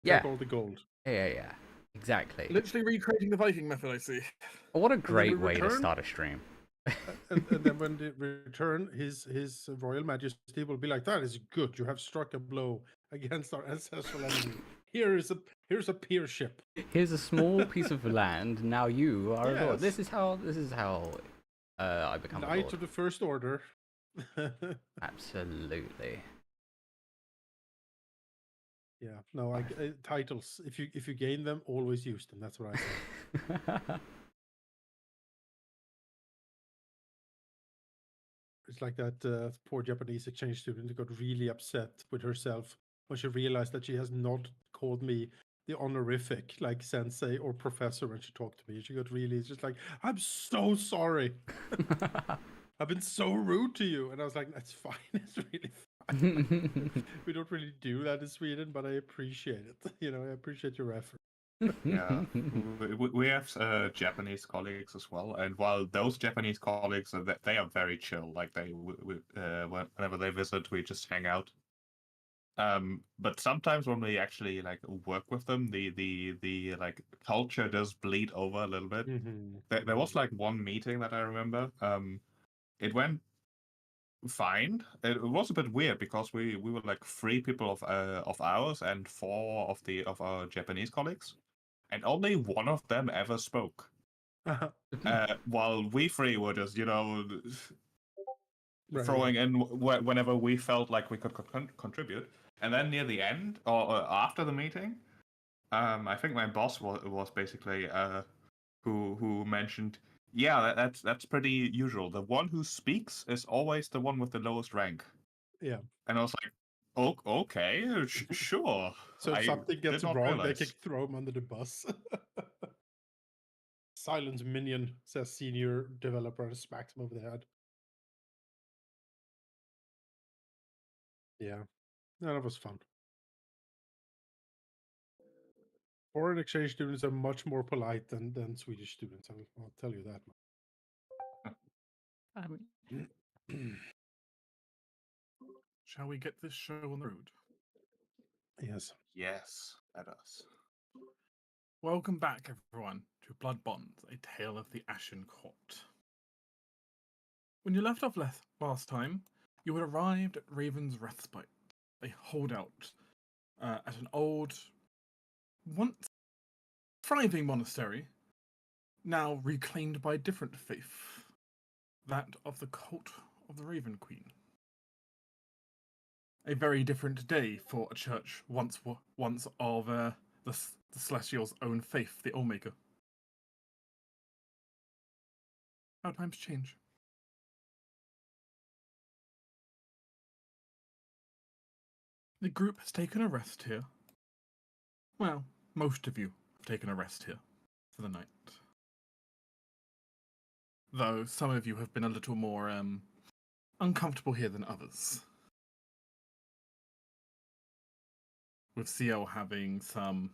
Yeah. Take all the gold. Yeah. Exactly. Literally recreating the Viking method, I see. What a And then great we way to return, start a stream. and then when they return, his royal majesty will be like, "That is good. You have struck a blow against our ancestral enemy. Here's a peership. Here's a small piece of land. Now you are a lord. Yes. This is how I become a Knight lord. of the First Order." Absolutely. Yeah. No, titles. If you gain them, always use them. That's what I say. It's like that poor Japanese exchange student who got really upset with herself when she realized that she has not called me the honorific, like sensei or professor, when she talked to me. She got really, it's just like, "I'm so sorry. I've been so rude to you." And I was like, "That's fine. It's really fine." We don't really do that in Sweden, but I appreciate it. I appreciate your effort. Yeah, we have Japanese colleagues as well, and while those Japanese colleagues they are very chill, like whenever they visit, we just hang out. But sometimes when we actually like work with them, the like culture does bleed over a little bit. There was like one meeting that I remember. It went fine. It was a bit weird because we were like 3 people of ours and 4 of our Japanese colleagues, and only one of them ever spoke. While we 3 were just, throwing in whenever we felt like we could contribute. And then near the end, or after the meeting, I think my boss was basically who mentioned, yeah, that's pretty usual. The one who speaks is always the one with the lowest rank. Yeah. And I was like, oh, okay, sure. So if something gets wrong, they can realize. throw him under the bus. Silence minion, says senior developer, and smacks him over the head. Yeah. No, that was fun. Foreign exchange students are much more polite than Swedish students. I'll tell you that much. Shall we get this show on the road? Yes. Yes, let us. Welcome back, everyone, to Blood Bonds, a tale of the Ashen Court. When you left off last time, you had arrived at Raven's Respite, a holdout at an old, once thriving monastery, now reclaimed by a different faith, that of the cult of the Raven Queen. A very different day for a church once of the Celestial's own faith, the Allmaker. How times change. The group has taken a rest here. Well, most of you have taken a rest here for the night. Though some of you have been a little more uncomfortable here than others. With CL having some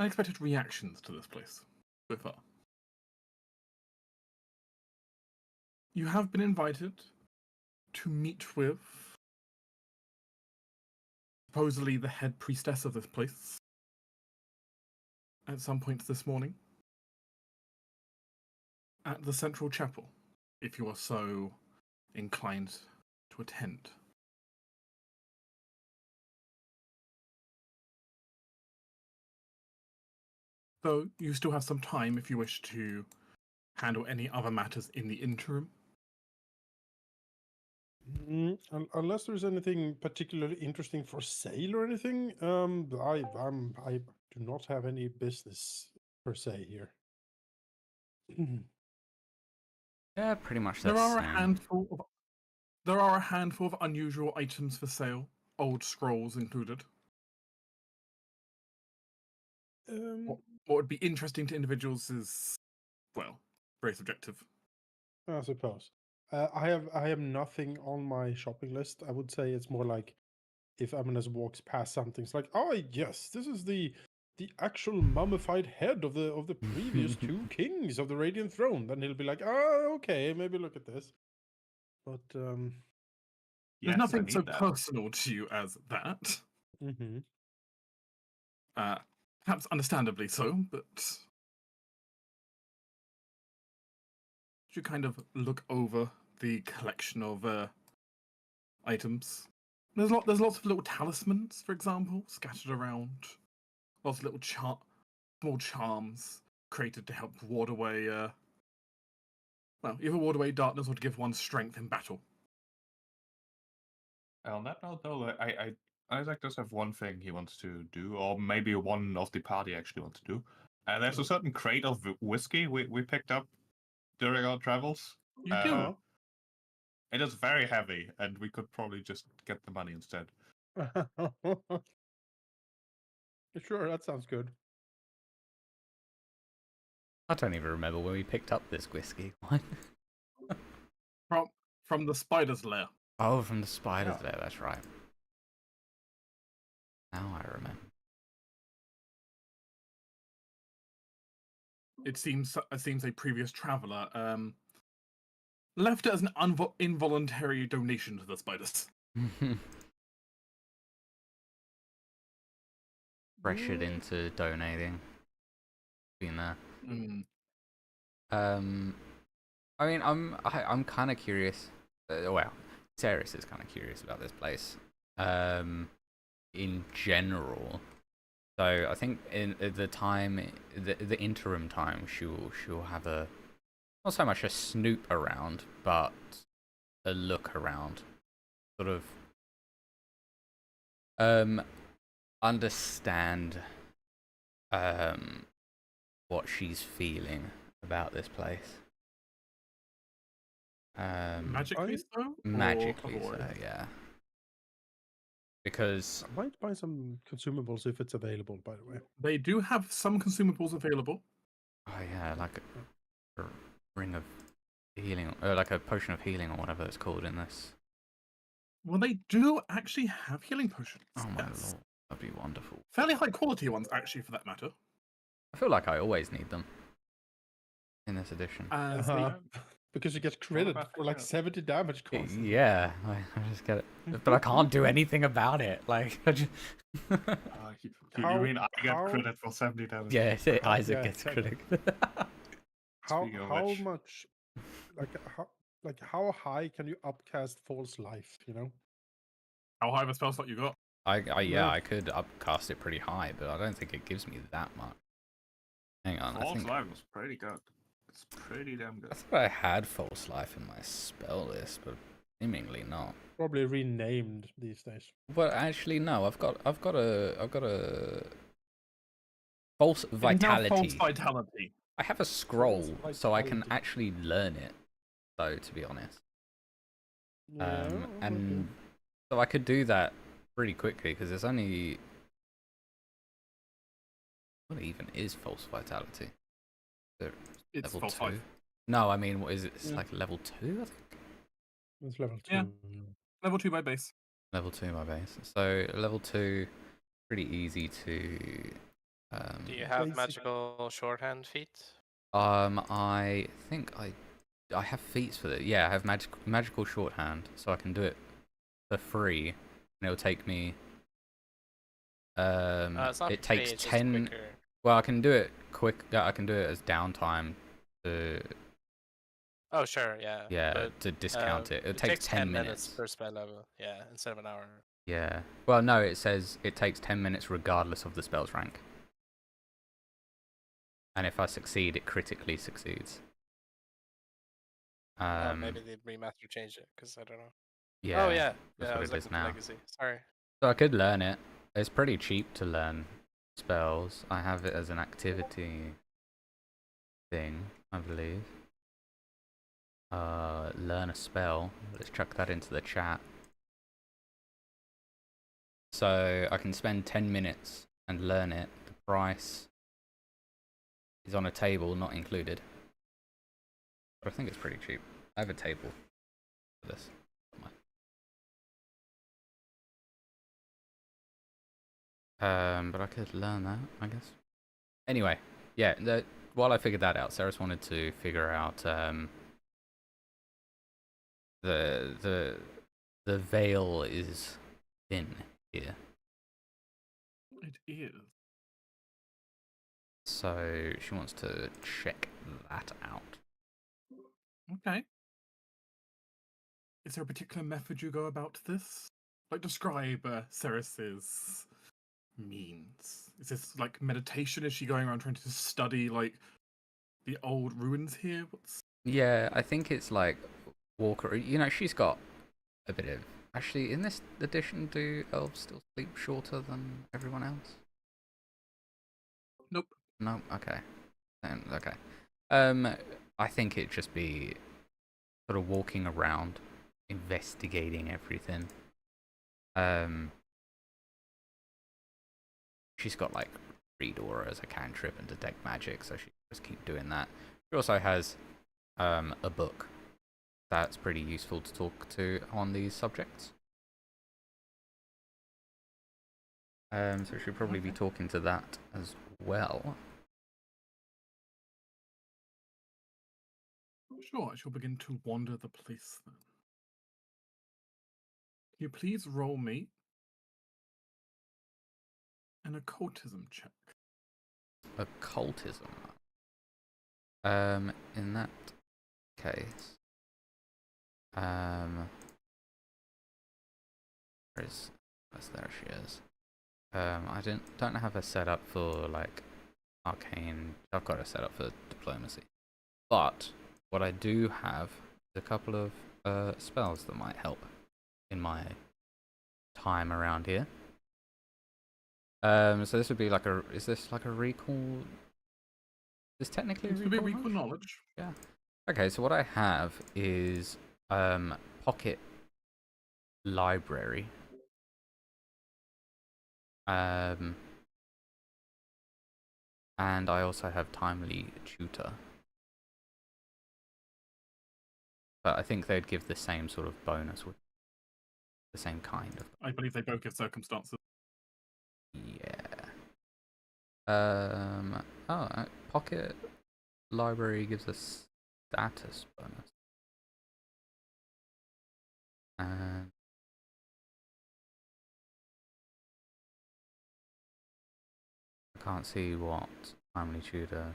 unexpected reactions to this place so far. You have been invited to meet with supposedly the head priestess of this place at some point this morning at the central chapel, if you are so inclined to attend. So you still have some time if you wish to handle any other matters in the interim. Unless there's anything particularly interesting for sale or anything, I do not have any business per se here. Yeah, pretty much There the are same. a handful of unusual items for sale, old scrolls included. What would be interesting to individuals is, well, very subjective. I suppose. I have nothing on my shopping list. I would say it's more like if Eminas walks past something, it's like, oh yes, this is the actual mummified head of the previous 2 kings of the Radiant Throne. Then he'll be like, oh, okay, maybe look at this. But there's nothing so personal to you as that. Perhaps understandably so, but you kind of look over the collection of items. There's lots of little talismans, for example, scattered around. Lots of little small charms created to help ward away, either ward away darkness or to give one strength in battle. On that note, though, Isaac does have one thing he wants to do, or maybe one of the party actually wants to do. There's a certain crate of whiskey we picked up during our travels. You do? It is very heavy, and we could probably just get the money instead. Sure, that sounds good. I don't even remember when we picked up this whiskey. What? From the spider's lair. Oh, from the spiders there, that's right. Now I remember. It seems a previous traveller left it as an involuntary donation to the spiders. Pressured into donating. Been there. I mean, I'm kind of curious. Well, Ceres is kind of curious about this place. In general. So I think in the interim time, she'll have not so much a snoop around, but a look around, sort of understand what she's feeling about this place. Magically so? Magically so, yeah. Because I might buy some consumables if it's available, by the way. They do have some consumables available. oh yeah, like a ring of healing, or like a potion of healing, or whatever it's called in this. Well, they do actually have healing potions. Oh my yes. lord, that'd be wonderful. Fairly high quality ones, actually, for that matter. I feel like I always need them in this edition. Because you get credit for like 70 damage constantly. Yeah, I just get it, but I can't do anything about it. Like, I just... You mean I get credit for 70 damage? yeah, Isaac yeah, gets exactly. credit. How which- much, how high can you upcast false life? You know. How high of a spell slot you got? I could upcast it pretty high, but I don't think it gives me that much. Hang on, False life was pretty good. It's pretty damn good. I thought I had false life in my spell list, but seemingly not. Probably renamed these days. Well, actually, no. I've got a false vitality. False vitality. I have a scroll, False so I can vitality. actually learn it. Though, to be honest, Yeah, and so I could do that pretty quickly because there's only what even is false vitality? It's Level false 2? five. No, I mean, what is it? It's Yeah. like level 2, I think. it's level 2. Yeah. Level 2 by base. Level 2 my base. So level 2, pretty easy to. Do you have Basic- magical shorthand feet? I think I have feats for it. Yeah, I have magical shorthand, so I can do it for free, and it'll take me. It's not It takes free, it's just 10. quicker. Well, I can do it quick. I can do it as downtime to Oh, sure, yeah. But, to discount it. It it takes 10 minutes per spell level, yeah, instead of an hour. Yeah. Well, no, it says it takes 10 minutes regardless of the spell's rank. And if I succeed, it critically succeeds. Maybe the remaster changed it, because I don't know. Yeah. Oh, yeah. that's Yeah, I what was it is looking for now. Legacy. Sorry. So I could learn it. It's pretty cheap to learn spells. I have it as an activity thing, I believe. Learn a spell. Let's chuck that into the chat. So I can spend 10 minutes and learn it. The price is on a table, not included. But I think it's pretty cheap. I have a table for this. But I could learn that, I guess. Anyway, yeah. While I figured that out, Sarah wanted to figure out the veil is thin here. It is. So she wants to check that out. Okay. Is there a particular method you go about this? Like, describe Ceres's means. Is this like meditation? Is she going around trying to study like the old ruins here? What's... Yeah, I think it's like Walker. You know, she's got a bit of. Actually, in this edition, do elves still sleep shorter than everyone else? Nope. No. Okay. Okay. I think it'd just be sort of walking around, investigating everything. She's got like read aura as a cantrip and detect magic, so she just keep doing that. She also has a book that's pretty useful to talk to on these subjects. So she'll probably be talking to that as well. Sure, I shall begin to wander the place then. Can you please roll me an occultism check? Occultism. In that case, there she is. I don't have her set up for like arcane. I've got her set up for diplomacy, but what I do have is a couple of spells that might help in my time around here. So this would be like a. Is this like a recall? Is this technically This would be recall knowledge. Yeah. Okay, so what I have is pocket library. And I also have timely tutor. But I think they'd give the same sort of bonus with the same kind of. I believe they both give circumstances. Yeah. Pocket library gives us status bonus. And I can't see what timely tutor,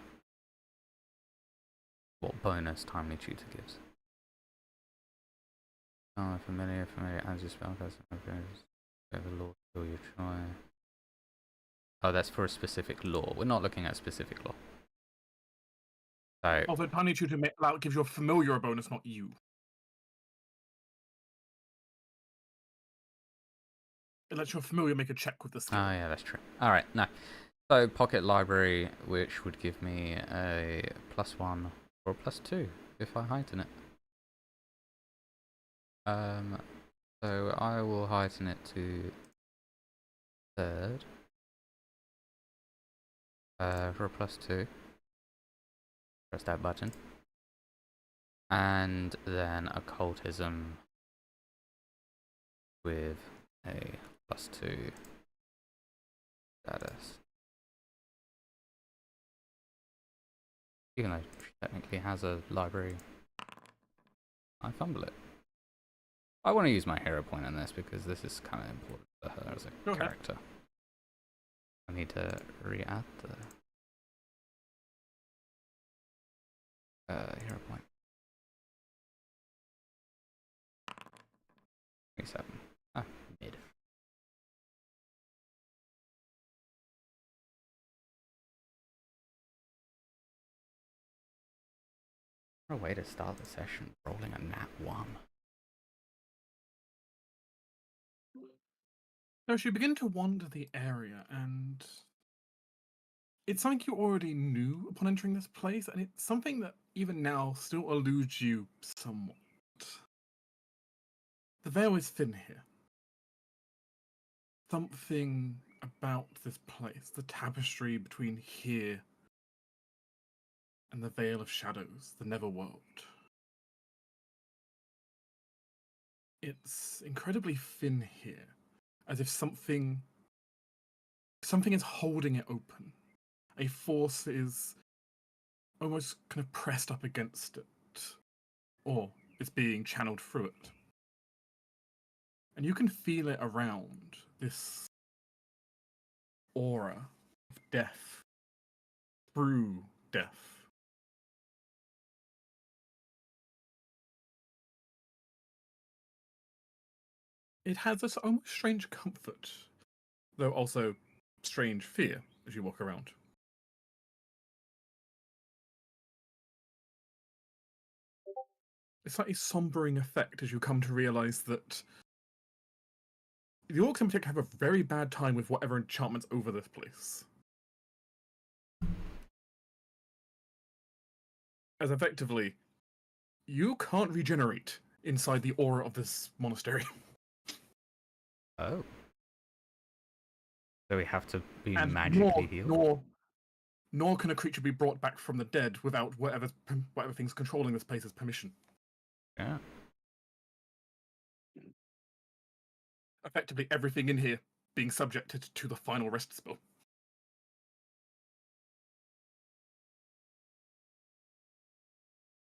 what bonus timely tutor gives. Oh, familiar, as your spellcaster appears. Whatever law skill you try. Oh, that's for a specific law. We're not looking at specific law. So. Oh, the tiny tutor gives you a familiar bonus, not you. It lets your familiar make a check with the skill. Oh yeah, that's true. All right, no. So pocket library, which would give me a +1 or a +2 if I heighten it. So I will heighten it to 3rd. For a +2. Press that button. And then occultism with a +2 status. Even though she technically has a library, I fumble it. I want to use my hero point on this because this is kind of important for her as a character. I need to re-add the hero point. 27. Ah, mid. What a way to start the session, rolling a nat 1. So you begin to wander the area, and it's something you already knew upon entering this place, and it's something that even now still eludes you somewhat. The veil is thin here. Something about this place, the tapestry between here and the Veil of Shadows, the Netherworld. It's incredibly thin here, as if something is holding it open. A force is almost kind of pressed up against it, or it's being channeled through it. And you can feel it around, this aura of death, through death. It has this almost strange comfort, though also strange fear as you walk around. It's like a sombering effect as you come to realize that the orcs in particular have a very bad time with whatever enchantment's over this place. As effectively, you can't regenerate inside the aura of this monastery. Oh. So we have to be And magically healed? nor can a creature be brought back from the dead without whatever thing's controlling this place's permission. Yeah. Effectively, everything in here being subjected to the final rest spell.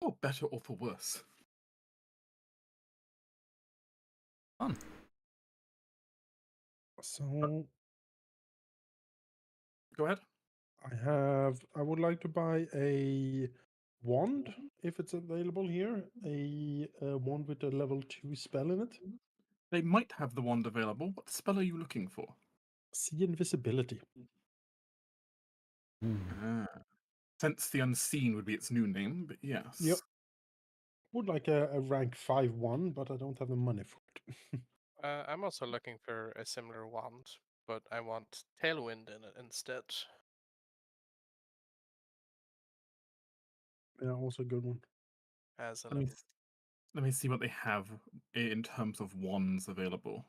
For better or for worse. Fun. So Go ahead. I would like to buy a wand if it's available here. A wand with a level 2 spell in it. They might have the wand available. What spell are you looking for? See invisibility. Mm. Sense the Unseen would be its new name, but yes. Yep. Would like a rank 5 one, but I don't have the money for it. I'm also looking for a similar wand, but I want Tailwind in it instead. Yeah, also a good one. As a Let me, level. let me see what they have in terms of wands available.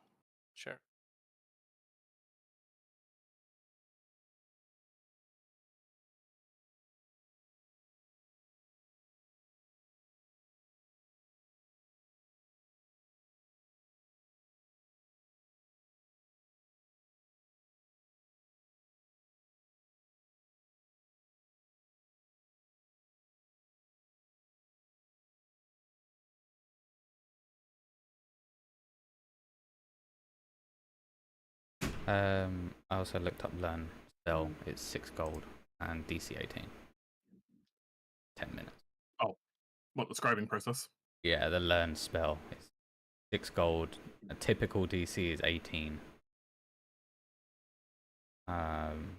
Sure. I also looked up learn spell. It's 6 gold and DC 18. 10 minutes. Oh, what, the scribing process? Yeah, the learn spell is 6 gold. A typical DC is 18. And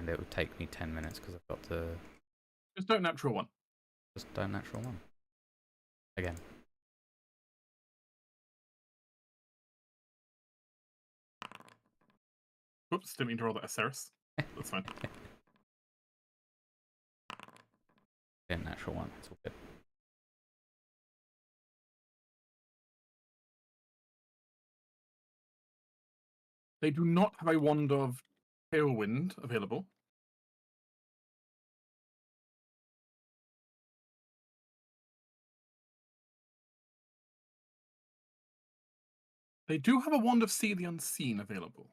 it would take me 10 minutes because I've got to Just don't natural one. just do natural one. Again. Whoops, didn't mean to roll that as Ceres. That's fine. Yeah, natural one. It's all good. They do not have a wand of Tailwind available. They do have a wand of See the Unseen available.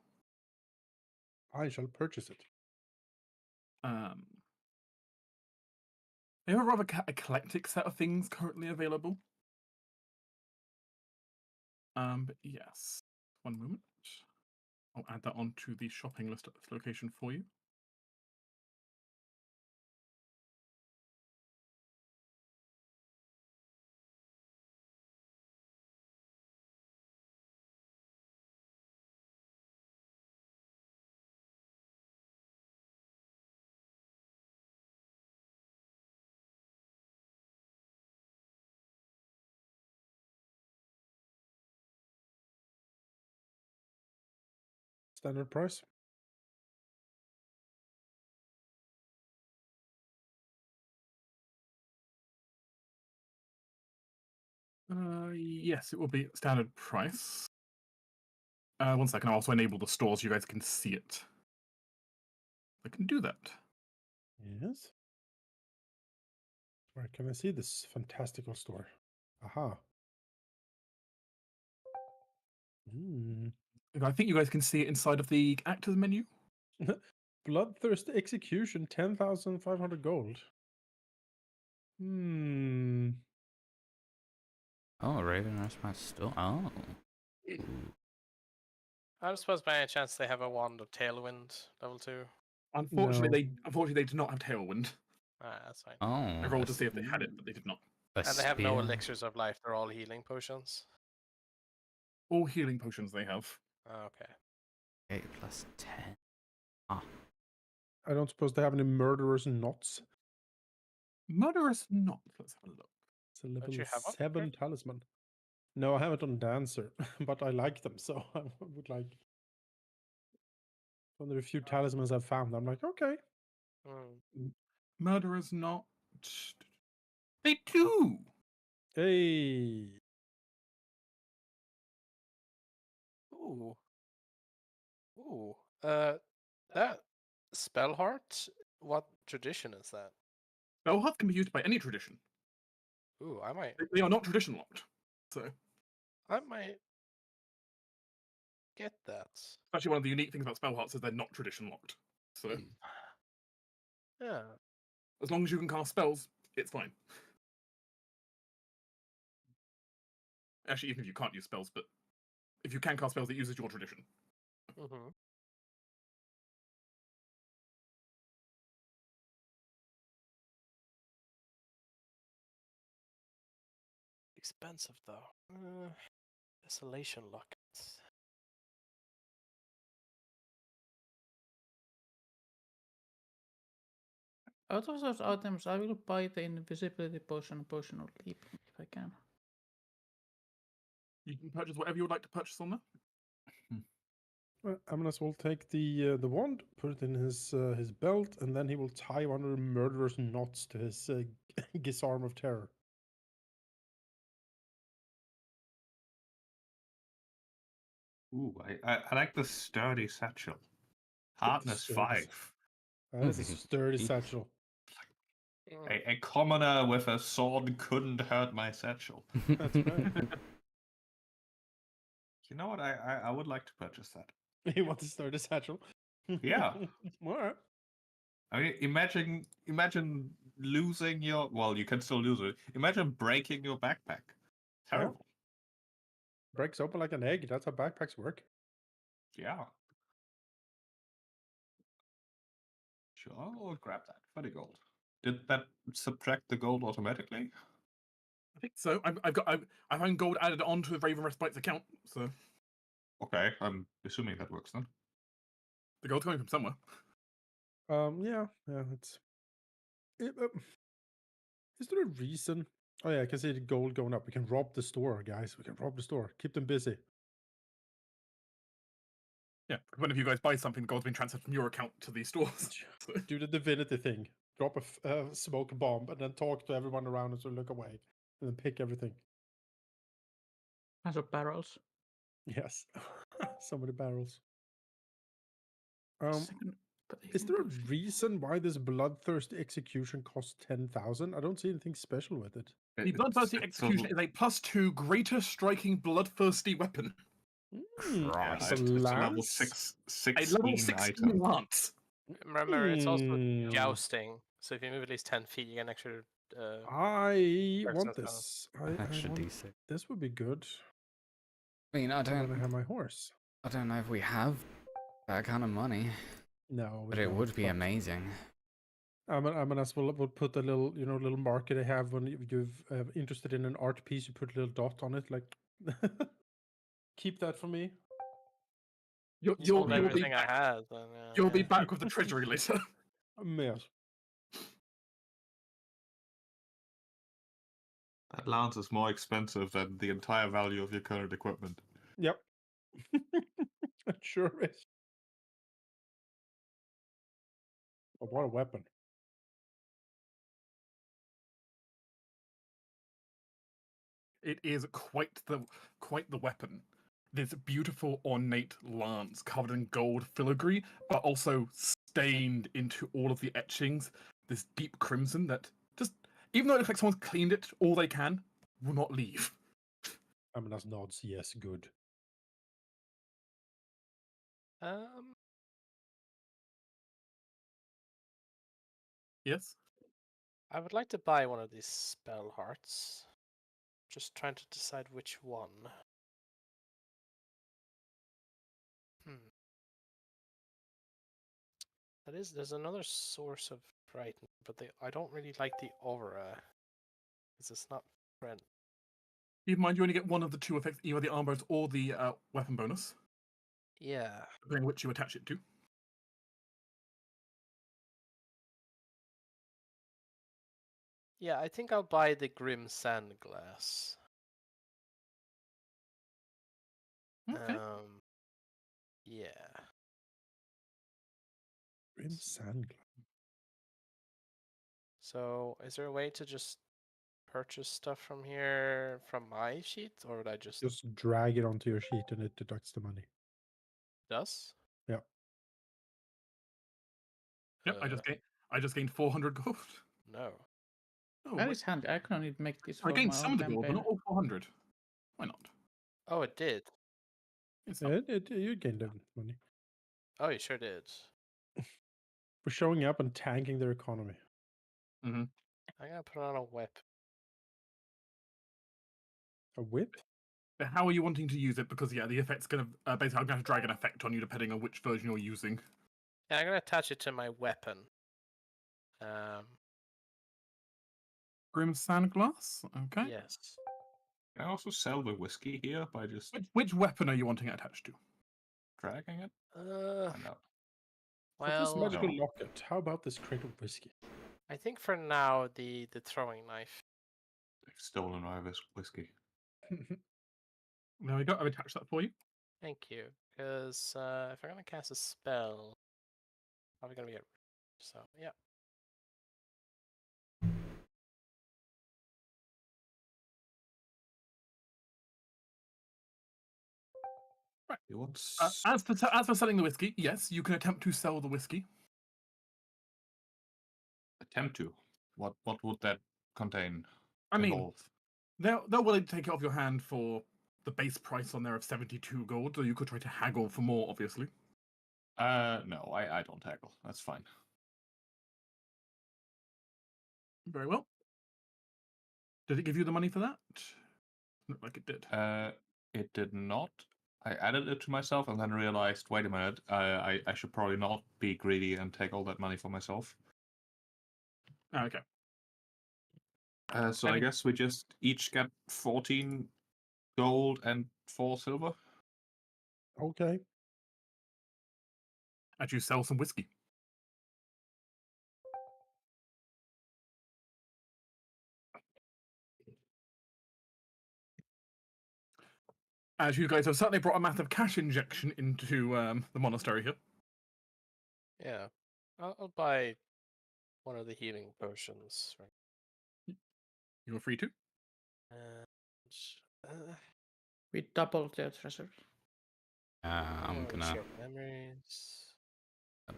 I shall purchase it. They have a rather eclectic set of things currently available. But yes, one moment. I'll add that onto the shopping list at this location for you. Standard price. Yes, it will be standard price. One second, I'll also enable the store so you guys can see it. I can do that. Yes. Where can I see this fantastical store? Aha. I think you guys can see it inside of the actors menu. Bloodthirst execution, 10,500 gold. Oh, Raven Respite still. Oh. I don't suppose by any chance they have a wand of Tailwind level 2. Unfortunately, they did not have Tailwind. That's fine. Oh, I rolled to see if they had it, but they did not. And they have no elixirs of life. They're all healing potions. All healing potions they have. Okay. 8 plus 10. I don't suppose they have any murderers and knots. Murderous not. Let's have a look. It's a Don't level you have one? 7 Okay. talisman. No, I haven't on Dancer, but I like them, so I would like. One of the few talismans I've found, I'm like, okay. Hmm. Murderers not. They do. Hey. Ooh. Ooh. That spell heart. What tradition is that? Spellheart can be used by any tradition. Ooh, I might They are not tradition locked. So get that. actually one of the unique things about Spellhearts is they're not tradition locked. So Yeah. as long as you can cast spells, it's fine. Actually, even if you can't use spells, but if you can cast spells, it uses your tradition. Mm-hmm. Expensive though. Isolation lockets. Out of those items, I will buy the invisibility potion and potion of leap if I can. You can purchase whatever you would like to purchase on there. Well, Amanas will take the wand, put it in his belt, and then he will tie one of the murderer's knots to his Gisarm of Terror. Ooh, I like the sturdy satchel. Hardness sturdy 5. That is a sturdy satchel. A commoner with a sword couldn't hurt my satchel. That's right. You know what? I would like to purchase that. He wants to start a satchel. Yeah. Alright. I mean, imagine losing your. Well, you can still lose it. Imagine breaking your backpack. Terrible. Breaks open like an egg. That's how backpacks work. Yeah. Sure, I'll grab that for the gold. Did that subtract the gold automatically? I think so. I found gold added onto Raven Respite's account, so Okay, I'm assuming that works then. the gold's coming from somewhere. Yeah, it's. Is there a reason? Oh yeah, I can see the gold going up. We can rob the store, guys. We can rob the store. Keep them busy. Yeah, when if you guys buy something, the gold's been transferred from your account to these stores. So, Do the divinity thing. Drop a smoke bomb and then talk to everyone around us to look away, and then pick everything. As of barrels. Yes, so many barrels. Second, but Is there a reason why this bloodthirsty execution costs 10,000? I don't see anything special with it. the Bloodthirsty Execution is a +2 greater striking bloodthirsty weapon. Christ. It's a It's a level lance? 16 A level 16 item. lance. Remember, it's also Hmm. jousting. So if you move at least 10 feet, you get an extra. I Person want is this. An I extra want, D6. this would be good. I mean, I When I don't have my horse. know if we have that kind of money, No, we but it don't, would be but amazing. Amanas will put a little, little marker they have when you're interested in an art piece. You put a little dot on it, like keep that for me. You'll Sold be everything I back. had. Then, You'll be back with the treasury later. Yes. That lance is more expensive than the entire value of your current equipment. Yep. It sure is. Oh, what a weapon. It is quite the weapon. This beautiful ornate lance covered in gold filigree, but also stained into all of the etchings. This deep crimson that just, even though it looks like someone's cleaned it all they can, will not leave. Amanas nods. Yes, good. Yes. I would like to buy one of these spell hearts. Just trying to decide which one. There's another source of frighten, but I don't really like the aura. Because it's not friend. Keep in mind, you only get one of the two effects, either the arm bonus or the weapon bonus, Yeah. depending on which you attach it to. Yeah, I think I'll buy the Grim Sand Glass. Okay. Yeah. Grim Sand. So, is there a way to just purchase stuff from here from my sheet, or would I just drag it onto your sheet and it deducts the money. does? Yeah. Yep, I just gained 400 gold. No. Oh, That wait. is handy. I can only make this I for gained my some own of the gold, but campaign. not all 400. Why not? Oh, it did. It's Yeah, you gained the money Oh, you sure did. for showing up and tanking their economy. I'm gonna put on a whip. A whip? But how are you wanting to use it? Because yeah, the effect's gonna basically I'm gonna drag an effect on you depending on which version you're using. Yeah, I'm gonna attach it to my weapon. Grim Sandglass. Okay. Yes. Can I also sell the whiskey here by just Which weapon are you wanting it attached to? dragging it? Find out. For this Well, magical No. locket, how about this crate of whiskey? I think for now the throwing knife. They've stolen my whiskey. There we go. I've attached that for you. Thank you. Because if I'm gonna cast a spell, probably gonna get. So yeah. Right. What's As for selling the whiskey, yes, you can attempt to sell the whiskey. attempt to? What would that contain? I mean, Involve? they're willing to take it off your hand for the base price on there of 72 gold, so you could try to haggle for more, obviously. No, I don't haggle. That's fine. Very well. Did it give you the money for that? Looked like it did. It did not. I added it to myself and then realized, wait a minute, I should probably not be greedy and take all that money for myself. Okay. So I I mean- guess we just each get 14 gold and 4 silver. Okay. As you sell some whiskey. As you guys have certainly brought a massive cash injection into the monastery here. Yeah. I'll buy one of the healing potions. You're free to. And We doubled their treasure. I'm more gonna shared memories.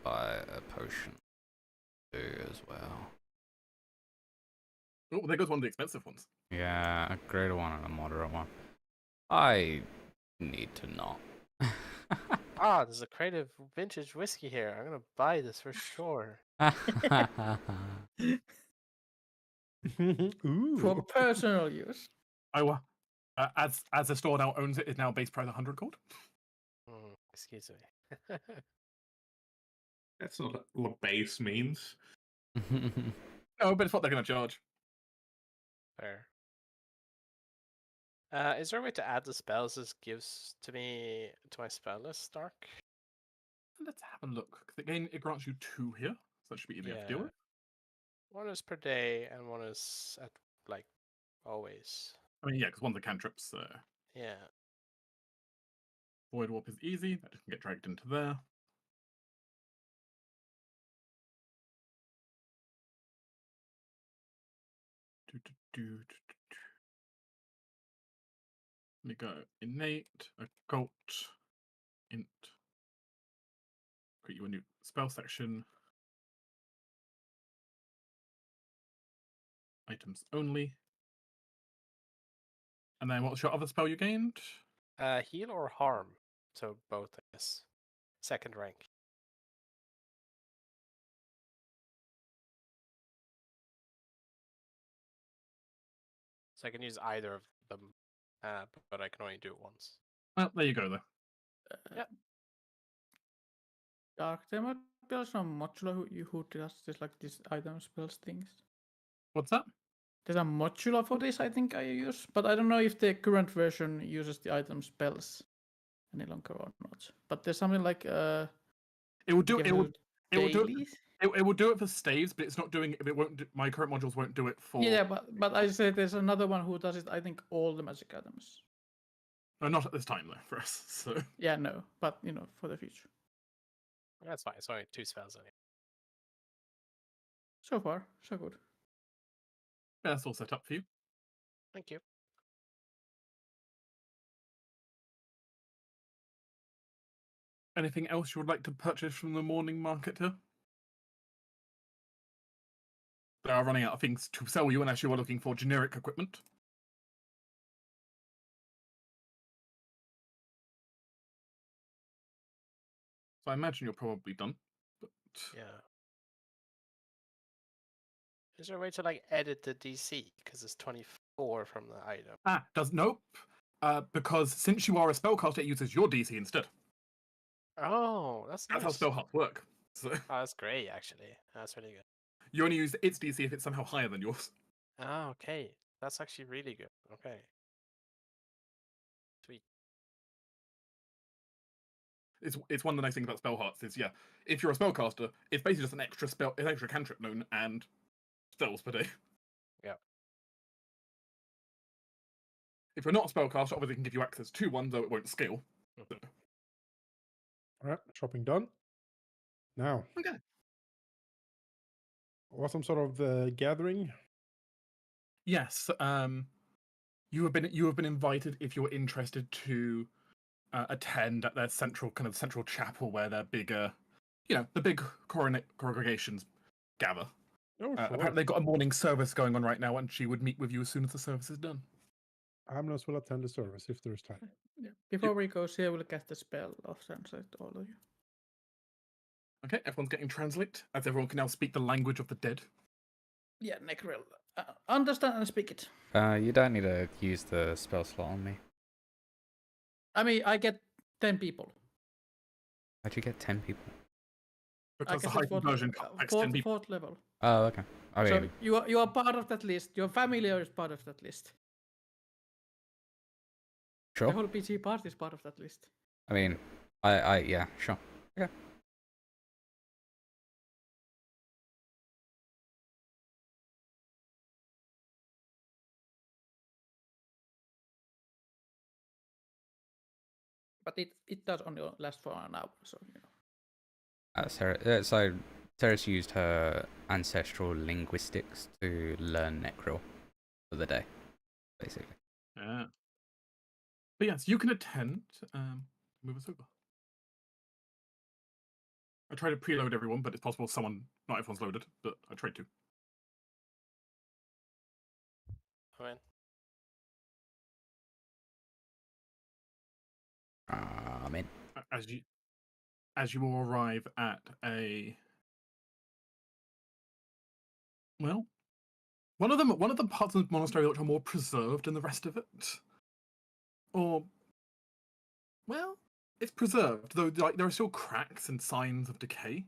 buy a potion too as well. Oh, there goes one of the expensive ones. Yeah, a greater one and a moderate one. I need to not. Ah, there's a crate of vintage whiskey here. I'm gonna buy this for sure. Ooh. For personal use. As the store now owns it, is now base price 100 gold. Excuse me. That's not what base means. No, but it's what they're going to charge. Fair. Is there a way to add the spells this gives to me to my spell list, Dark? Let's have a look. 'Cause again, it grants you 2 here, so that should be easy enough to deal Yeah. with. One is per day and one is at like always. I mean, yeah, because one's a cantrips. Yeah. Void Warp is easy. That just can get dragged into there. Let me go innate, occult, int. Create you a new spell section. Items only. And then what's your other spell you gained? Heal or harm. So both, I guess. Second rank. So I can use either of them, but I can only do it once. Well, there you go, though. Yep. Dark damage be also a modular who does this like these item spells things. What's that? There's a modular for this, I think I use, but I don't know if the current version uses the item spells any longer or not. But there's something like It will do. It will. It will do it. dailies. It will do it for staves, but it's not doing it. It won't. My current modules won't do it for. Yeah, but I said there's another one who does it. I think all the magic items. Not at this time though for us. So Yeah, no, but for the future. That's fine. It's only 2 spells anyway. So far, so good. that's all set up for you. Thank you. Anything else you would like to purchase from the morning market here? They are running out of things to sell you unless you are looking for generic equipment. So I imagine you're probably done. But Yeah. Is there a way to like edit the DC because it's 24 from the item? nope. Because since you are a spellcaster, it uses your DC instead. Oh, that's That's nice. how spell hearts work. So Oh, that's great, actually. That's really good. you only use its DC if it's somehow higher than yours. Oh, okay. That's actually really good. Okay. Sweet. It's one of the nice things about spell hearts is if you're a spellcaster, it's basically just an extra cantrip known and spells per day. Yeah. If you're not a spellcaster, obviously it can give you access to one, though it won't scale. All right, shopping done. Now, Okay. was some sort of gathering? Yes. You have been invited if you're interested to attend at their central chapel where their bigger, the big congregations gather. Oh, sure. Apparently, they've got a morning service going on right now, and she would meet with you as soon as the service is done. Amnos will attend the service if there's time. Yeah. Before we go, she will get the spell of translate all of you. Okay, everyone's getting translate, as everyone can now speak the language of the dead. Yeah, Necril. Understand and speak it. You don't need to use the spell slot on me. I mean, I get 10 people. How'd you get 10 people? Because the guess it's heightened version takes 10 people. fourth level. Oh, okay. I mean, So you are part of that list. Your family is part of that list. The sure. whole PG party is part of that list. I mean, yeah, sure. Okay. But it does only last for an hour, so So Sarah's used her ancestral linguistics to learn Necril for the day, basically. Yeah. But yes, you can attend. Move us over. I try to preload everyone, but it's possible not everyone's loaded, but I tried to. I'm in. I'm in. As you all arrive at one of the parts of the monastery which are more preserved than the rest of it, it's preserved though. Like there are still cracks and signs of decay,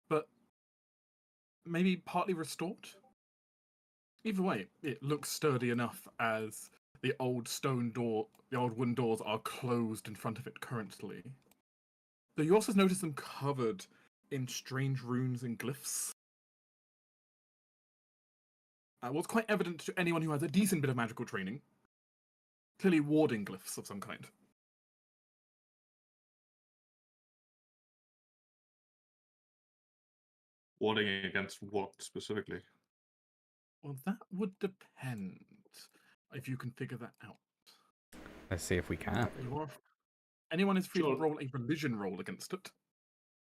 but maybe partly restored. Either way, it looks sturdy enough as the old wooden doors are closed in front of it currently. Though you also notice them covered in strange runes and glyphs. What's quite evident to anyone who has a decent bit of magical training, clearly warding glyphs of some kind. Warding against what specifically? Well, that would depend if you can figure that out. Let's see if we can. Anyone is free Sure. to roll a religion roll against it.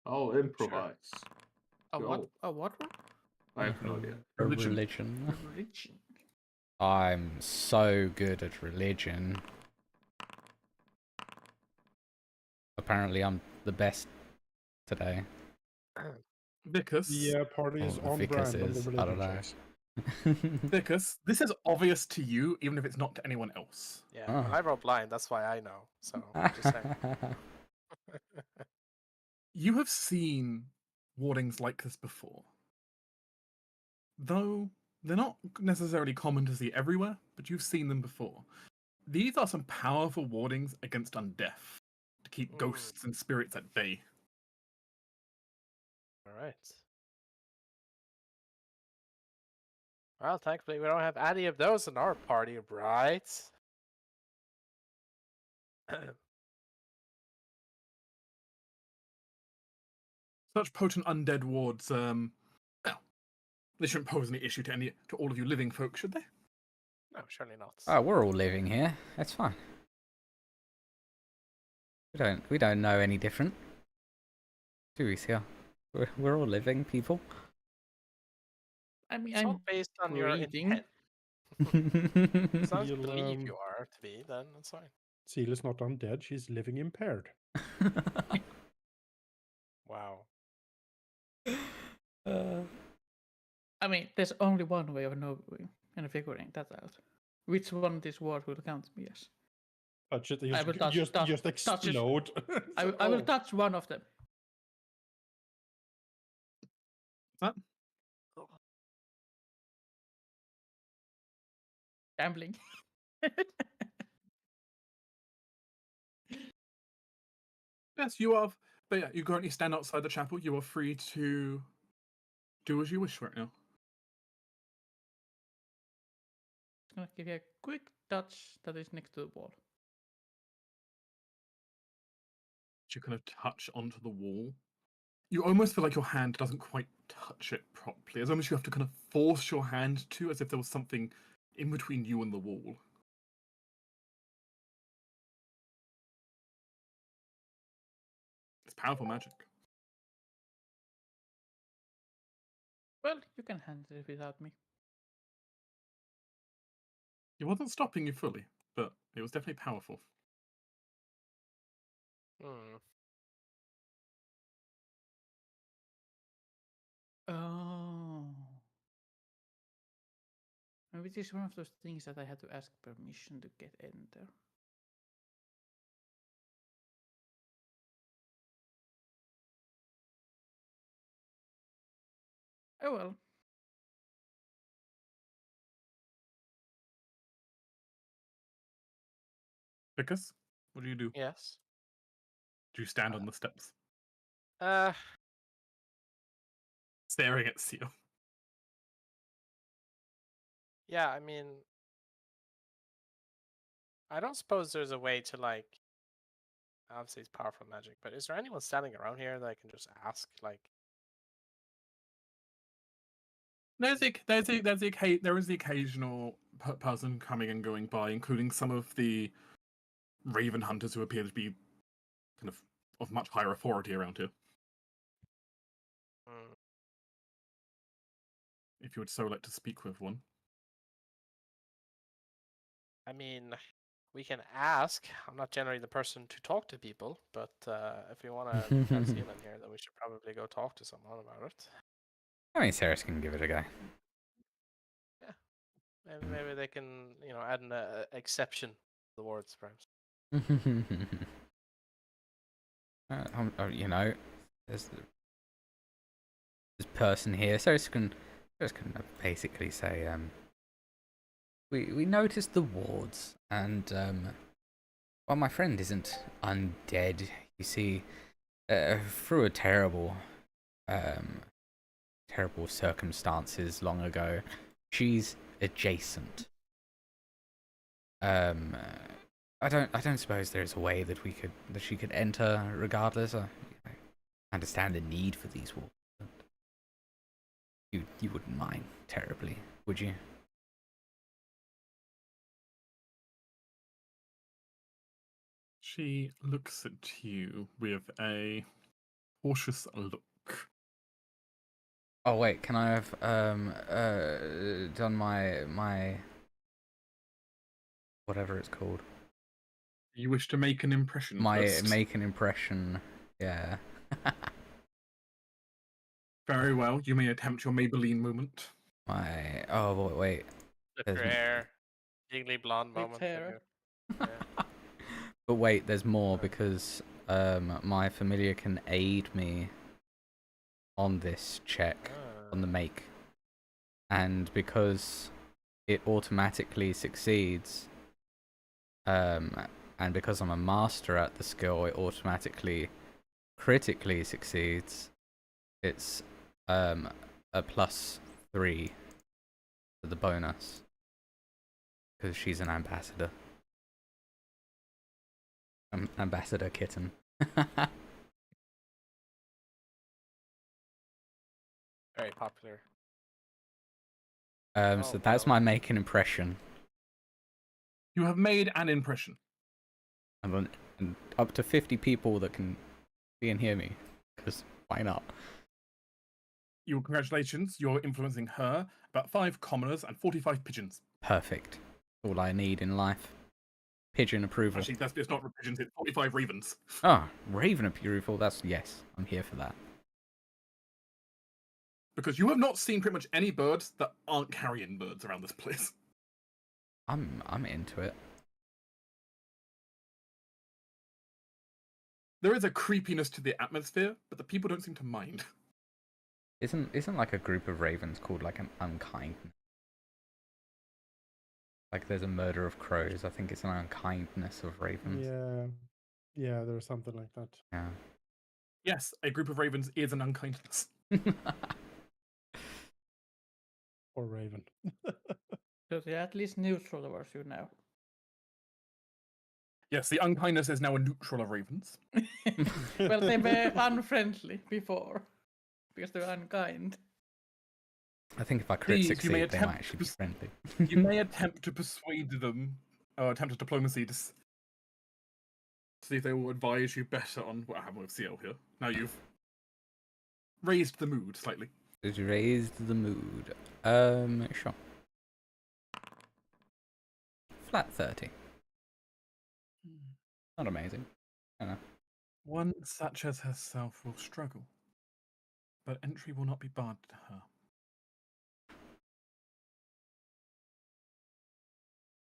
I'll improvise. what? A what? I have no idea. A Religion. religion. Religion. I'm so good at religion. Apparently, I'm the best today. Vicus, The party is Oh, on Vicus brand on the is. I don't know. religion Vicus, this is obvious to you, even if it's not to anyone else. Yeah, Oh. I roll blind. That's why I know. So just saying. You have seen wardings like this before. Though they're not necessarily common to see everywhere, but you've seen them before. These are some powerful wardings against undeath to keep ghosts and spirits at bay. All right. Well, thankfully we don't have any of those in our party, right? Such potent undead wards, well, they shouldn't pose any issue to all of you living folk, should they? No, surely not. Oh, we're all living here. That's fine. We don't know any different. Do we, Sia? We're all living people. I mean, It's I'm all based on your breathing. intent. As long as you You'll, believe you are to be, then that's fine. Seal is not undead, she's living impaired. Wow. I mean, there's only one way of knowing and figuring that out. Which one this word will count me as? Touch it, I will just touch it. explode. I will touch one of them. That? Gambling. Yes, you are. But yeah, you currently stand outside the chapel. You are free to do as you wish right now. I'm gonna give you a quick touch that is next to the wall. You kind of touch onto the wall. You almost feel like your hand doesn't quite touch it properly. It's almost you have to kind of force your hand to, as if there was something in between you and the wall. It's powerful magic. Well, you can handle it without me. It wasn't stopping you fully, but it was definitely powerful. Hmm. Oh. Maybe this is one of those things that I had to ask permission to get enter. Oh well. Because what do you do? Yes. Do you stand on the steps, Uh, staring at Seal? yeah, I mean, I don't suppose there's a way to, like, obviously it's powerful magic, but is there anyone standing around here that I can just ask, like, There is the occasional person coming and going by, including some of the Raven hunters who appear to be kind of much higher authority around here. hmm, If you would so like to speak with one. I mean, we can ask. I'm not generally the person to talk to people, but if you want to have Seal in here, then we should probably go talk to someone about it. I mean, Ceres can give it a go. Maybe they can, add an exception to the words, perhaps. You know, there's this person here. Ceres can basically say, we noticed the wards, and well, my friend isn't undead. You see, through a terrible circumstances long ago, she's adjacent. I don't suppose there's a way that she could enter regardless. I understand the need for these walls. You wouldn't mind terribly, would you? She looks at you with a cautious look. Oh wait, can I have done my whatever it's called? You wish to make an impression first? Make an impression, yeah. Very well, you may attempt your Maybelline moment. Wait. Flip There's your hair, jiggly blonde Flip moment. hair. Yeah. But wait, there's more because my familiar can aid me on this check on the make, and because it automatically succeeds, and because I'm a master at the skill, it automatically critically succeeds. It's a +3 for the bonus because she's an ambassador. Ambassador kitten. Very popular. So that's my make an impression. You have made an impression. And up to 50 people that can see and hear me, because why not? Congratulations, you're influencing her, about 5 commoners and 45 pigeons. Perfect. All I need in life. Pigeon approval. Actually, it's not pigeons, it's 45 ravens. Ah, Raven approval. Yes, I'm here for that. Because you have not seen pretty much any birds that aren't carrion birds around this place. I'm into it. There is a creepiness to the atmosphere, but the people don't seem to mind. Isn't like a group of ravens called like an unkindness? Like there's a murder of crows. I think it's an unkindness of ravens. Yeah, there's something like that. Yeah. Yes, a group of ravens is an unkindness. Or raven. So they're at least neutral towards you now. Yes, the unkindness is now a neutral of ravens. Well, they were unfriendly before because they were unkind. I think if I crit These, you succeed, may they might attempt actually to be friendly. You may attempt to persuade them, or attempt a diplomacy to see if they will advise you better on what happened with CL here. Now you've raised the mood slightly. It's raised the mood. Sure. Flat 30. Not amazing. I know. One such as herself will struggle, but entry will not be barred to her.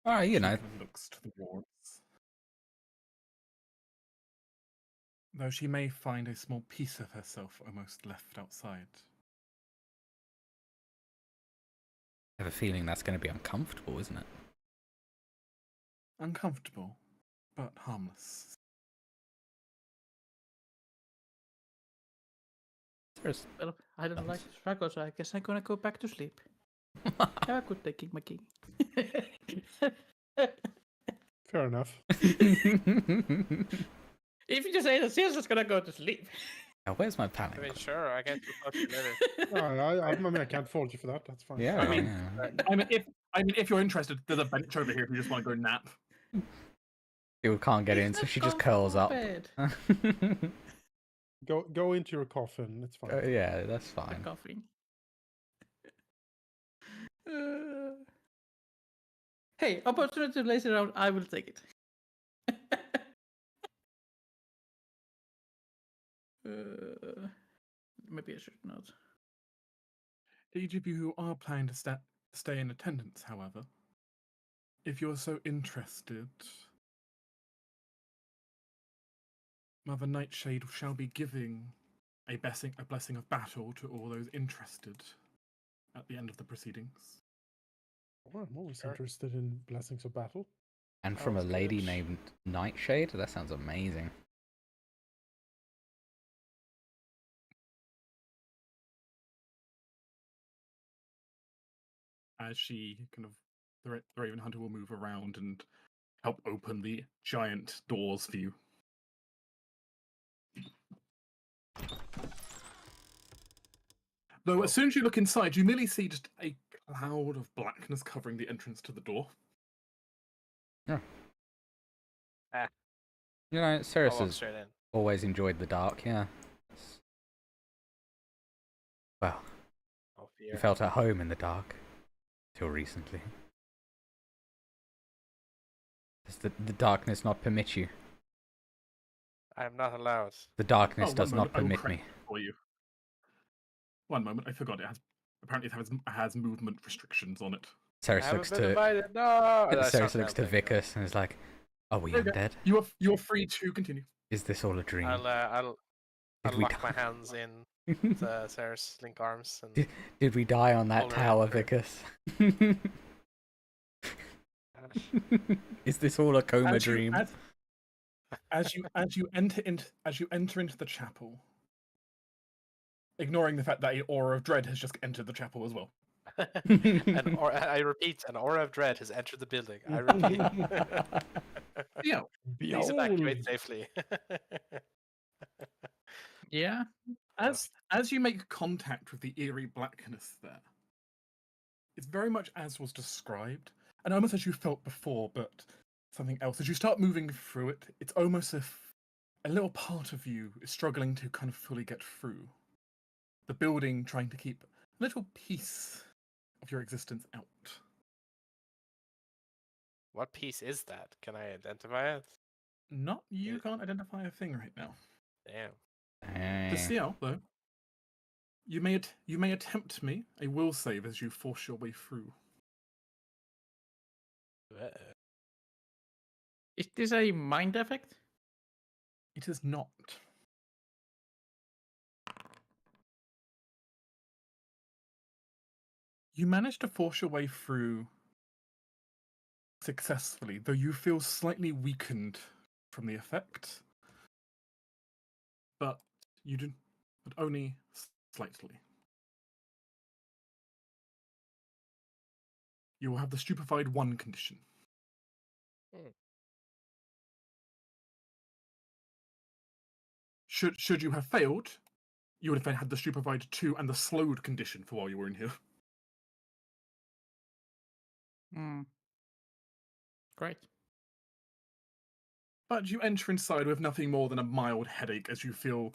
Alright, you She know. kind of looks to the wards. Though she may find a small piece of herself almost left outside. I have a feeling that's going to be uncomfortable, isn't it? Uncomfortable, but harmless. There's... Well, I don't like to struggle, so I guess I'm gonna go back to sleep. Have a good day, King McKee. Fair enough. If you just say that, she's just gonna go to sleep. Oh, where's my panic? I mean, sure, I get to talk to you later. I mean, I can't fault you for that. That's fine. Yeah, I mean, yeah. I mean, if you're interested, there's a bench over here if you just want to go nap. People can't get in, so she just curls up. Go into your coffin. It's fine. Yeah, that's fine. Coughing. Hey, opportunity to lazy around. I will take it. Maybe I should not. Each of you who are planning to stay in attendance, however, if you're so interested, Mother Nightshade shall be giving a blessing of battle to all those interested at the end of the proceedings. Well, I'm always interested in blessings of battle. And from a Sounds lady good. named Nightshade? That sounds amazing. As she kind of, the Raven Hunter will move around and help open the giant doors for you. Though as soon as you look inside, you merely see just a cloud of blackness covering the entrance to the door. Yeah. Ah. You know, I'll Ceres walk has straight in. always enjoyed the dark, yeah. Well, Oh, you fear. felt at home in the dark. Till recently. Does the darkness not permit you? I am not allowed. The darkness one does not moment, I will permit correct me. it for you. One moment, I forgot it has. Apparently, it has movement restrictions on it. I Ceres haven't looks been to invited. No. That's Ceres not looks to that thing, Vicus and is like, "Are we Okay. undead?" You are free to continue. Is this all a dream? I'll Did we lock my die? hands in Sarah's link arms and Did we die on that Pull her tower, in for- Vicus? Is this all a coma As you, dream? as you enter into the chapel, ignoring the fact that an aura of dread has just entered the chapel as well. I repeat, an aura of dread has entered the building. I repeat. Yeah. Please evacuate safely. Yeah. As you make contact with the eerie blackness there, it's very much as was described, and almost as you felt before, but something else. As you start moving through it, it's almost as if a little part of you is struggling to kind of fully get through. The building trying to keep a little piece of your existence out. What piece is that? Can I identify it? Not you can't identify a thing right now. Damn. To see out though, you may attempt me a will save as you force your way through. Is this a mind effect? It is not. You manage to force your way through successfully, though you feel slightly weakened from the effect. But you do, but only slightly. You will have the stupefied 1 condition. Should you have failed, you would have then had the stupefied 2 and the slowed condition for while you were in here. Great. But you enter inside with nothing more than a mild headache as you feel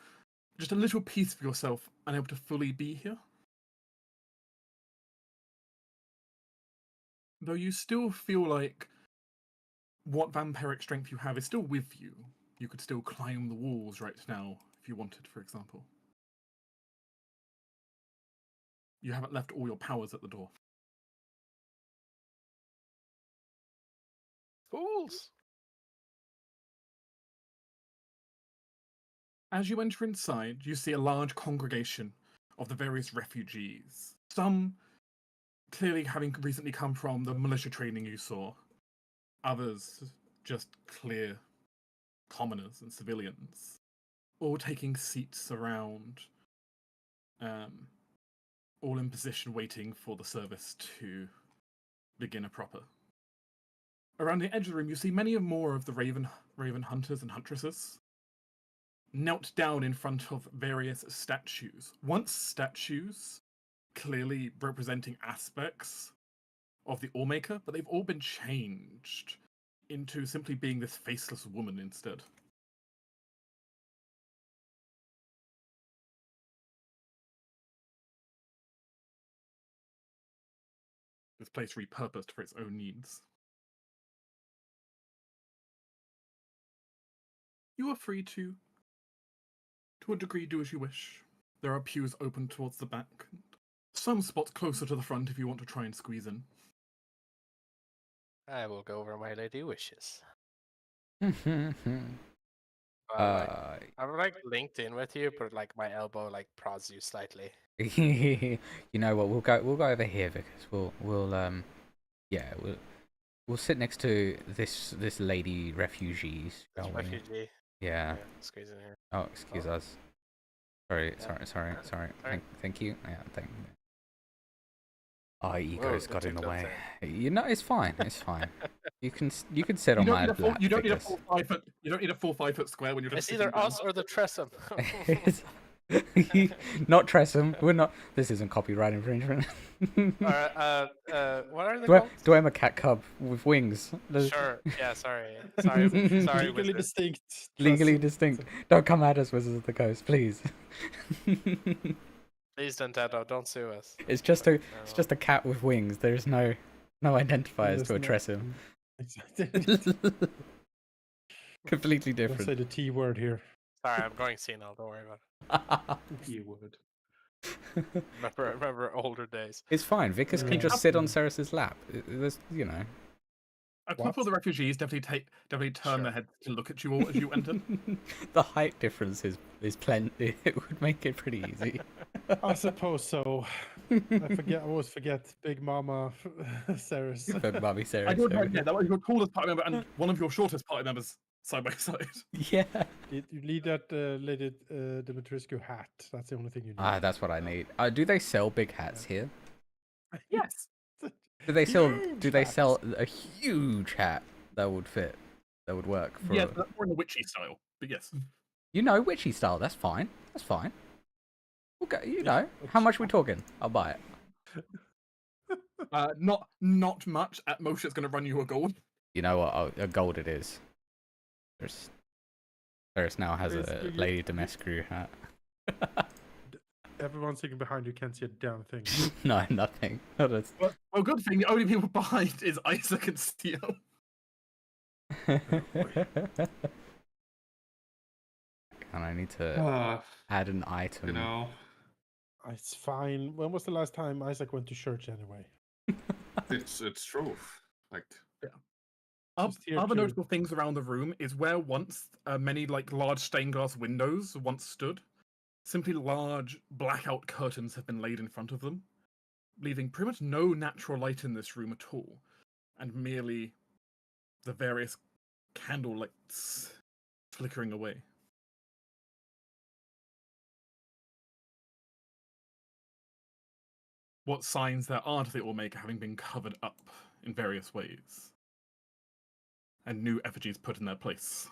just a little piece of yourself unable to fully be here. Though you still feel like what vampiric strength you have is still with you. You could still climb the walls right now if you wanted, for example. You haven't left all your powers at the door. Fools! As you enter inside, you see a large congregation of the various refugees. Some clearly having recently come from the militia training you saw. Others just clear commoners and civilians. All taking seats around, all in position waiting for the service to begin proper. Around the edge of the room, you see many more of the raven hunters and huntresses knelt down in front of various statues. Once statues, clearly representing aspects of the Allmaker, but they've all been changed into simply being this faceless woman instead. This place repurposed for its own needs. You are free to a degree, do as you wish. There are pews open towards the back. Some spots closer to the front if you want to try and squeeze in. I will go where my lady wishes. Uh, I'm like linked in with you, but like my elbow like prods you slightly. you know what? We'll go over here because we'll sit next to this lady refugees. It's shall we? refugee. Yeah. Squeeze in here. Oh, excuse us. Sorry. Thank you. Yeah, thank you. Our egos got in the way. You know, it's fine. It's fine. You can sit on my lap. You don't need a full 5 foot. You don't need a full 5 foot square when you're just. It's either us or the Tressum. Not Tressum. We're not. This isn't copyright infringement. What are they called? Do I am a cat cub with wings? Sure. Yeah. Sorry. Legally Wizard. distinct. Legally distinct. Don't come at us, Wizards of the Coast, please. Please, Nintendo, don't sue us. It's just a cat with wings. There's no identifiers to a Tressum. Exactly. Completely Don't different. say the T word here. Sorry, I'm going senile. Don't worry about You would. it. Remember older days. It's fine. Vickers can just sit on Ceres's lap. There's, you know. A couple of the refugees definitely turn their Sure. heads to look at you all as you enter. The height difference is plenty. It would make it pretty easy. I suppose so. I always forget Big Mama Ceres. Big Mommy I Sarah. do admit, yeah, that was your tallest party member and one of your shortest party members side by side. Yeah. You need that Lady Dimitrescu hat. That's the only thing you need. Ah, that's what I need. Do they sell big hats here? Yes. Do they sell? Huge Do they hats. sell a huge hat that would fit? That would work for. Yeah, that's more in the witchy style. But yes. You know, witchy style. That's fine. That's fine. Okay, you Yeah, know, how much we talking? I'll buy it. Not much. At most, it's going to run you a gold. You know what? Oh, a gold it is. Ferris now has It's- a you- Lady Dimitrescu hat. Everyone sitting behind you can't see a damn thing. No, nothing. That's- Well, good thing the only people behind is Isaac and Steel. And I need to Ah, add an item. you know, It's fine. When was the last time Isaac went to church anyway? it's true. Like, Just here Other to- notable things around the room is where once many large stained glass windows once stood. Simply large blackout curtains have been laid in front of them, leaving pretty much no natural light in this room at all, and merely the various candle lights flickering away. What signs there are to the Allmaker having been covered up in various ways, and new effigies put in their place.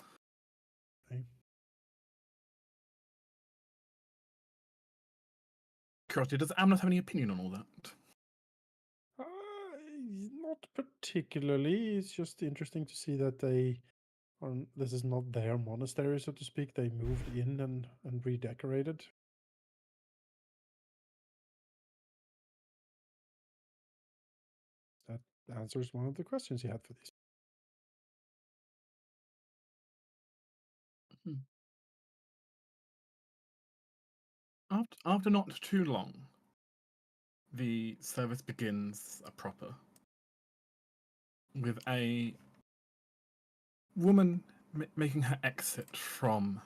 Okay. Curiosity, does Amnet have any opinion on all that? Not particularly. It's just interesting to see that this is not their monastery, so to speak. They moved in and redecorated. That answers one of the questions you had for this. After not too long, the service begins proper with a woman making her exit from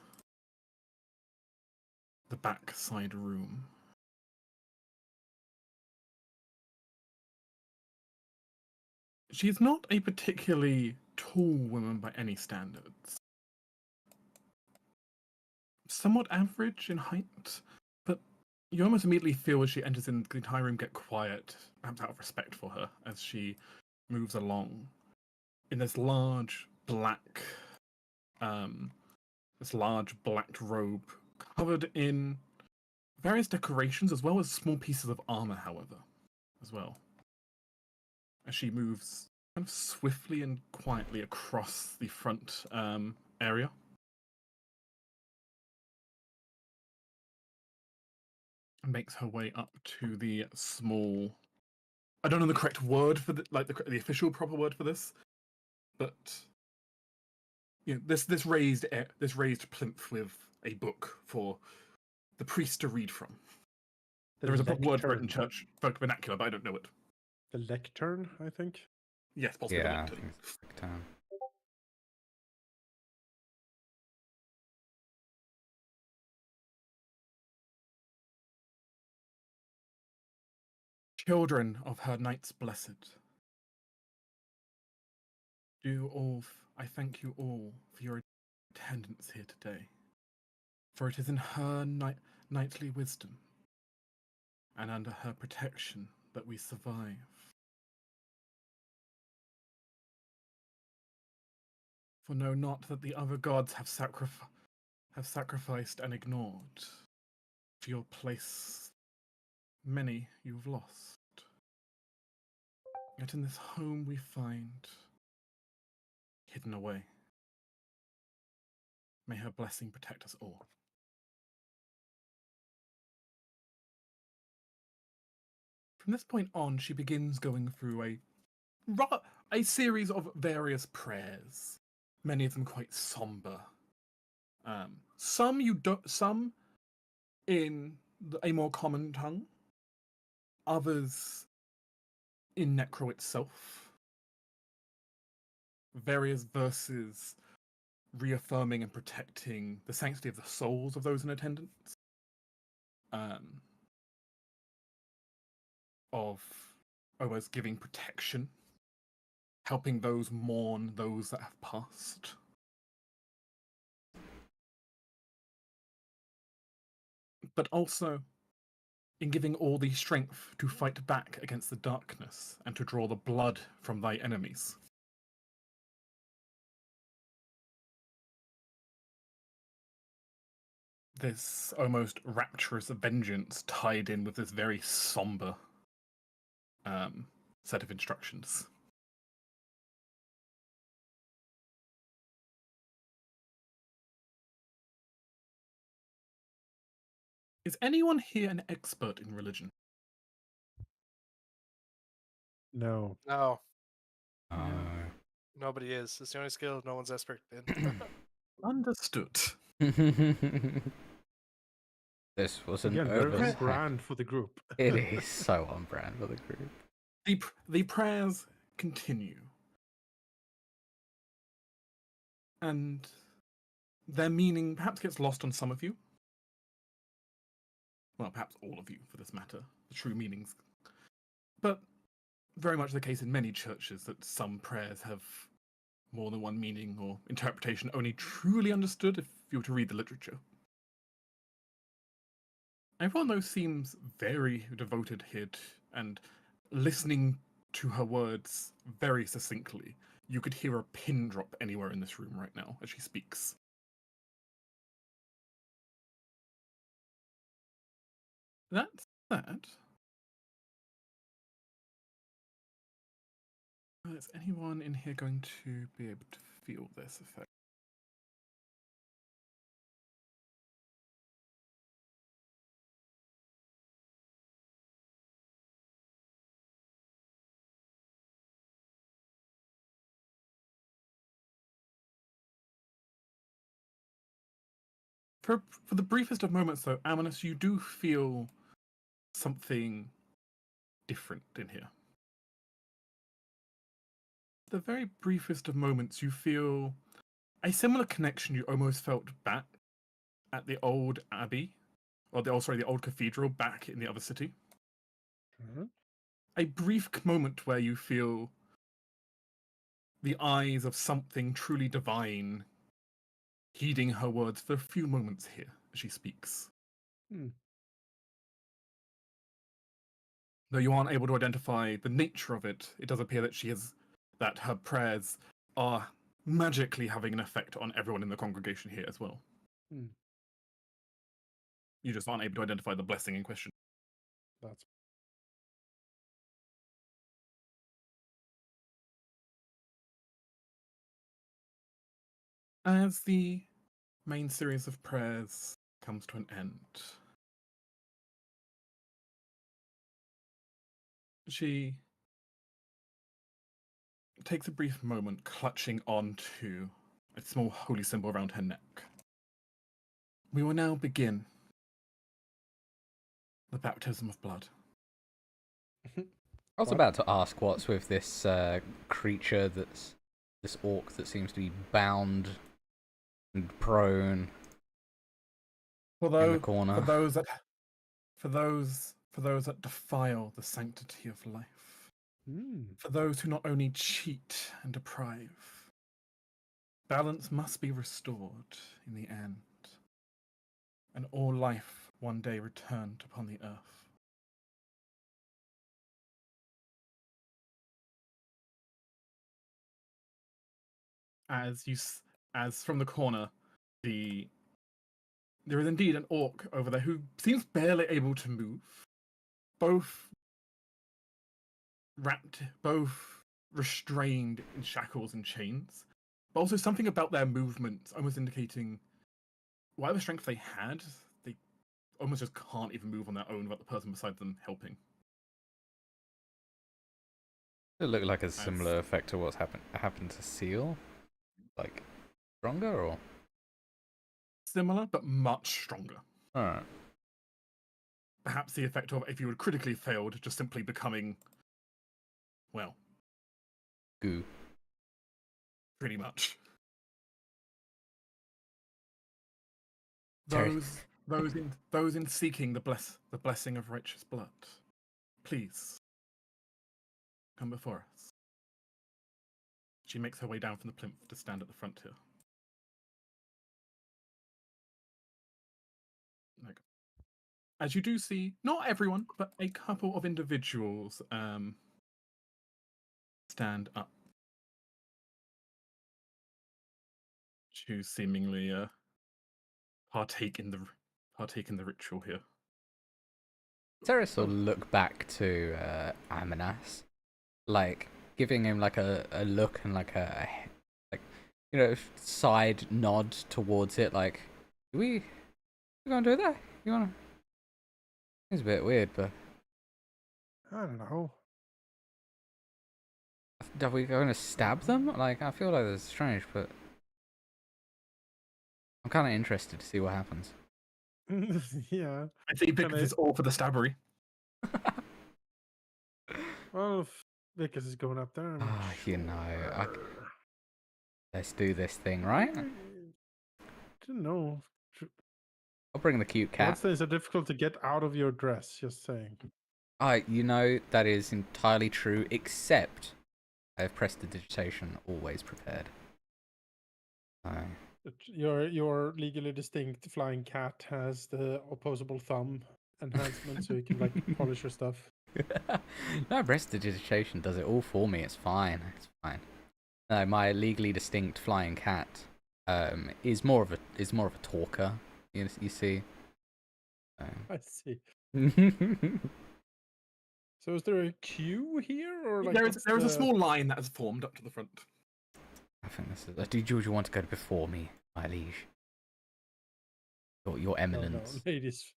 the back side room. She's not a particularly tall woman by any standards. Somewhat average in height, but you almost immediately feel as she enters in the entire room get quiet, perhaps out of respect for her, as she moves along in this large black robe covered in various decorations as well as small pieces of armor, however, as well. As she moves kind of swiftly and quietly across the front area. And makes her way up to the small. I don't know the correct word for the official proper word for this, but you know, this raised plinth with a book for the priest to read from. There is a proper word for it in lectern. church vernacular, but I don't know it. The lectern, I think. Yes, possibly Yeah, the I lectern. think it's big time. Children of her Knights Blessed, I thank you all for your attendance here today, for it is in her knightly wisdom and under her protection that we survive. For know not that the other gods have sacrificed and ignored. For your place, many you've lost. Yet in this home we find hidden away. May her blessing protect us all. From this point on, she begins going through a series of various prayers, many of them quite somber. Some in a more common tongue, others in Necro itself. various verses reaffirming and protecting the sanctity of the souls of those in attendance, of almost giving protection, helping those mourn those that have passed. But also in giving all the strength to fight back against the darkness and to draw the blood from thy enemies. This almost rapturous vengeance tied in with this very somber set of instructions. Is anyone here an expert in religion? No. No, Oh. nobody is. It's the only skill no one's expert in. Understood. This was an Again, very on oversight. brand for the group. It is so on brand for the group. The prayers continue. And their meaning perhaps gets lost on some of you. Well, perhaps all of you, for this matter, the true meanings. But very much the case in many churches that some prayers have more than one meaning or interpretation only truly understood if you were to read the literature. Everyone, though, seems very devoted here and listening to her words very succinctly. You could hear a pin drop anywhere in this room right now as she speaks. That's that. Is anyone in here going to be able to feel this effect? For the briefest of moments, though, Amanus, you do feel something different in here. The very briefest of moments, you feel a similar connection you almost felt back at the old abbey, or the old cathedral back in the other city. Mhm. A brief moment where you feel the eyes of something truly divine heeding her words for a few moments here as she speaks. Hmm. Though you aren't able to identify the nature of it, it does appear that her prayers are magically having an effect on everyone in the congregation here as well. Hmm. You just aren't able to identify the blessing in question. That's As the main series of prayers comes to an end, she takes a brief moment clutching onto a small holy symbol around her neck. We will now begin the baptism of blood. I was What? about to ask what's with this creature this orc that seems to be bound and prone in the corner. For those that defile the sanctity of life. Hmm. For those who not only cheat and deprive. Balance must be restored in the end, and all life one day returned upon the earth. As from the corner, there is indeed an orc over there who seems barely able to move, both restrained in shackles and chains, but also something about their movements almost indicating whatever strength they had, they almost just can't even move on their own without the person beside them helping. It looked like a similar effect to what's happened to Seal, like stronger or Similar, but much stronger. all right. Perhaps the effect of if you had critically failed, just simply becoming, well, Goo. pretty much. Sorry. Those in seeking the blessing of righteous blood, please come before us. She makes her way down from the plinth to stand at the front here. Like, as you do see, not everyone, but a couple of individuals stand up to seemingly partake in the ritual here. Teres will look back to Amanas, like giving him like a look and like a like side nod towards it. Like, you gonna do that? You wanna? It's a bit weird, but I don't know. are we gonna stab them? Like, I feel like that's strange, but I'm kind of interested to see what happens. Yeah. I think Can Vickers is all for the stabbery. Well, if Vickers is going up there, I'm not You know, sure. let's do this thing, right? I don't know. I'll bring the cute cat. Things are difficult to get out of your dress. Just saying. You know, that is entirely true, except I have prestidigitation always prepared. Your legally distinct flying cat has the opposable thumb enhancement, so you can like polish your stuff. No, prestidigitation does it all for me. It's fine. It's fine. No, my legally distinct flying cat is more of a talker. You see. I see. So is there a queue here, or like There is a small line that has formed up to the front. I think this is. Do you want to go before me, my liege? Your eminence. No, ladies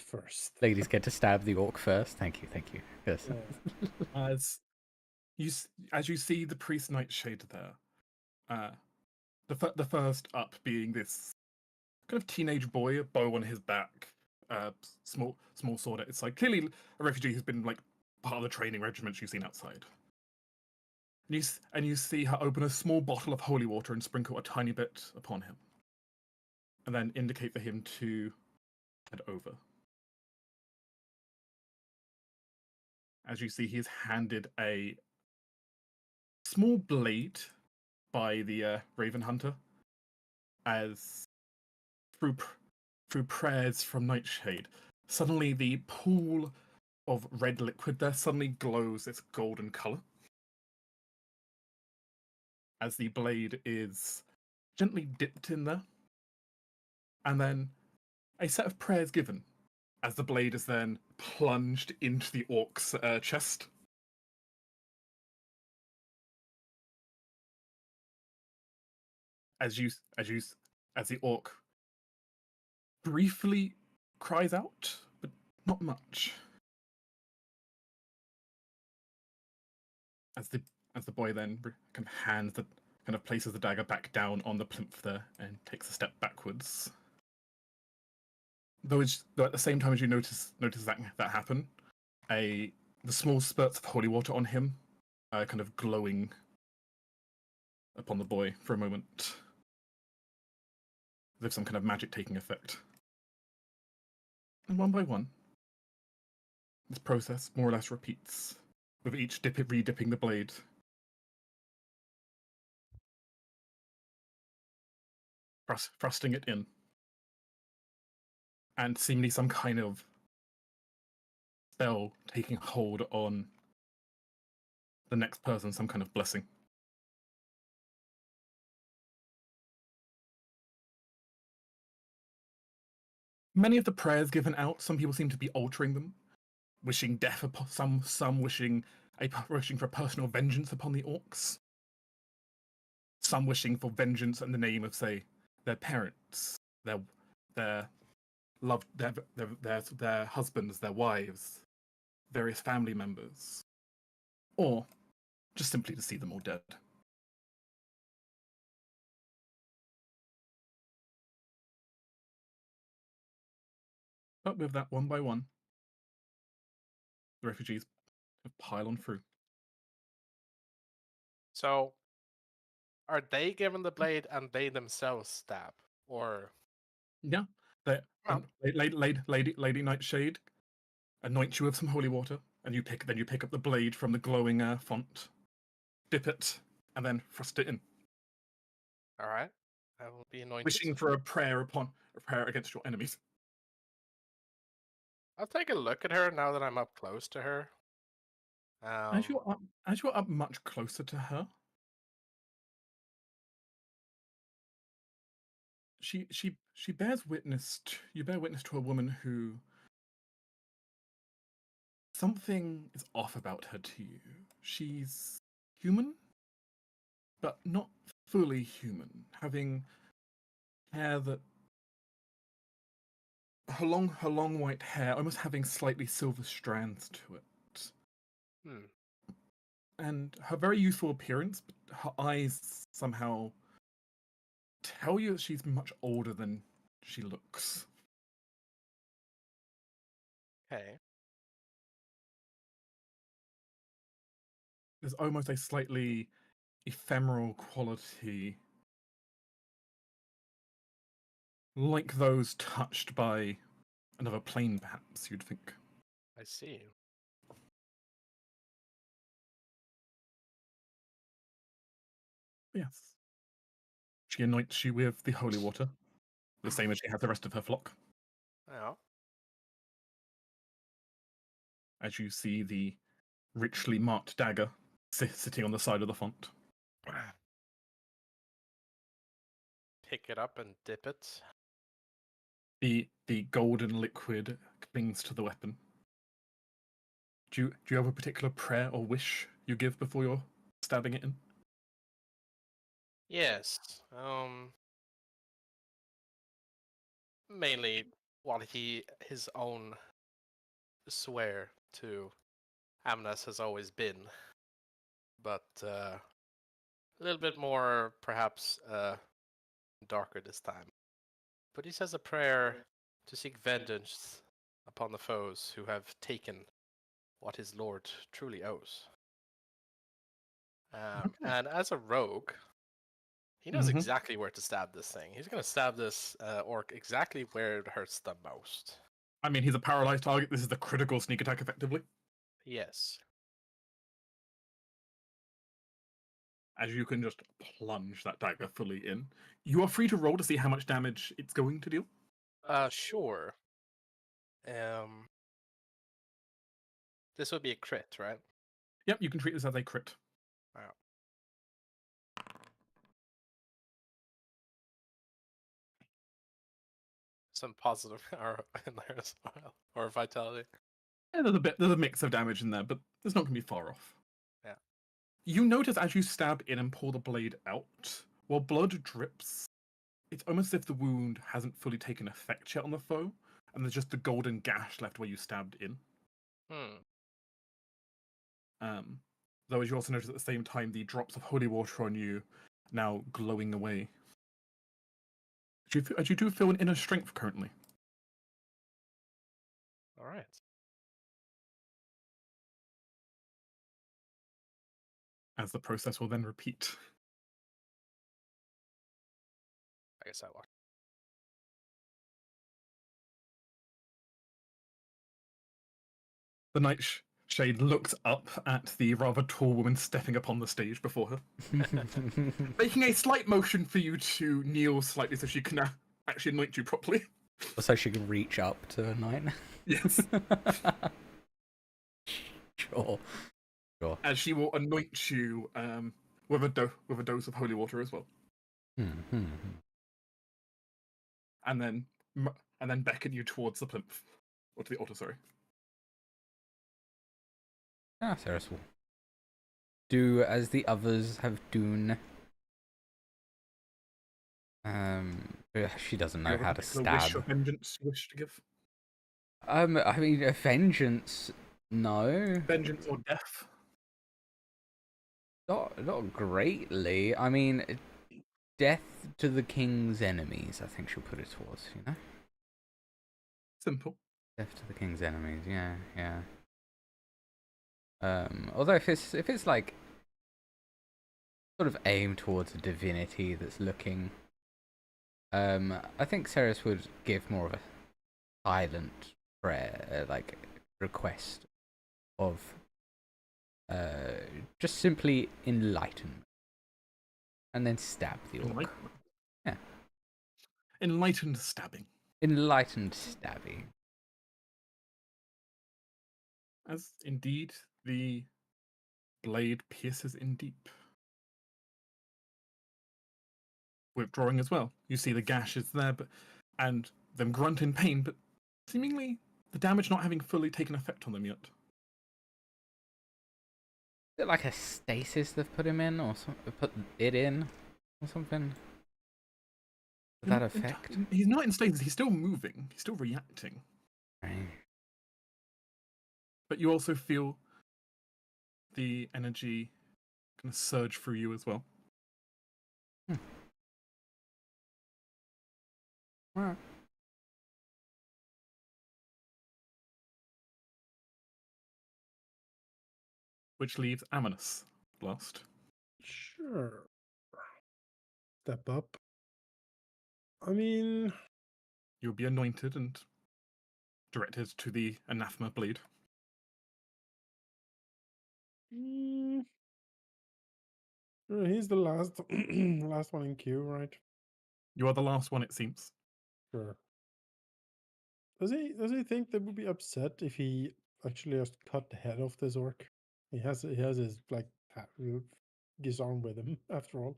first. Ladies get to stab the orc first. Thank you. Yes. Yeah. As you see the priest Nightshade there, the first up being this kind of teenage boy, a bow on his back, small sword at his side. Clearly, a refugee who's been like part of the training regiments you've seen outside. And you see her open a small bottle of holy water and sprinkle a tiny bit upon him, and then indicate for him to head over. As you see, he is handed a small blade by the Raven Hunter, as through prayers from Nightshade, suddenly the pool of red liquid there suddenly glows this golden color, as the blade is gently dipped in there, and then a set of prayers given, as the blade is then plunged into the orc's chest. As the orc briefly cries out, but not much. As the boy then kind of places the dagger back down on the plinth there and takes a step backwards. Though at the same time as you notice that happen, the small spurts of holy water on him, kind of glowing upon the boy for a moment, as if some kind of magic taking effect. And one by one, this process more or less repeats, with each re-dipping the blade. Thrusting it in. And seemingly some kind of spell taking hold on the next person, some kind of blessing. Many of the prayers given out, some people seem to be altering them, wishing death upon some wishing for personal vengeance upon the orcs. Some wishing for vengeance in the name of, say, their parents, their loved, their husbands, their wives, various family members, or just simply to see them all dead. But with that, one by one, the refugees pile on through. So, Are they given the blade and they themselves stab? Or Yeah. They, Oh. Lady Nightshade anoint you with some holy water, and you pick up the blade from the glowing font, dip it, and then thrust it in, alright. I will be anointed. wishing for a prayer against your enemies. I'll take a look at her now that I'm up close to her. As you're up much closer to her, she bears witness. You bear witness to a woman who something is off about her to you. She's human, but not fully human, having hair that her long white hair, almost having slightly silver strands to it. Hmm. And her very youthful appearance, but her eyes somehow tell you that she's much older than she looks. Okay. There's almost a slightly ephemeral quality, like those touched by another plane, perhaps, you'd think. I see. Yes. She anoints you with the holy water, the same as she has the rest of her flock. Yeah. As you see the richly marked dagger sitting on the side of the font. Pick it up and dip it. The golden liquid clings to the weapon. Do you have a particular prayer or wish you give before you're stabbing it in? Yes. Mainly what his own swear to Amnes has always been, but a little bit more perhaps darker this time. But he says a prayer to seek vengeance upon the foes who have taken what his lord truly owes. Okay. And as a rogue, he knows Mhm. exactly where to stab this thing. He's going to stab this orc exactly where it hurts the most. I mean, he's a paralyzed target. This is the critical sneak attack, effectively. Yes. As you can just plunge that dagger fully in. You are free to roll to see how much damage it's going to deal. Sure. This would be a crit, right? Yep, you can treat this as a crit. Wow. Some positive arrow in there as well, or vitality. Yeah, there's a mix of damage in there, but it's not going to be far off. Yeah. You notice as you stab in and pull the blade out, while blood drips, it's almost as if the wound hasn't fully taken effect yet on the foe, and there's just the golden gash left where you stabbed in. Though as you also notice at the same time, the drops of holy water on you now glowing away. Do you feel an inner strength currently? All right. As the process will then repeat. I guess I will. The Nightshade looks up at the rather tall woman stepping upon the stage before her, making a slight motion for you to kneel slightly so she can actually anoint you properly. So she can reach up to a knight. Yes. Sure. As she will anoint you with a dose of holy water as well, and then beckon you towards the plinth or to the altar. Sorry. Ah, Ceres will do as the others have done. She doesn't know how to Wish or stab. vengeance you wish to give? I mean, a vengeance. No, Vengeance or death? not greatly. I mean, death to the king's enemies. I think she'll put it towards. You know, Simple. death to the king's enemies. Yeah, yeah. Although if it's like sort of aim towards a divinity that's looking. I think Ceres would give more of a silent prayer, like request of just simply enlightenment, and then stab the orc. Enlightenment. Yeah. Enlightened stabbing. Enlightened stabbing. As indeed the blade pierces in deep. Withdrawing as well. You see the gash is there, and them grunt in pain, but seemingly the damage not having fully taken effect on them yet. Is it like a stasis they've put him in, or put it in, or something? Does that affect? He's not in stasis. He's still moving. He's still reacting. Right. But you also feel the energy kind of surge through you as well. Alright. Which leaves Amanus last. Sure. Step up. I mean, You'll be anointed and directed to the anathema blade. he's the last last one in queue, right? You are the last one, it seems. Sure. Does he think they would be upset if he actually just cut the head off this orc? He has his like Gizarm with him after all.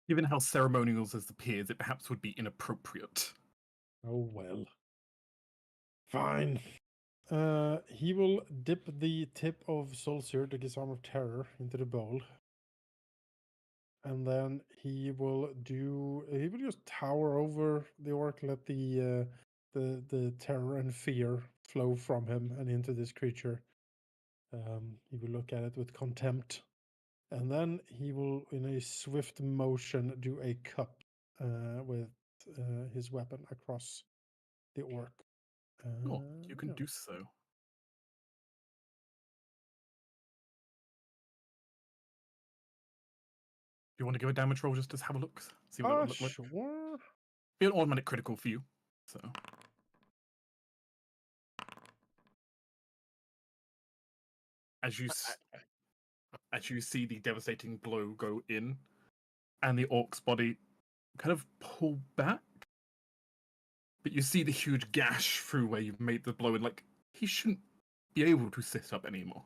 Given how ceremonial this appears, it perhaps would be inappropriate. Oh well. Fine. He will dip the tip of Solsir, the Gizarm of Terror, into the bowl. And then he will just tower over the orc, let the terror and fear flow from him and into this creature. He will look at it with contempt. And then he will, in a swift motion, do a cup with his weapon across the orc. Oh, you can yeah. do so. Do you want to give a damage roll just to have a look? See what that would look like? Sure. Be an automatic critical for you. So as you see the devastating blow go in, and the orc's body kind of pull back, but you see the huge gash through where you've made the blow, and like he shouldn't be able to sit up anymore.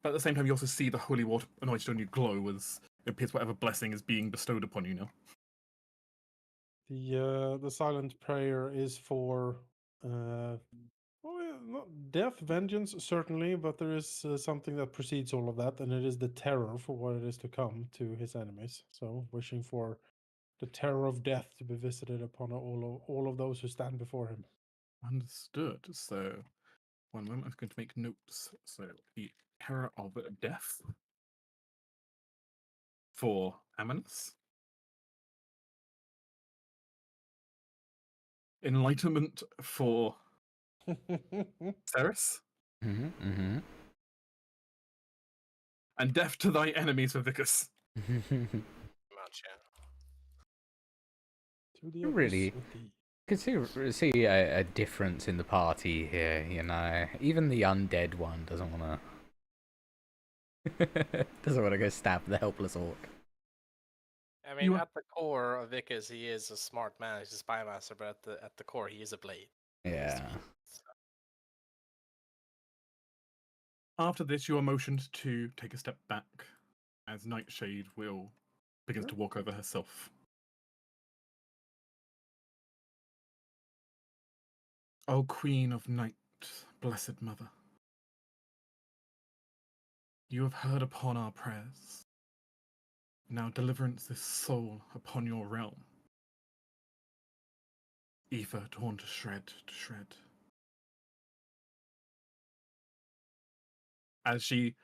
But at the same time, you also see the holy water anointed on you glow as it appears whatever blessing is being bestowed upon you now. The silent prayer is for not death, vengeance, certainly, but there is something that precedes all of that, and it is the terror for what it is to come to his enemies. So, wishing for the terror of death to be visited upon all of those who stand before him. Understood. So, one moment, I'm going to make notes. So, the terror of death for Amanus. Enlightenment for Ceres. And death to thy enemies for Vicus. Much, yeah. Really could see a difference in the party here, you know. Even the undead one doesn't want to go stab the helpless orc. I mean, at the core of Vicus, he is a smart man. He's a spy master, but at the core, he is a blade. Yeah. After this, you are motioned to take a step back as Nightshade will begins to walk over herself. O Queen of Night, Blessed Mother, you have heard upon our prayers. Now deliverance this soul upon your realm. Ether torn to shred, As she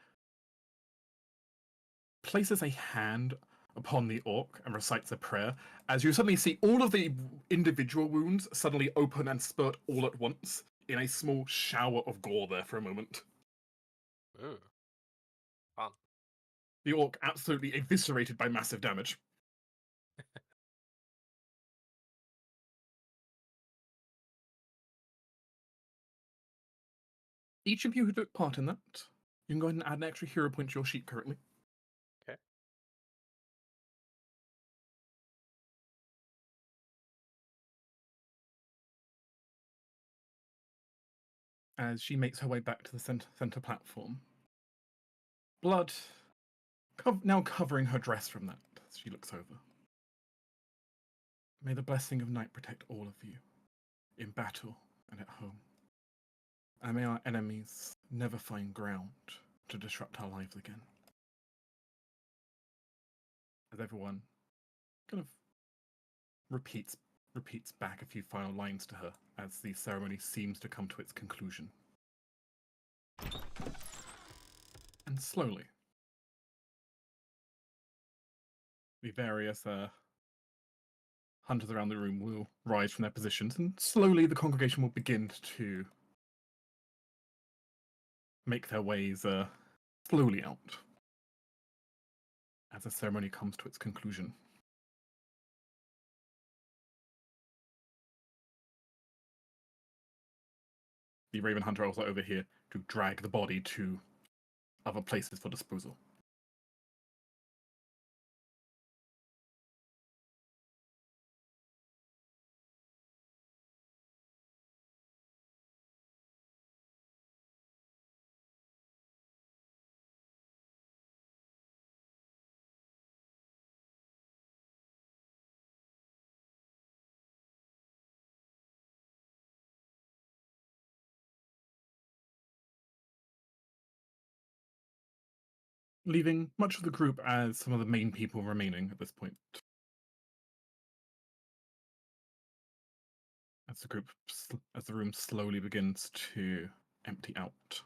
places a hand upon the orc and recites a prayer, as you suddenly see all of the individual wounds suddenly open and spurt all at once in a small shower of gore there for a moment. Ooh. Fun. The orc absolutely eviscerated by massive damage. Each of you who took part in that, you can go ahead and add an extra hero point to your sheet currently. Okay. As she makes her way back to the center platform. Blood now covering her dress from that as she looks over. May the blessing of night protect all of you, in battle and at home. And may our enemies never find ground to disrupt our lives again. As everyone kind of repeats back a few final lines to her as the ceremony seems to come to its conclusion. And slowly, the various hunters around the room will rise from their positions, and slowly the congregation will begin to make their ways slowly out as the ceremony comes to its conclusion. The Raven Hunter also over here to drag the body to other places for disposal. Leaving much of the group as some of the main people remaining at this point. As the room slowly begins to empty out.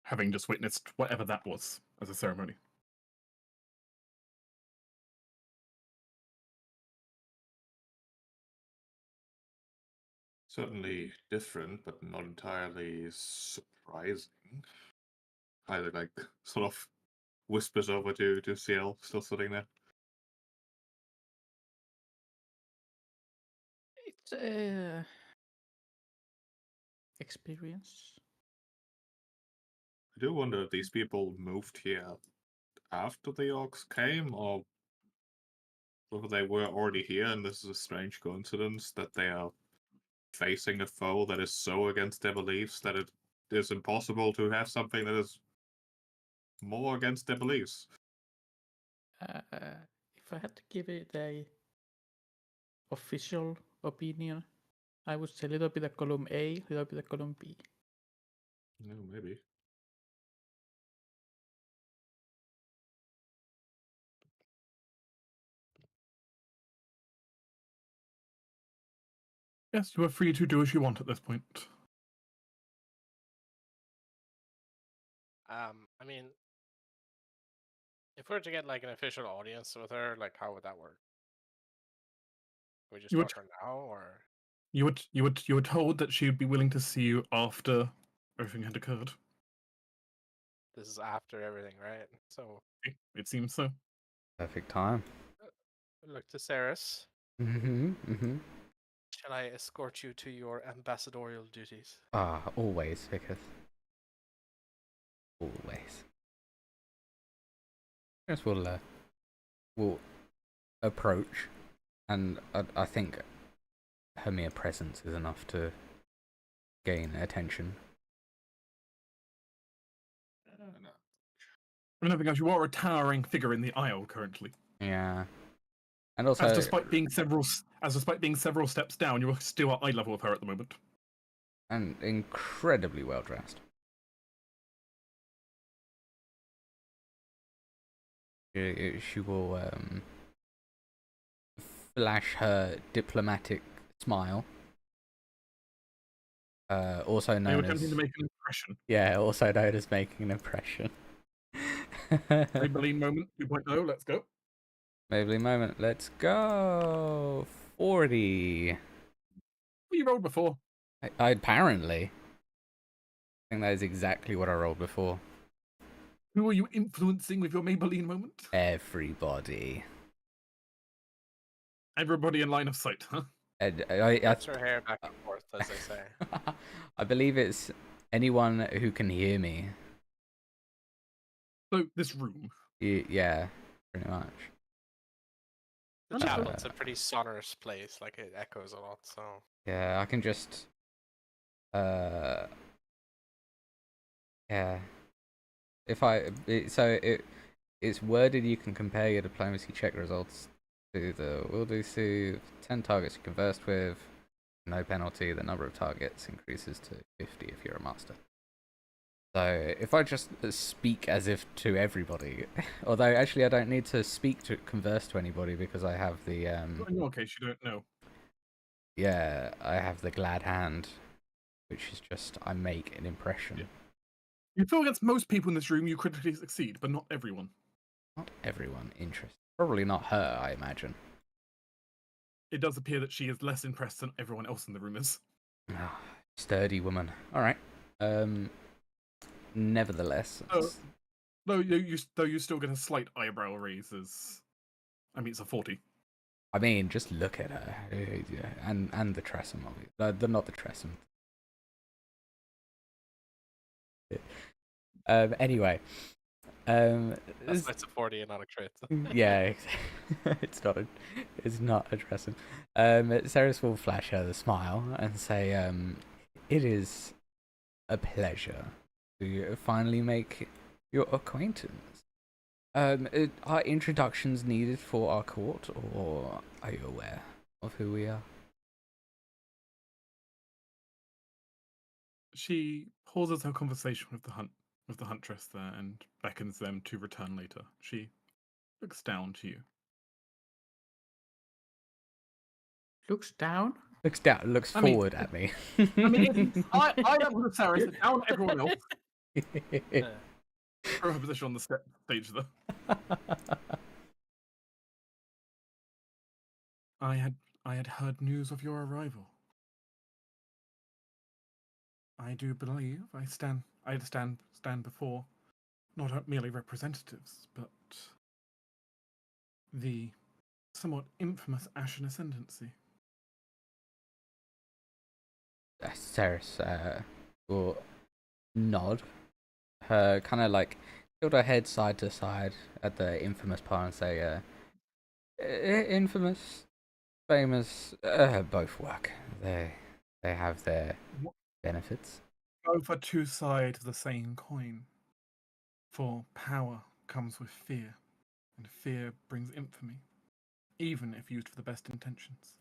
Having just witnessed whatever that was as a ceremony. Certainly different, but not entirely surprising. I like sort of whispers over to CL, still sitting there. It's experience. I do wonder if these people moved here after the orcs came, or whether they were already here, and this is a strange coincidence that they are facing a foe that is so against their beliefs that it is impossible to have something that is more against their beliefs. If I had to give it a official opinion, I would say a little bit of column A, a little bit of column B. No, maybe. Yes, you are free to do as you want at this point. I mean, if we were to get like an official audience with her, like how would that work? Can we just You talk would- to her now, or You were told that she would be willing to see you after everything had occurred. this is after everything, right? So It seems so. Perfect time. look to Ceres. Mm-hmm. Shall I escort you to your ambassadorial duties? Ah, always, Vickers. Always. Yes, we'll approach, and I think her mere presence is enough to gain attention. And nothing else, you are a towering figure in the aisle currently. Yeah, and also, As despite being several steps down, you are still at eye level with her at the moment. and incredibly well dressed. She will flash her diplomatic smile. Also They were known attempting as to make an impression. yeah, also known as making an impression. Maybelline moment 2.0, let's go. Maybelline moment, let's go. 40. Well, you rolled before. I apparently. think that is exactly what I rolled before. Who are you influencing with your Maybelline moment? Everybody. Everybody in line of sight, huh? And Gets her hair back and forth, as they say. I believe it's anyone who can hear me. So this room. Yeah, pretty much. The Wonderful. chapel's a pretty sonorous place, like it echoes a lot, so... Yeah, I can just... Yeah. If it's worded you can compare your diplomacy check results to the will do to 10 targets you conversed with. No penalty. The number of targets increases to 50 if you're a master. So if I just speak as if to everybody, although actually I don't need to speak to converse to anybody because I have the In your case, you don't know. yeah, I have the glad hand, which is just I make an impression. Yeah. You feel against most people in this room you critically succeed, but not everyone. Not everyone interested. Probably not her, I imagine. It does appear that she is less impressed than everyone else in the room is. Ah, sturdy woman. All right. Nevertheless, Though you still get a slight eyebrow raise as... I mean, it's a 40. I mean, just look at her, and the Tressum of it. Not the Tressum. Anyway, That's a 40 and not a crit. yeah, it's not a Tressum. Ceres will flash her the smile and say, "It is a pleasure to finally make your acquaintance. Are introductions needed for our court, or are you aware of who we are?" She pauses her conversation with the huntress there and beckons them to return later. She looks down to you. Looks down. Looks down, looks I mean- forward at me. I mean, I am with Sarah, so down everyone else. Throw her position on the stage there. I had heard news of your arrival. I do believe I stand before not merely representatives, but the somewhat infamous Ashen Ascendancy. Ceres will nod. Her kind of like tilt her head side to side at the infamous part and say, infamous, famous, both work. They have their benefits. Both are two sides of the same coin. For power comes with fear, and fear brings infamy, even if used for the best intentions.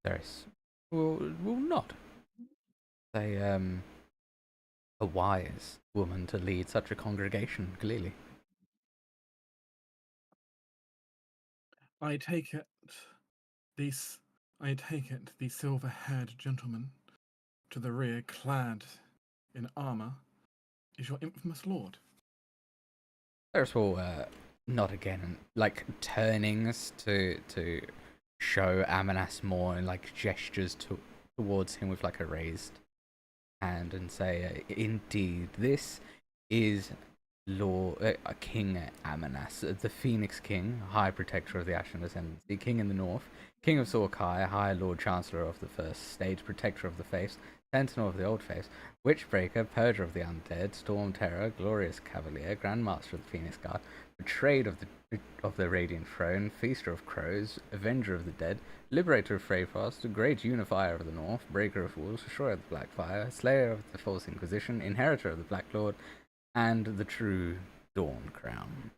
Ceres will nod. Say, a wise woman to lead such a congregation, clearly. I take it the silver-haired gentleman to the rear, clad in armor, is your infamous lord. Ceres will nod again, like turnings to show Amanas more and like gestures towards him with like a raised hand and say, "Indeed, this is King Amanas, the Phoenix King, High Protector of the Ashen Ascendancy, King in the North, King of Sorkai, High Lord Chancellor of the First Stage, Protector of the Faith, Sentinel of the Old Faith, Witchbreaker, Purger of the Undead, Storm Terror, Glorious Cavalier, Grand Master of the Phoenix Guard, Betrayed of the Radiant Throne, Feaster of Crows, Avenger of the Dead, Liberator of Freyfrost, Great Unifier of the North, Breaker of Wolves, Destroyer of the Black Fire, Slayer of the False Inquisition, Inheritor of the Black Lord, and the True Dawn Crown."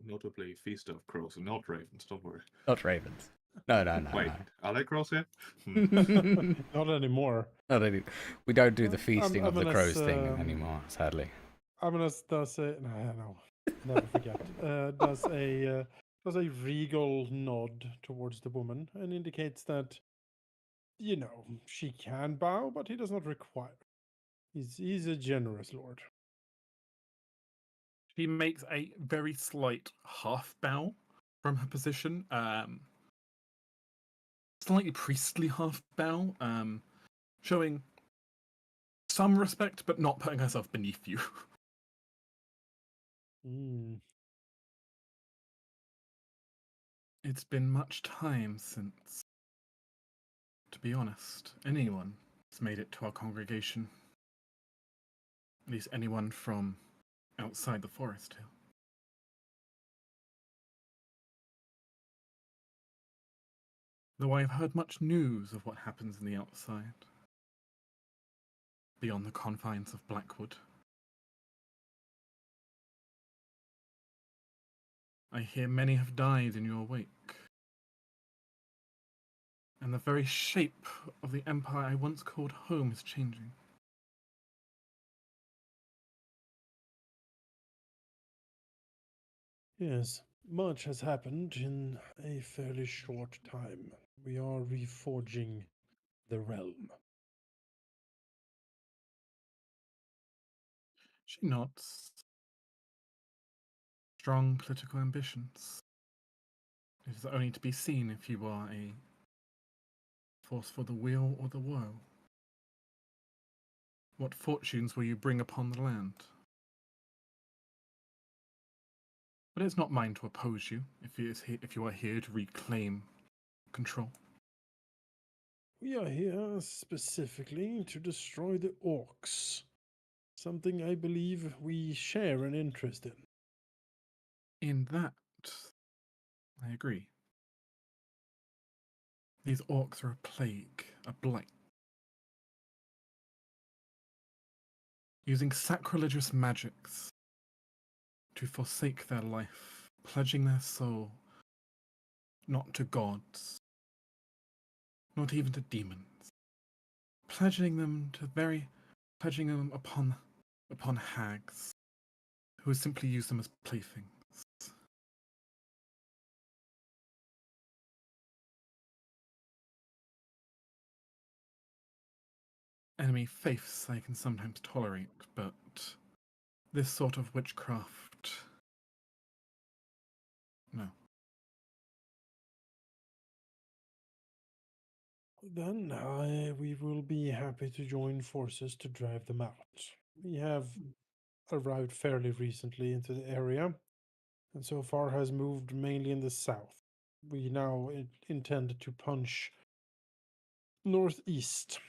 Notably, Feast of Crows and not Ravens. Don't worry. Not ravens. No. Wait, are they crows here? No. Not anymore. We don't do the feasting of the Amanas, crows thing anymore, sadly. Amanas does a no, never forget. Does a regal nod towards the woman and indicates that, she can bow, but he does not require. He's a generous lord. She makes a very slight half bow from her position, slightly priestly half bow, showing some respect, but not putting herself beneath you. Hmm. It's been much time since, to be honest, anyone has made it to our congregation. At least anyone from outside the forest here. Though I have heard much news of what happens in the outside, beyond the confines of Blackwood. I hear many have died in your wake. And the very shape of the empire I once called home is changing. Yes, much has happened in a fairly short time. We are reforging the realm. She nods. Strong political ambitions. It is only to be seen if you are a force for the weal or the woe. What fortunes will you bring upon the land? But it's not mine to oppose you if you are here to reclaim control. We are here specifically to destroy the orcs. Something I believe we share an interest in. In that, I agree. These orcs are a plague, a blight. Using sacrilegious magics to forsake their life, pledging their soul not to gods, not even to demons, pledging them upon hags who simply use them as playthings. Enemy faiths I can sometimes tolerate, but this sort of witchcraft, no. Then we will be happy to join forces to drive them out. We have arrived fairly recently into the area, and so far has moved mainly in the south. We now intend to punch northeast,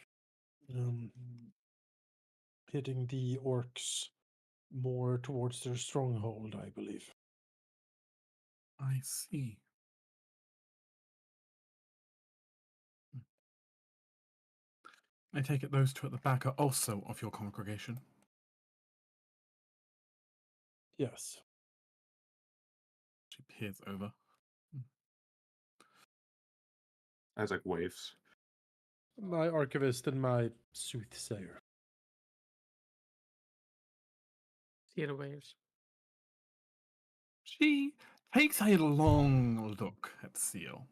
hitting the orcs more towards their stronghold, I believe. I see. I take it those two at the back are also of your congregation. Yes. She peers over. Isaac waves. My archivist and my soothsayer. Zero waves. She takes a long look at Seal.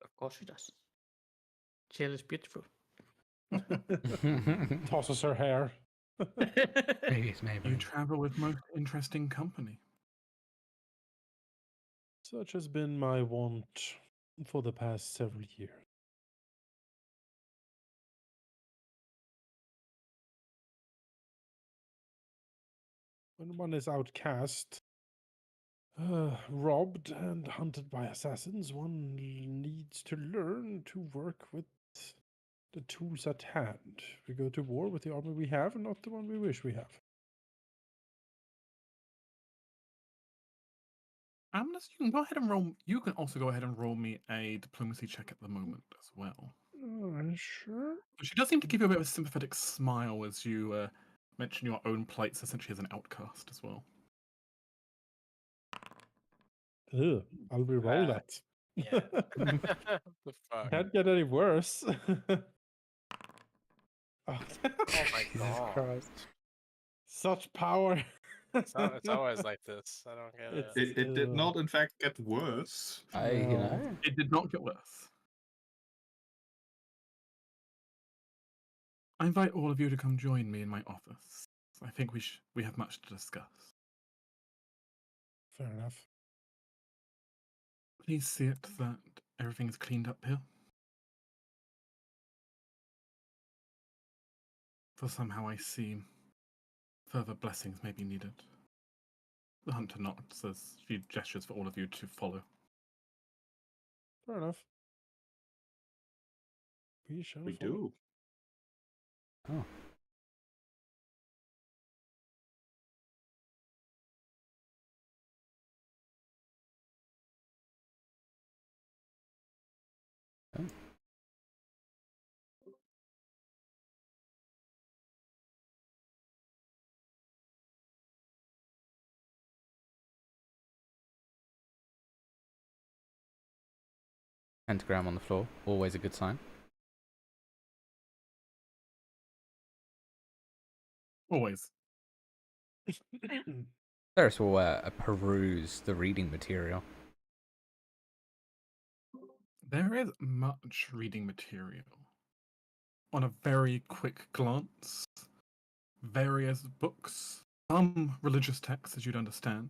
Of course she does. Jill is beautiful. Tosses her hair. Maybe it's Maybelline. You travel with most interesting company. Such has been my want for the past several years. When one is outcast, robbed and hunted by assassins, one needs to learn to work with the tools at hand. We go to war with the army we have and not the one we wish we have. Amnes, you can go ahead and roll. You can also go ahead and roll me a diplomacy check at the moment as well. Sure. She does seem to give you a bit of a sympathetic smile as you mention your own plights, essentially as an outcast as well. Ugh, I'll re-roll Ah, that. Yeah. The fuck? Can't get any worse. Oh, my Jesus God. Christ. Such power. It's always like this. I don't get it. It did not, in fact, get worse. You No. know. It did not get worse. I invite all of you to come join me in my office. I think we have much to discuss. Fair enough. Please see it that everything is cleaned up here. for somehow I see further blessings may be needed. The hunter nods as she gestures for all of you to follow. Fair enough. We shall We follow. do. Oh. Oh. Pentagram on the floor, always a good sign. Always. Ferris will peruse the reading material. There is much reading material. On a very quick glance, various books, some religious texts, as you'd understand,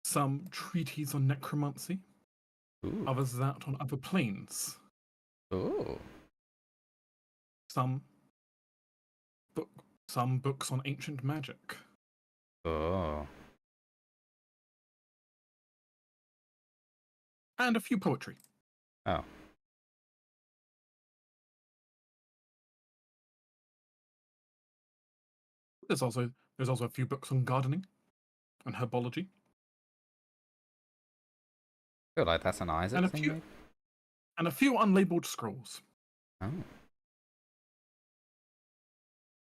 some treatises on necromancy, Ooh. others that on other planes, Ooh. some books on ancient magic. Oh. And a few poetry. Oh. There's also a few books on gardening and herbology. I feel like that's an Isaac And a thing, few- maybe? And a few unlabeled scrolls. Oh.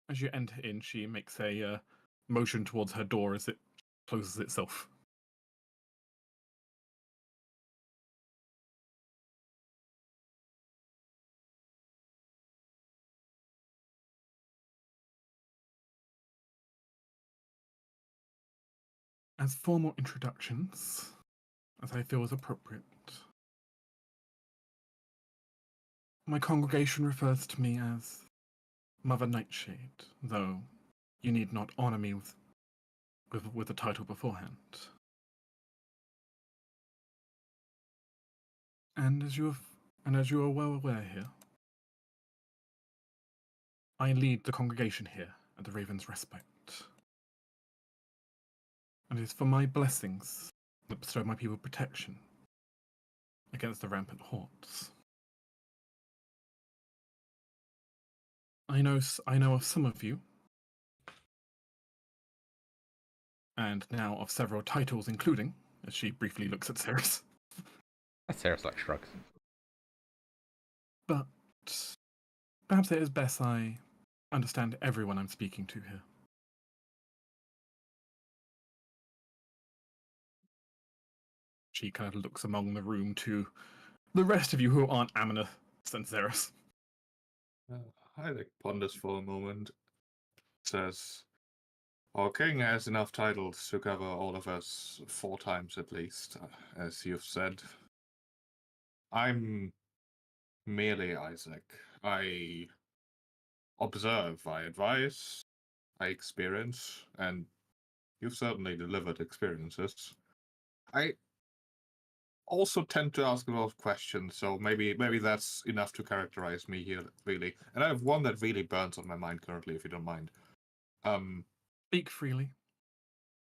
As you enter in, she makes a motion towards her door as it closes itself. As formal introductions, as I feel is appropriate, my congregation refers to me as Mother Nightshade, though you need not honor me with the title beforehand. And as you are well aware here, I lead the congregation here at the Raven's Respite. And it is for my blessings that bestow my people protection against the rampant hordes. I know of some of you, and now of several titles, including, as she briefly looks at Ceres. Sarah's like shrugs. But perhaps it is best I understand everyone I'm speaking to here. She kind of looks among the room to the rest of you who aren't Amina and Ceres. Isaac ponders for a moment. Says, our king has enough titles to cover all of us 4 times at least, as you've said. I'm merely Isaac. I observe, I advise, I experience, and you've certainly delivered experiences. I also tend to ask a lot of questions, so maybe that's enough to characterize me here, really. And I have one that really burns on my mind currently, if you don't mind. Speak freely.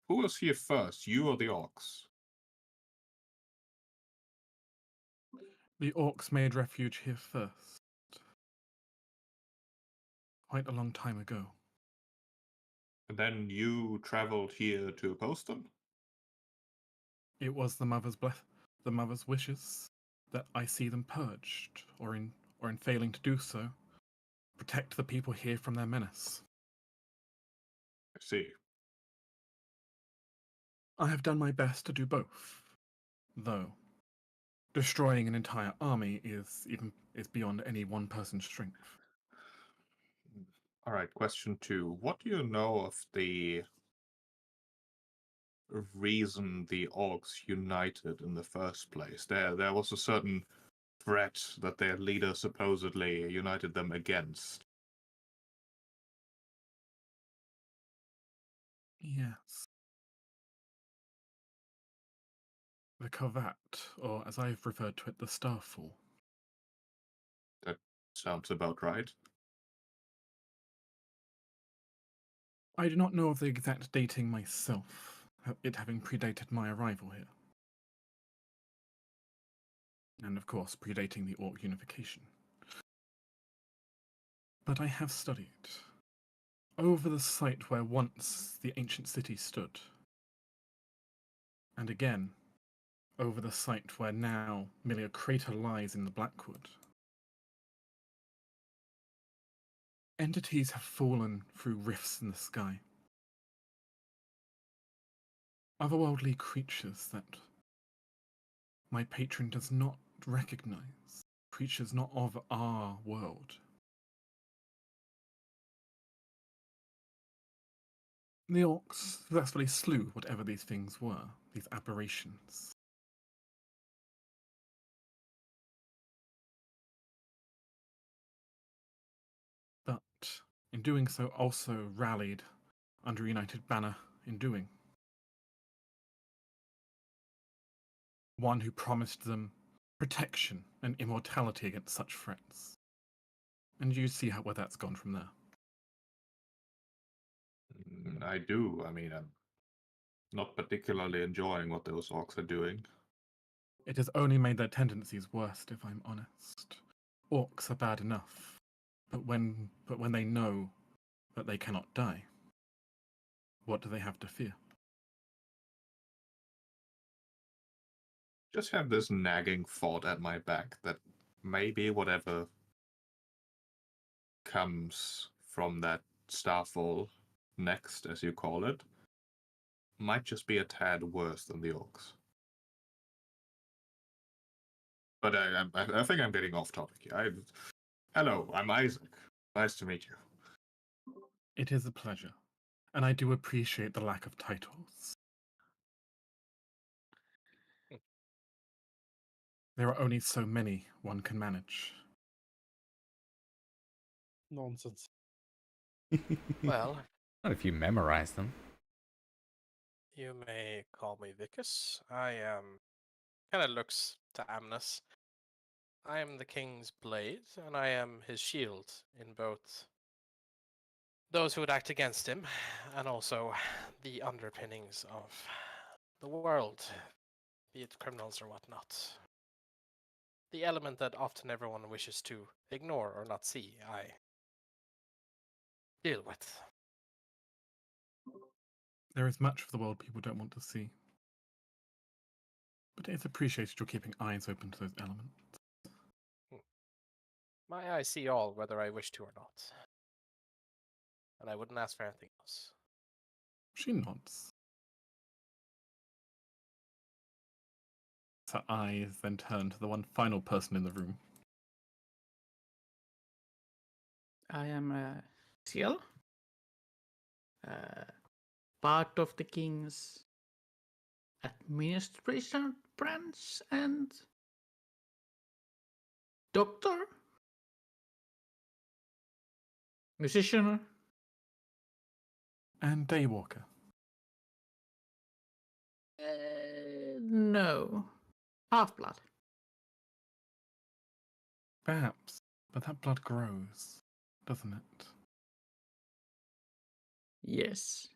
Who was here first, you or the orcs? The orcs made refuge here first. Quite a long time ago. And then you traveled here to oppose them? It was the mother's wishes that I see them purged, or in failing to do so, protect the people here from their menace. I see. I have done my best to do both, though destroying an entire army is beyond any one person's strength. All right, question 2. What do you know of the reason the orcs united in the first place? There was a certain threat that their leader supposedly united them against. Yes. The Kavat, or as I've referred to it, the Starfall. That sounds about right. I do not know of the exact dating myself, it having predated my arrival here. And of course, predating the Orc unification. But I have studied over the site where once the ancient city stood, and again over the site where now merely a crater lies in the Blackwood. Entities have fallen through rifts in the sky. Otherworldly creatures that my patron does not recognize, creatures not of our world. The orcs successfully slew whatever these things were, these aberrations. But in doing so also rallied under a united banner in doing. One who promised them protection and immortality against such threats. And you see where that's gone from there. I do. I mean, I'm not particularly enjoying what those orcs are doing. It has only made their tendencies worse, if I'm honest. Orcs are bad enough, but when they know that they cannot die, what do they have to fear? Just have this nagging thought at my back that maybe whatever comes from that starfall next, as you call it, might just be a tad worse than the orcs. But I think I'm getting off topic here. Hello, I'm Isaac. Nice to meet you. It is a pleasure, and I do appreciate the lack of titles. There are only so many one can manage. Nonsense. Well, Not if you memorize them. you may call me Vicus. I am. Kind of looks to Amnes. I am the king's blade, and I am his shield in both those who would act against him, and also the underpinnings of the world, be it criminals or whatnot. The element that often everyone wishes to ignore or not see, I deal with. There is much of the world people don't want to see. But it is appreciated you're keeping eyes open to those elements. My eyes see all, whether I wish to or not. And I wouldn't ask for anything else. She nods. Her eyes then turn to the one final person in the room. I am Seal, part of the king's administration branch and doctor, musician. And Daywalker. No, half-blood. Perhaps, but that blood grows, doesn't it? Yes.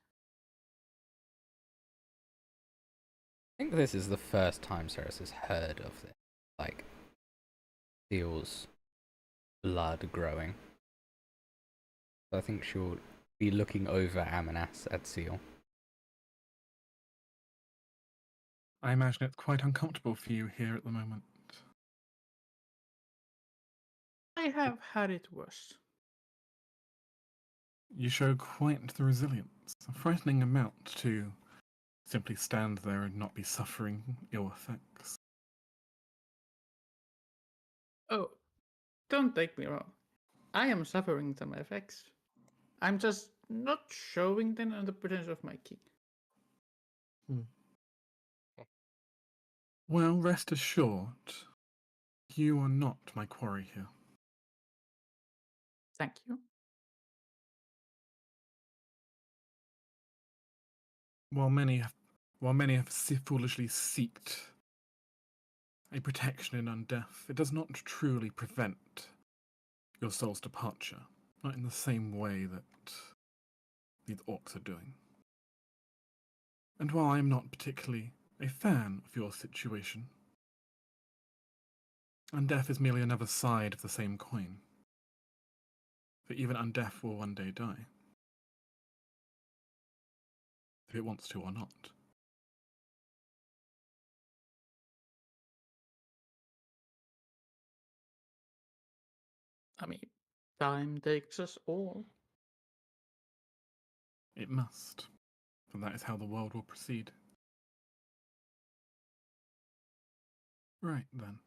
I think this is the first time Ceres has heard of this. Like, feels blood growing. So I think she'll be looking over Amanas at Seal. I imagine it's quite uncomfortable for you here at the moment. I have had it worse. You show quite the resilience, a frightening amount to simply stand there and not be suffering ill effects. Oh, don't take me wrong. I am suffering some effects. I'm just not showing them on the presence of my king. Well, rest assured, you are not my quarry here. Thank you. While many have foolishly seeked a protection in undeath, it does not truly prevent your soul's departure. Not in the same way that these orcs are doing. And while I am not particularly a fan of your situation, undeath is merely another side of the same coin. For even undeath will one day die. If it wants to or not. I mean, time takes us all. It must, for that is how the world will proceed. Right then.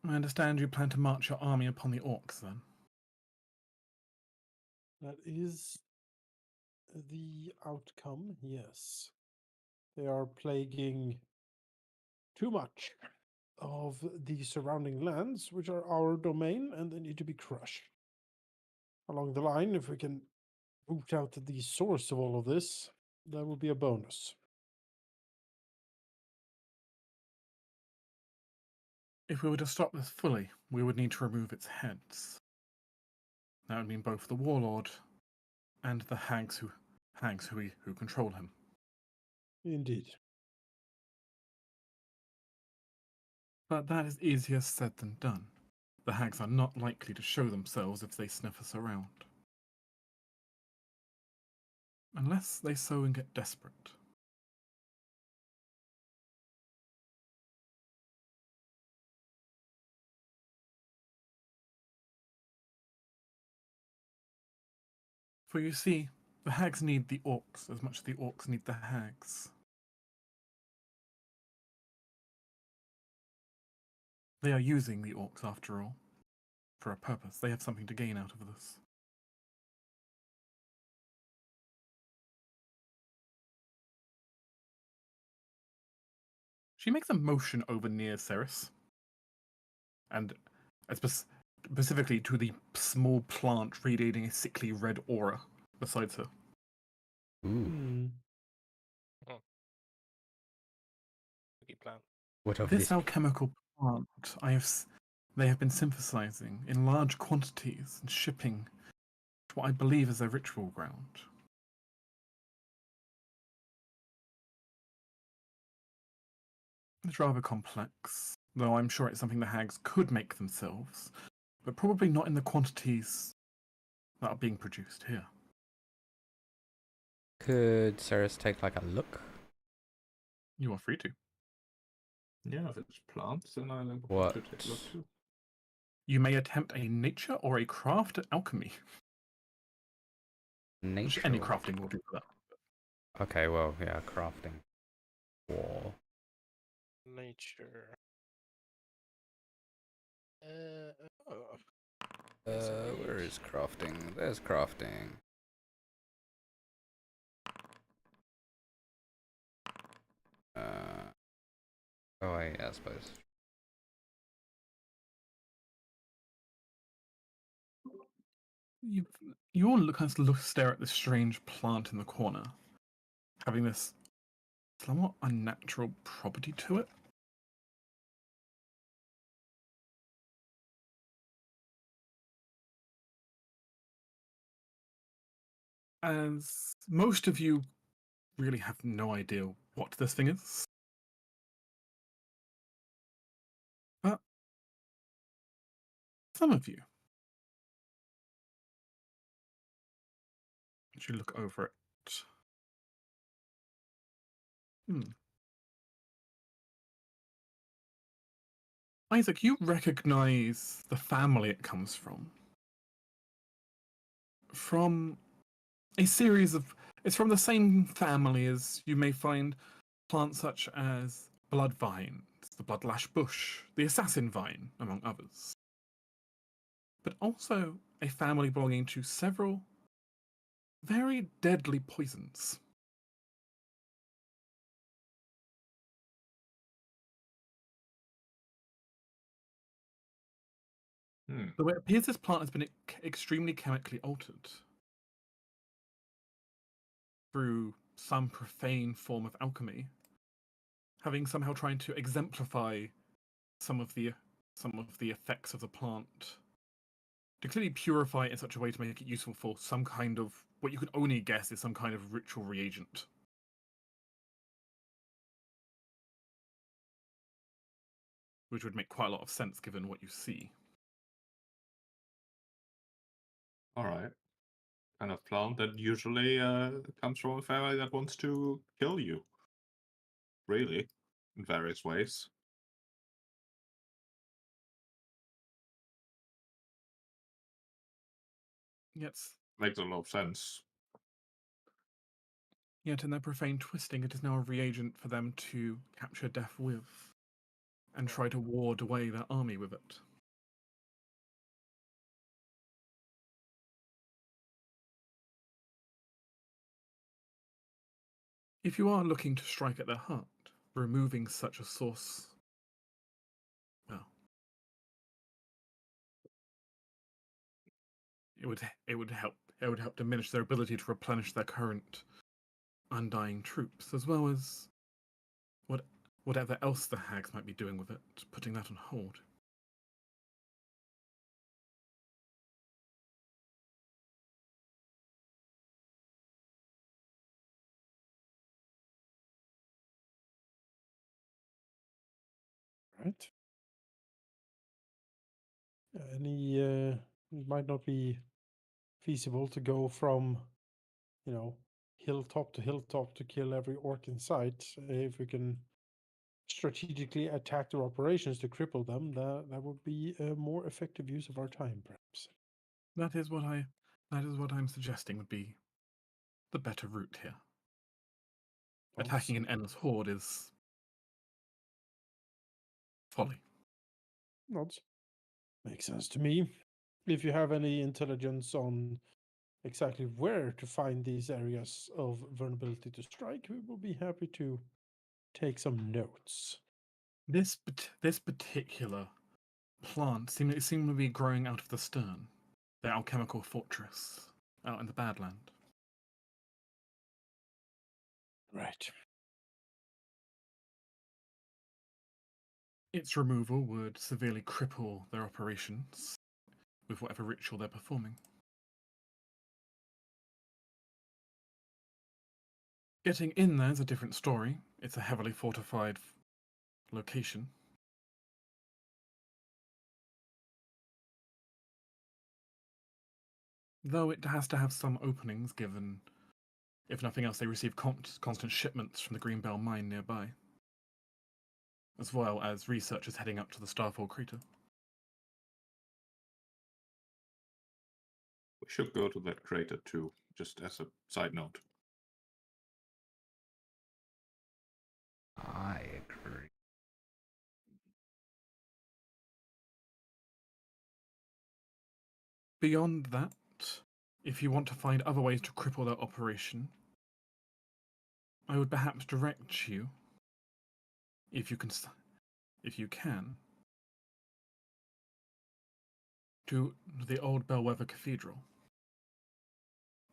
I understand you plan to march your army upon the orcs then. That is the outcome, yes. They are plaguing too much of the surrounding lands, which are our domain, and they need to be crushed. Along the line, if we can root out the source of all of this, that will be a bonus. If we were to stop this fully, we would need to remove its heads. That would mean both the warlord and the hags who control him. Indeed. But that is easier said than done. The hags are not likely to show themselves if they sniff us around. Unless they so and get desperate. For you see, the hags need the orcs as much as the orcs need the hags. They are using the orcs, after all, for a purpose. They have something to gain out of this. She makes a motion over near Ceres, and specifically to the small plant radiating a sickly red aura besides her. Ooh. Good plan. What of This this? alchemical plant they have been synthesizing in large quantities and shipping to what I believe is their ritual ground. It's rather complex, though I'm sure it's something the hags could make themselves, but probably not in the quantities that are being produced here. Could Ceres take like a look? You are free to. Yeah, if it's plants, then I want What? to take a look too. You may attempt a nature or a craft alchemy. Nature. Any crafting will do for that. Okay, well, yeah, crafting. War. Nature. Where is crafting? There's crafting. Oh, yeah, I suppose. You all kind of stare at this strange plant in the corner, having this somewhat unnatural property to it. As most of you really have no idea what this thing is. But some of you, as you look over it, Isaac, you recognize the family it comes from. From a series of... It's from the same family as you may find plants such as blood vines, the bloodlash bush, the assassin vine, among others. But also a family belonging to several very deadly poisons. The way it appears this plant has been extremely chemically altered through some profane form of alchemy, having somehow trying to exemplify some of the effects of the plant to clearly purify it in such a way to make it useful for some kind of, what you can only guess is some kind of ritual reagent. Which would make quite a lot of sense given what you see. All right. Kind of plant that usually comes from a family that wants to kill you. Really, in various ways. Makes a lot of sense. Yet in their profane twisting, it is now a reagent for them to capture death with, and try to ward away their army with it. If you are looking to strike at their heart, removing such a source, well, it would help diminish their ability to replenish their current undying troops, as well as whatever else the hags might be doing with it, putting that on hold. Right. It might not be feasible to go from, hilltop to kill every orc in sight. If we can strategically attack their operations to cripple them, that would be a more effective use of our time, perhaps. That is what I'm suggesting would be the better route here. Attacking an endless horde is folly. Not makes sense to me. If you have any intelligence on exactly where to find these areas of vulnerability to strike, we will be happy to take some notes. This particular plant seemed to be growing out of the stern, the alchemical fortress out in the Badland. Right. Its removal would severely cripple their operations with whatever ritual they're performing. Getting in there is a different story. It's a heavily fortified location. Though it has to have some openings, given, if nothing else, they receive constant shipments from the Greenbell mine nearby, as well as researchers heading up to the Starfall crater. We should go to that crater too, just as a side note. I agree. Beyond that, if you want to find other ways to cripple their operation, I would perhaps direct you, if you can, to the old Bellwether Cathedral.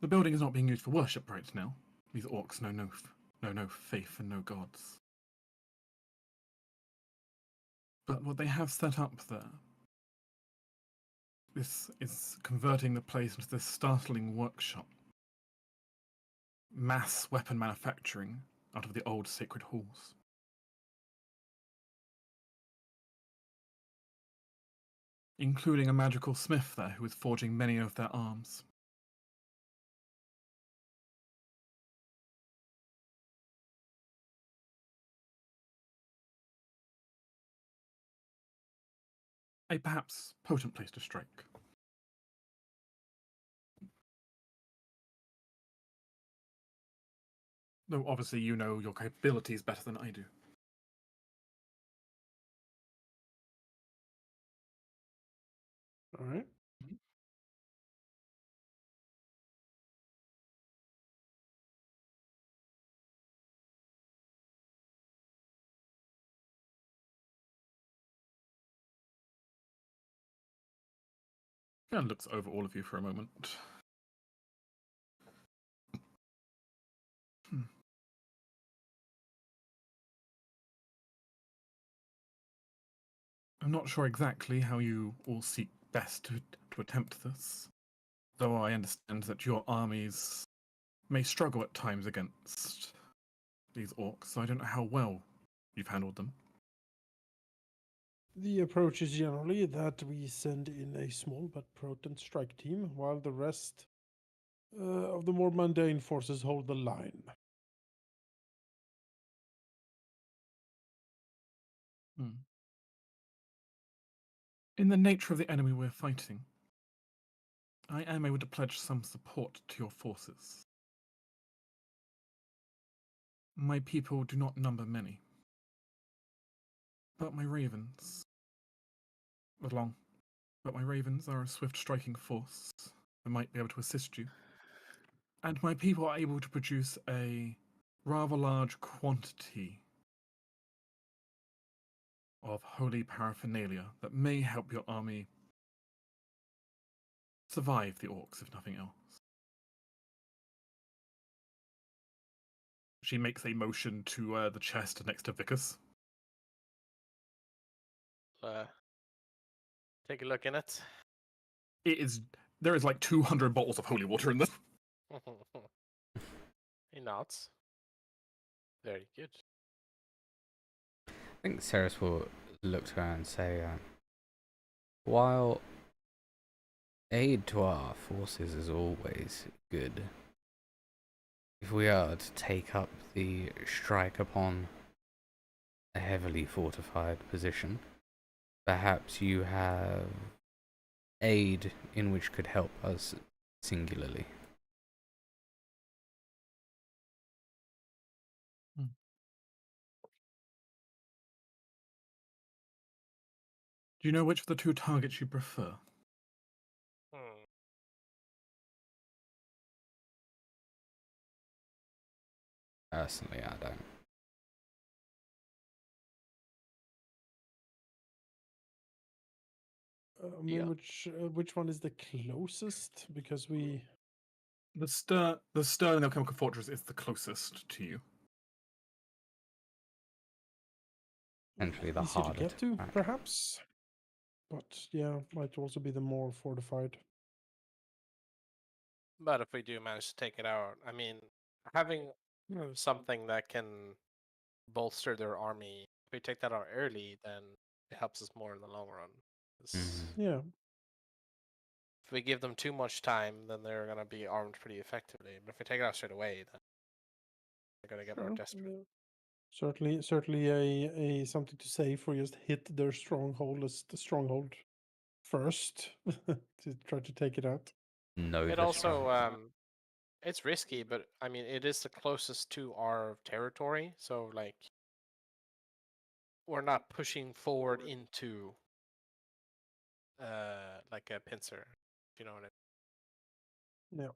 The building is not being used for worship right now. These orcs know no faith and no gods. But what they have set up there, this is converting the place into this startling workshop. Mass weapon manufacturing out of the old sacred halls. Including a magical smith there who is forging many of their arms. A perhaps potent place to strike. Though obviously you know your capabilities better than I do. All right. And looks over all of you for a moment. I'm not sure exactly how you all seek best to to attempt this, though I understand that your armies may struggle at times against these orcs, so I don't know how well you've handled them. The approach is generally that we send in a small but potent strike team, while the rest of the more mundane forces hold the line. In the nature of the enemy we're fighting, I am able to pledge some support to your forces. My people do not number many, but my ravens are a swift striking force that might be able to assist you. And my people are able to produce a rather large quantity of holy paraphernalia that may help your army survive the orcs, if nothing else. She makes a motion to the chest next to Vickers. Take a look in it. There is like 200 bottles of holy water in this. He nods. Very good. I think Ceres will look to her and say, while aid to our forces is always good, if we are to take up the strike upon a heavily fortified position, perhaps you have aid in which could help us singularly. Do you know which of the two targets you prefer? Personally, I don't. Yeah. Which one is the closest? Because we The Sterling Alchemical Fortress is the closest to you. Potentially the easier to harder get to, crack. perhaps. But yeah, might also be the more fortified. But if we do manage to take it out, I mean, having something that can bolster their army, if we take that out early, then it helps us more in the long run. 'Cause Yeah. if we give them too much time, then they're going to be armed pretty effectively. But if we take it out straight away, then they're going to get more Sure, desperate. yeah. Certainly a something to say for just hit their stronghold as the stronghold first to try to take it out. No, It also, it's risky, but I mean, it is the closest to our territory, so like, we're not pushing forward into like a pincer, if you know what I mean. Yeah.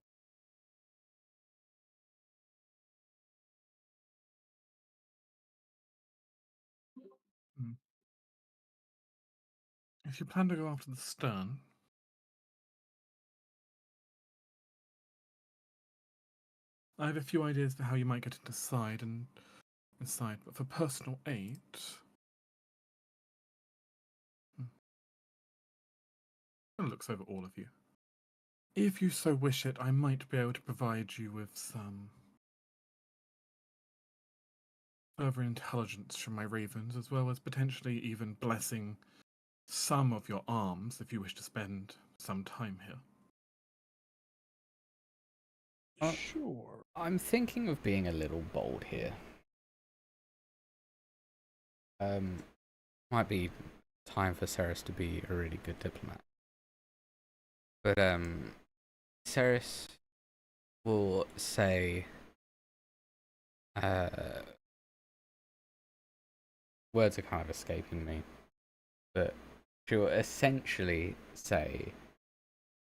If you plan to go after the Stern, I have a few ideas for how you might get inside, but for personal aid, and looks over all of you. If you so wish it, I might be able to provide you with some further intelligence from my ravens, as well as potentially even blessing some of your arms if you wish to spend some time here. Sure. I'm thinking of being a little bold here. Might be time for Ceres to be a really good diplomat. But Ceres will say, words are kind of escaping me, but she'll essentially say,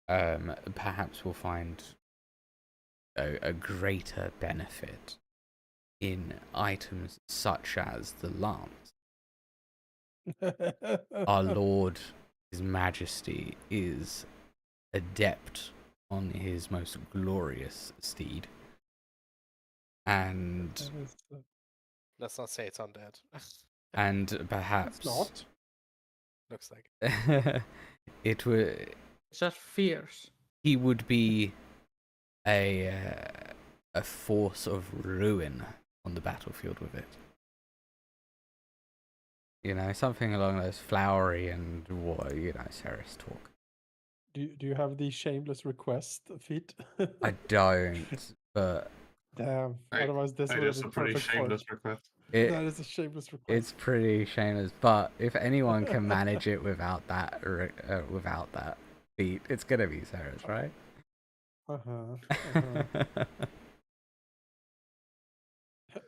perhaps we'll find a greater benefit in items such as the lance. Our Lord, His Majesty, is adept on his most glorious steed. And Let's not say it's undead. and perhaps It's not. Looks like it would It's just fierce. He would be a force of ruin on the battlefield with it. You know, something along those flowery and Ceres talk. Do you have the shameless request feat? I don't, but Damn. Hey, Otherwise, this Hey, would have that's a been pretty perfect for shameless it. request. That is a shameless request. it's pretty shameless. But if anyone can manage it without that feat, it's gonna be Ceres, right?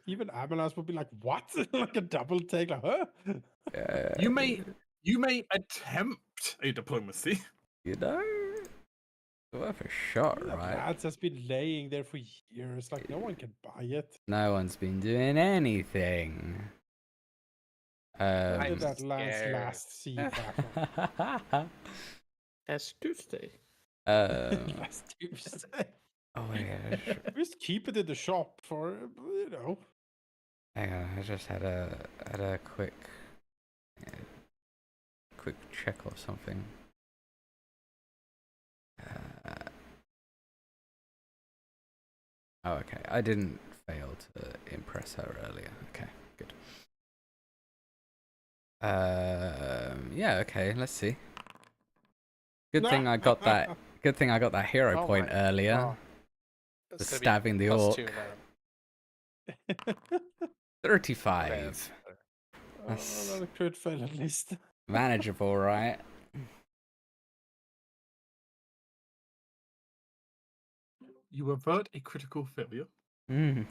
Even Amalas would be like, "What?" Like a double take, like, "Huh?" You may attempt a diplomacy. You know, worth a shot, The right? plans has been laying there for years. Like, no one can buy it. No one's been doing anything. When I'm did that scared. last sea battle? As Tuesday. Last Tuesday. Oh yeah. Just keep it in the shop for, Hang on, I just had a quick check or something. Oh, okay. I didn't fail to impress her earlier. Okay, good. Yeah. Okay. Let's see. Good thing I got that. Good thing I got that hero Oh point my earlier. God. For It's gonna be stabbing the +2 orc. now. 35. Oh, another crit fail at least. Manageable, right? You avert a critical failure. Mm.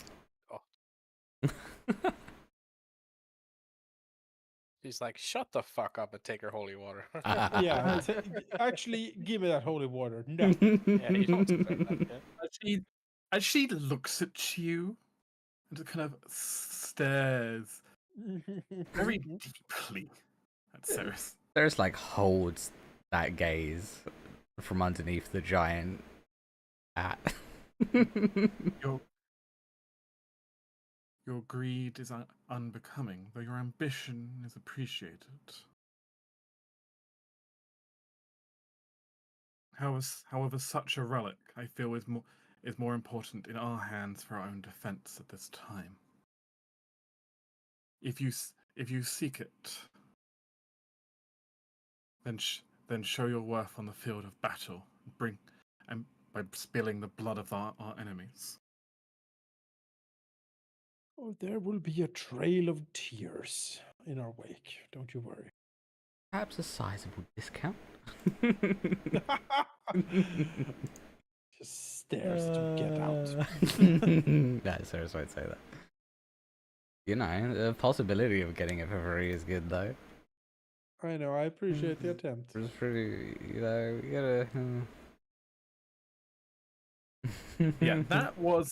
She's like, shut the fuck up and take her holy water. Yeah, actually, give me that holy water. No. Yeah, you don't deserve that. Yeah. As she looks at you and just kind of stares very deeply at Ceres. There's like holds that gaze from underneath the giant hat. Your greed is unbecoming, though your ambition is appreciated. However, such a relic, I feel, is more important in our hands for our own defense at this time. If you seek it, then show your worth on the field of battle, and by spilling the blood of our enemies. Oh, there will be a trail of tears in our wake. Don't you worry. Perhaps a sizable discount. Just stares to get out. No, seriously, I'd say that. You know, the possibility of getting it for free is good, though. I know. I appreciate the attempt. It's pretty, you know, you gotta. Yeah, that was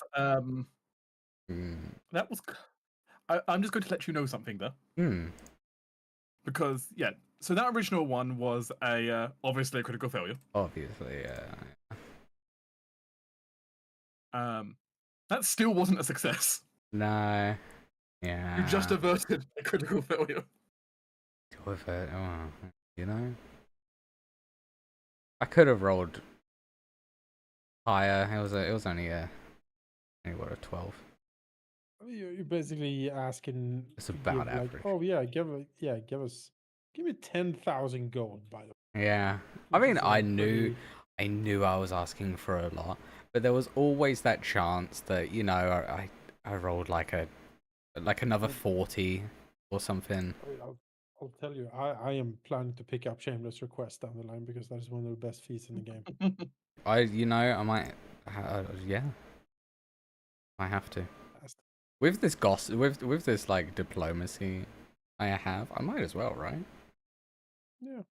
Mm. that was. I'm just going to let you know something though, Hmm. because yeah. So that original one was obviously a critical failure. Obviously, yeah. That still wasn't a success. No. Yeah. You just averted a critical failure. With it, you know. I could have rolled higher. It was only what, a 12. You're basically asking. It's to about give, like, average. oh yeah, give me 10,000 gold, by the way. Yeah. I mean, Which is, I pretty- knew I was asking for a lot, but there was always that chance that, you know, I rolled like another 40 or something. I mean, I'll tell you, I am planning to pick up Shameless Request down the line because that is one of the best feats in the game. I might, yeah, I have to. With this with this like diplomacy I have, I might as well, right? Yeah.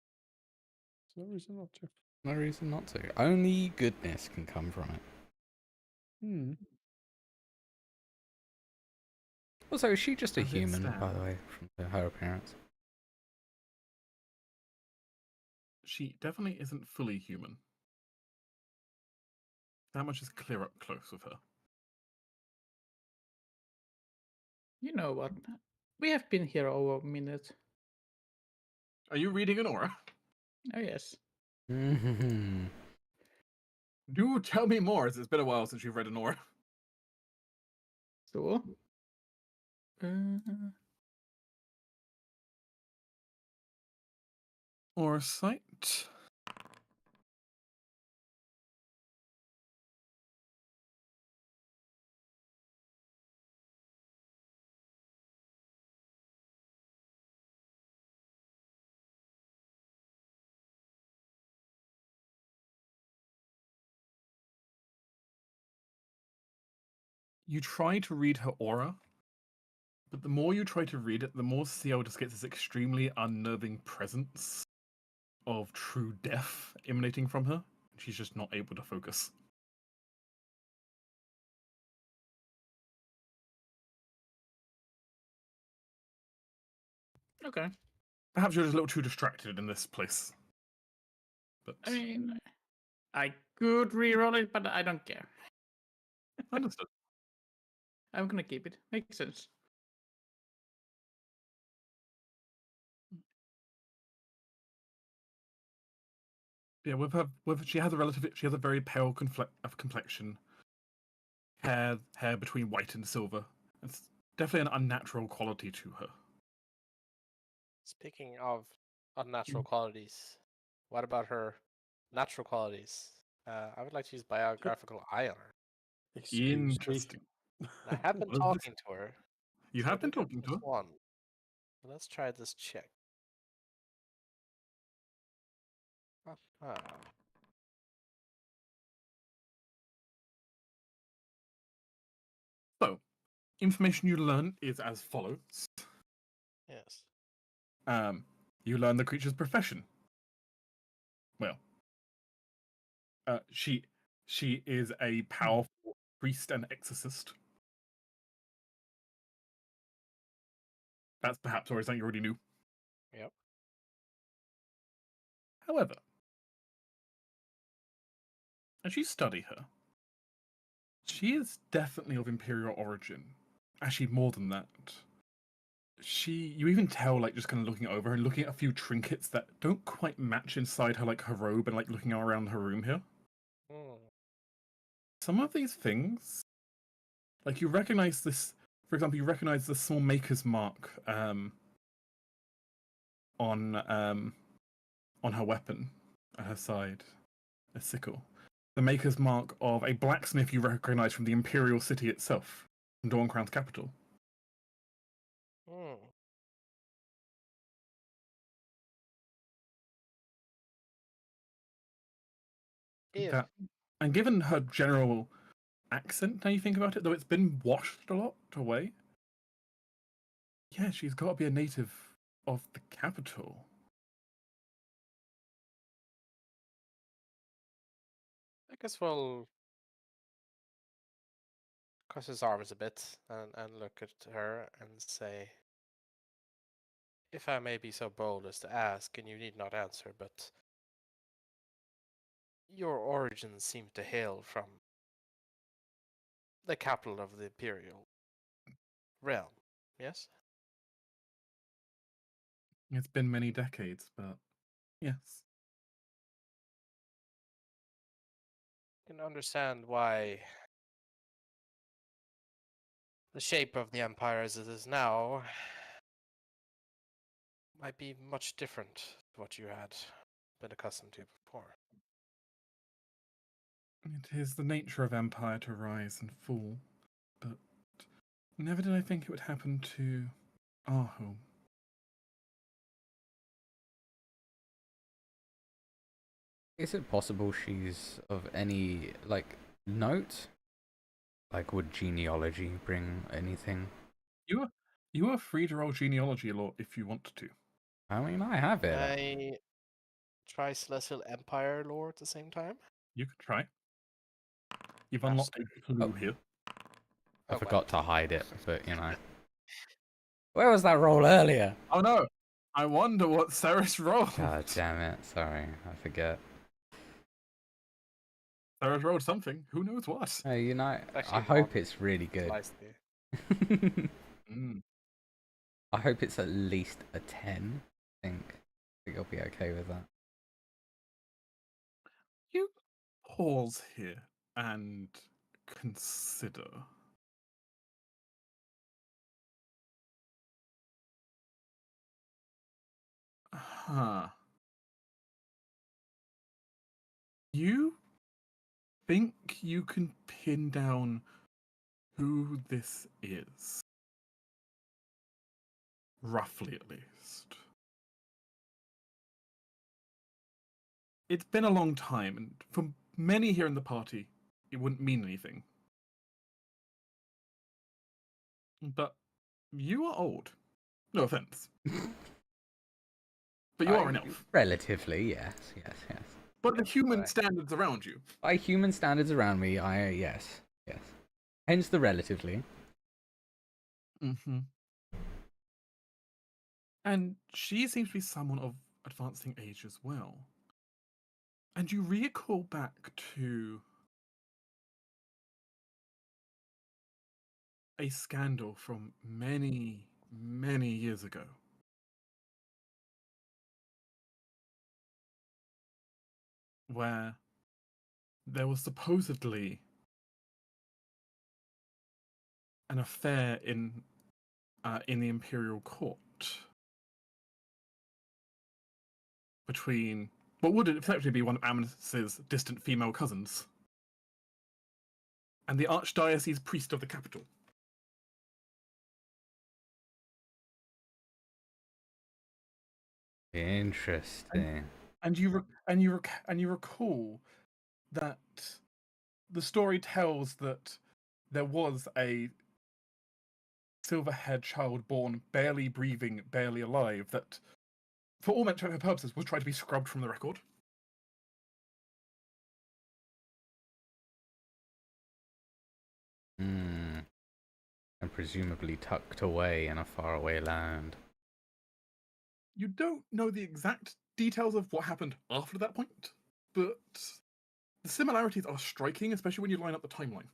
There's no reason not to. No reason not to. Only goodness can come from it. Hmm. Also, is she just a As it human, by stands. the way, from her appearance? She definitely isn't fully human. That much is clear up close with her. You know what? We have been here over a minute. Are you reading an aura? Oh yes. Mhm. Do tell me more, as it's been a while since you've read an aura. So. Aura sight. You try to read her aura, but the more you try to read it, the more Ciel just gets this extremely unnerving presence of true death emanating from her. She's just not able to focus. Okay. Perhaps you're just a little too distracted in this place. But I mean, I could reroll it, but I don't care. understood. I'm gonna keep it. Makes sense. Yeah, she has a very pale complexion, hair between white and silver. It's definitely an unnatural quality to her. Speaking of unnatural qualities, what about her natural qualities? I would like to use biographical eye on her. Excuse Interesting. I have been What is this? talking to her. You so I have been do get talking to plus her. 1. Let's try this check. Ah, So, information you learn is as follows. yes. You learn the creature's profession. Well, she is a powerful priest and exorcist. That's perhaps already something you already knew. Yep. However, as you study her, she is definitely of imperial origin. Actually, more than that. You even tell, like, just kind of looking over her and looking at a few trinkets that don't quite match inside her, like, her robe and, like, looking around her room here. Hmm. Some of these things, like, you recognize this, for example, you recognize the small maker's mark on her weapon at her side, a sickle. The maker's mark of a blacksmith you recognize from the Imperial City itself, from Dawn-Crown's capital. Hmm. If That, and given her general accent, now you think about it, though it's been washed a lot away, yeah, she's got to be a native of the capital. I guess we'll cross his arms a bit and look at her and say, if I may be so bold as to ask, and you need not answer, but your origins seem to hail from the capital of the Imperial realm, yes? It's been many decades, but yes. You can understand why the shape of the empire as it is now might be much different to what you had been accustomed to before. It is the nature of empire to rise and fall, but never did I think it would happen to our home. Is it possible she's of any, like, note? Like, would genealogy bring anything? You are free to roll genealogy a lot if you want to. I mean, I have Can it. I try Celestial Empire lore at the same time? You could try. You've Master. unlocked a clue here. I Oh, forgot to hide it, but, you know. Where was that roll earlier? Oh no! I wonder what Ceres rolled. God damn it. Sorry, I forget. Ceres rolled something. Who knows what? Hey, you know, Actually, I hope one. it's really good. Slice the- Mm. I hope it's at least a 10. I think you'll be okay with that. You pause here and consider. Huh. You think you can pin down who this is? Roughly, at least. It's been a long time, and for many here in the party, it wouldn't mean anything. But you are old. No offense. But you are an elf. Relatively, yes. But the human Right. standards around you. By human standards around me, yes. Hence the relatively. Mm-hmm. And she seems to be someone of advancing age as well. And you recall back to a scandal from many, many years ago. Where there was supposedly an affair in the Imperial Court between what would effectively be one of Amnes's distant female cousins and the Archdiocese priest of the capital. Interesting. And you recall that the story tells that there was a silver-haired child born barely breathing, barely alive, that, for all intents and purposes, was trying to be scrubbed from the record. And presumably tucked away in a faraway land. You don't know the exact details of what happened after that point, but the similarities are striking, especially when you line up the timeline.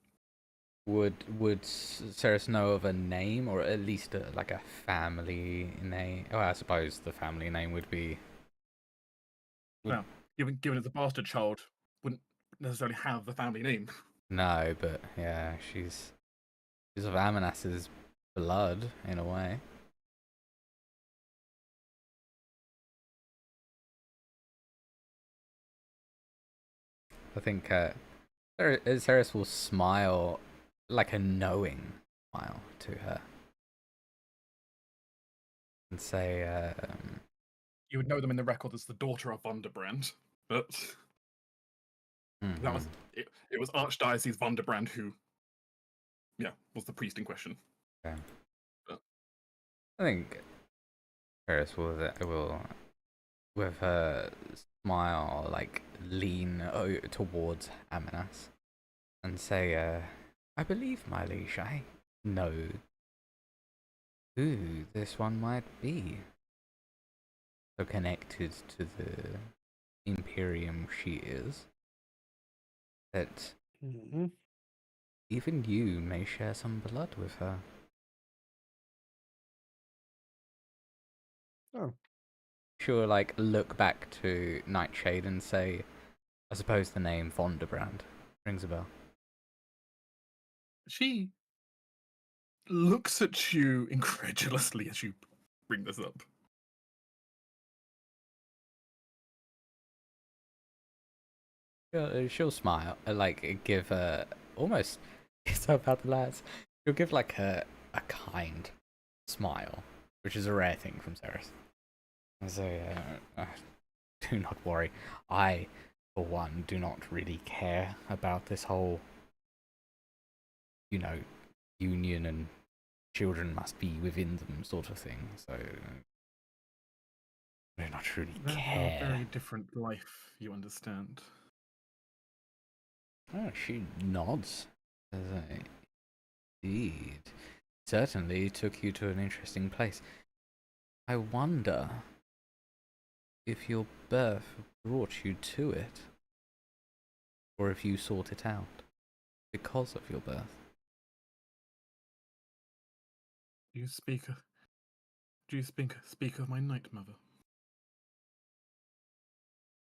Would Ceres know of a name, or at least like a family name? Oh, I suppose the family name would be. Now, given it's a bastard child, wouldn't necessarily have the family name. No, but yeah, she's of Amanas's blood in a way. I think Ceres will smile like a knowing smile to her and say, You would know them in the record as the daughter of Vonderbrand, but that was it. It was Archdiocese Vonderbrand who, was the priest in question. Okay. But I think Ceres will with her smile like lean towards Amanas and say, I believe, my liege, I know who this one might be. So connected to the Imperium she is, that even you may share some blood with her. Oh. She'll like look back to Nightshade and say, I suppose the name Vonderbrand rings a bell. she looks at you incredulously as you bring this up. She'll smile, like give almost so about the lads. She'll give like a kind smile, which is a rare thing from Ceres. And say, do not worry. I, for one, do not really care about this whole, union and children must be within them sort of thing. So I do not really care. A very different life, you understand. Oh, she nods. Indeed. Certainly took you to an interesting place. I wonder if your birth brought you to it, or if you sought it out because of your birth. Do you speak of my night mother?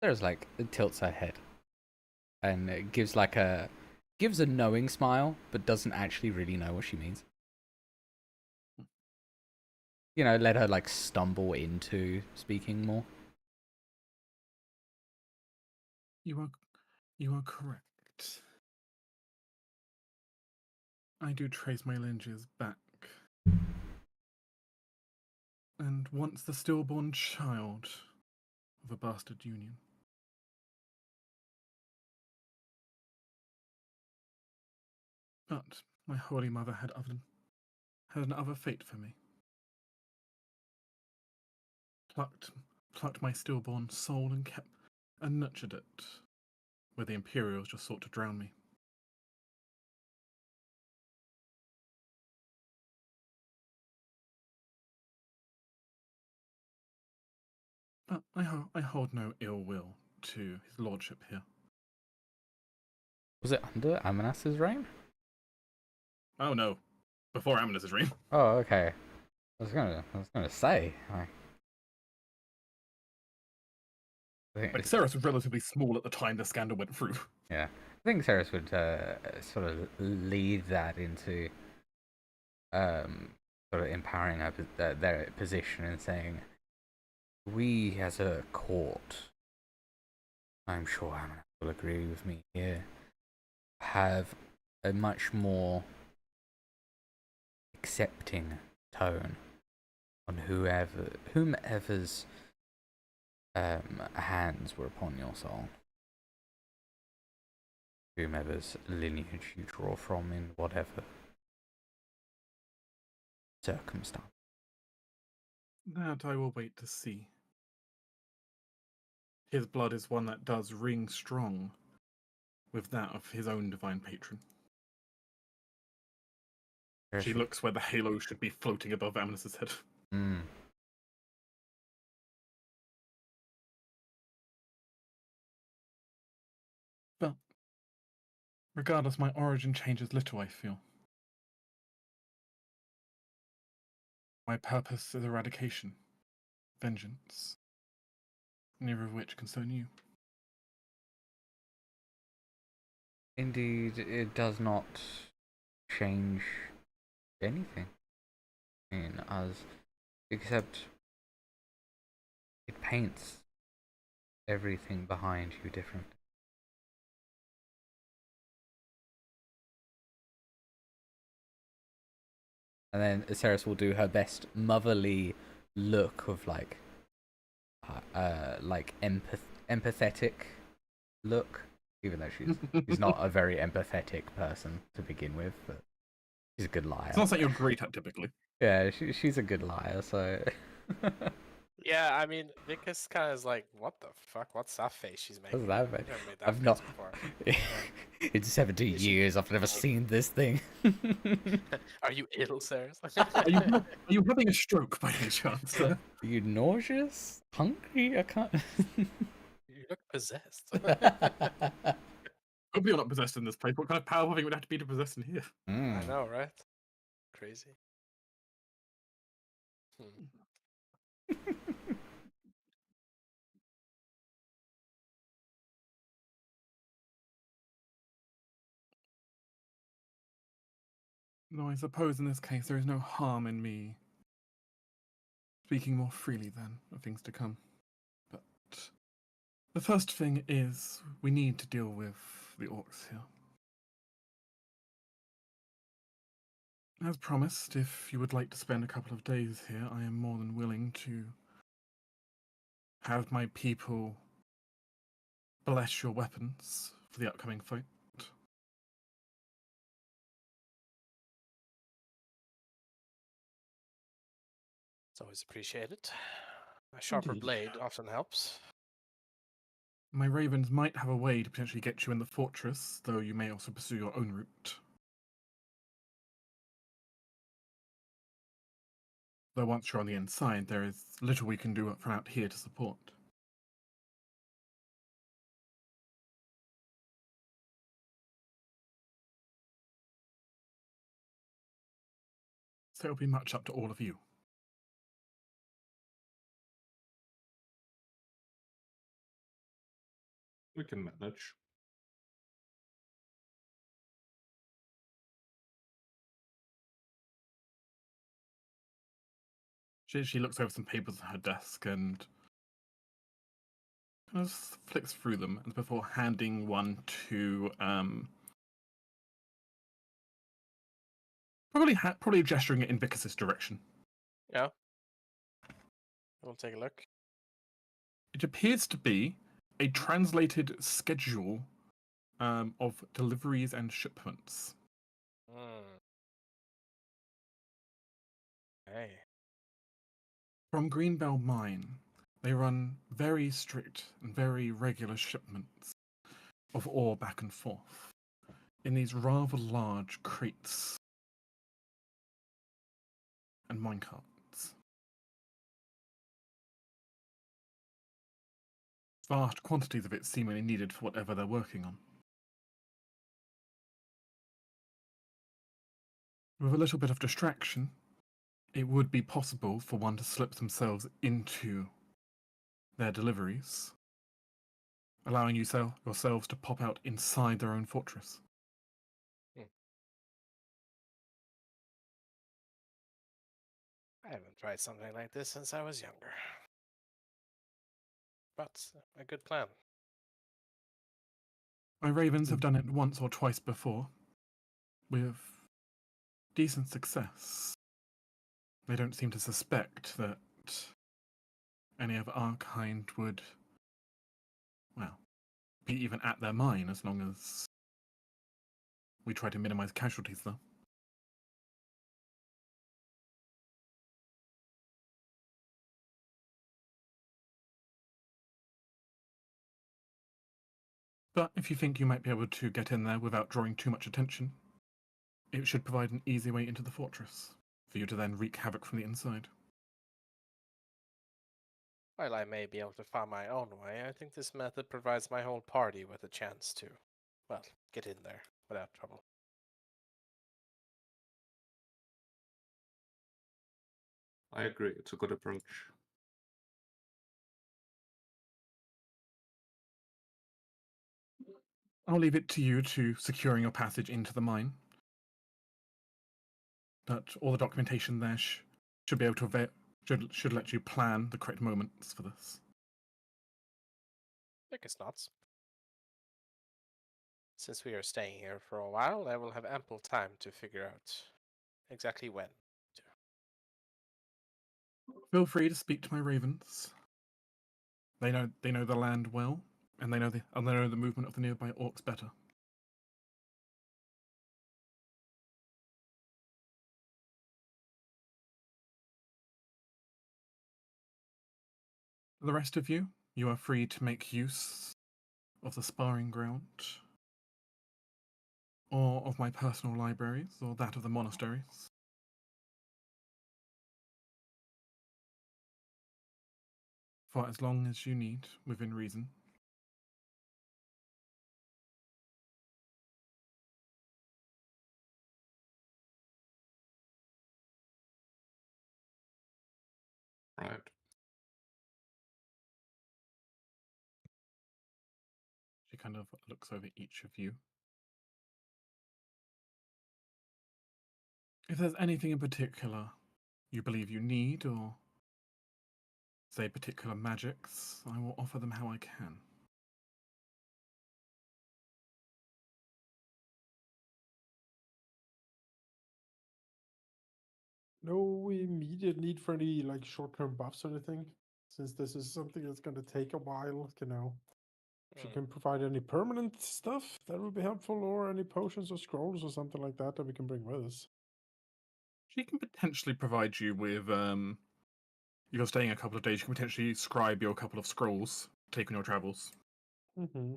There's like, it tilts her head. and it gives a knowing smile, but doesn't actually really know what she means. You know, let her like stumble into speaking more. You are correct. I do trace my lineages back. And once the stillborn child of a bastard union. But my holy mother had another fate for me. Plucked my stillborn soul and nurtured it, where the Imperials just sought to drown me. But I hold no ill will to his lordship here. Was it under Amanas's reign? Oh no, before Amanas's reign. Oh, okay. I was gonna say. Like, Ceres was relatively small at the time the scandal went through. Yeah, I think Ceres would sort of lead that into sort of empowering their position and saying, we as a court, I'm sure Amanda will agree with me here, have a much more accepting tone on whomever's hands were upon your soul, whomever's lineage you draw from in whatever circumstance. That I will wait to see. His blood is one that does ring strong with that of his own divine patron. She looks where the halo should be floating above Amnes's head. Mm. But regardless, my origin changes little, I feel. My purpose is eradication, vengeance, neither of which concern you. Indeed, it does not change anything in us, except it paints everything behind you different. And then Ceres will do her best motherly look of like empathetic look, even though she's not a very empathetic person to begin with, but she's a good liar. It's not something you're great at typically. Yeah, she's a good liar, so. Yeah, I mean, Vickers kind of is like, what the fuck? What's that face she's making? What's that face? Never made that I've face not. before. In 17 years, I've never seen this thing. Are you ill, Ceres? Are you having a stroke by any chance, sir? Are you nauseous? Hungry? I can't. You look possessed. Hope you're not possessed in this place. What kind of power thing would have to be to possess in here? Mm. I know, right? Crazy. No, I suppose in this case there is no harm in me speaking more freely then of things to come. But the first thing is we need to deal with the orcs here. As promised, if you would like to spend a couple of days here, I am more than willing to have my people bless your weapons for the upcoming fight. It's always appreciated. A sharper Indeed. blade often helps. My ravens might have a way to potentially get you in the fortress, though you may also pursue your own route. Though once you're on the inside, there is little we can do from out here to support. So it'll be much up to all of you. We can manage. She looks over some papers on her desk and kind of flicks through them before handing one to probably gesturing it in Vicus's direction. Yeah. We'll take a look. It appears to be a translated schedule of deliveries and shipments. Hey. From Greenbell Mine, they run very strict and very regular shipments of ore back and forth in these rather large crates and minecarts. Vast quantities of it seemingly needed for whatever they're working on. With a little bit of distraction, it would be possible for one to slip themselves into their deliveries, allowing yourselves to pop out inside their own fortress. I haven't tried something like this since I was younger. But a good plan. My ravens have done it once or twice before, with decent success. They don't seem to suspect that any of our kind would, well, be even at their mine as long as we try to minimize casualties, though. But if you think you might be able to get in there without drawing too much attention, it should provide an easy way into the fortress, for you to then wreak havoc from the inside. While I may be able to find my own way, I think this method provides my whole party with a chance to, well, get in there without trouble. I agree. It's a good approach. I'll leave it to you to securing your passage into the mine. But all the documentation there should be able to should let you plan the correct moments for this. I guess not. Since we are staying here for a while, I will have ample time to figure out exactly when. Feel free to speak to my ravens. They know the land well, and they know the movement of the nearby orcs better. The rest of you are free to make use of the sparring ground, or of my personal libraries, or that of the monasteries. For as long as you need, within reason. Right. She kind of looks over each of you. If there's anything in particular you believe you need, or say particular magics, I will offer them how I can. No immediate need for any like short-term buffs or anything, since this is something that's going to take a while. If you can provide any permanent stuff, that would be helpful, or any potions or scrolls or something like that we can bring with us. She can potentially provide you with, if you're staying a couple of days, you can potentially scribe your couple of scrolls, take on your travels. Mm-hmm.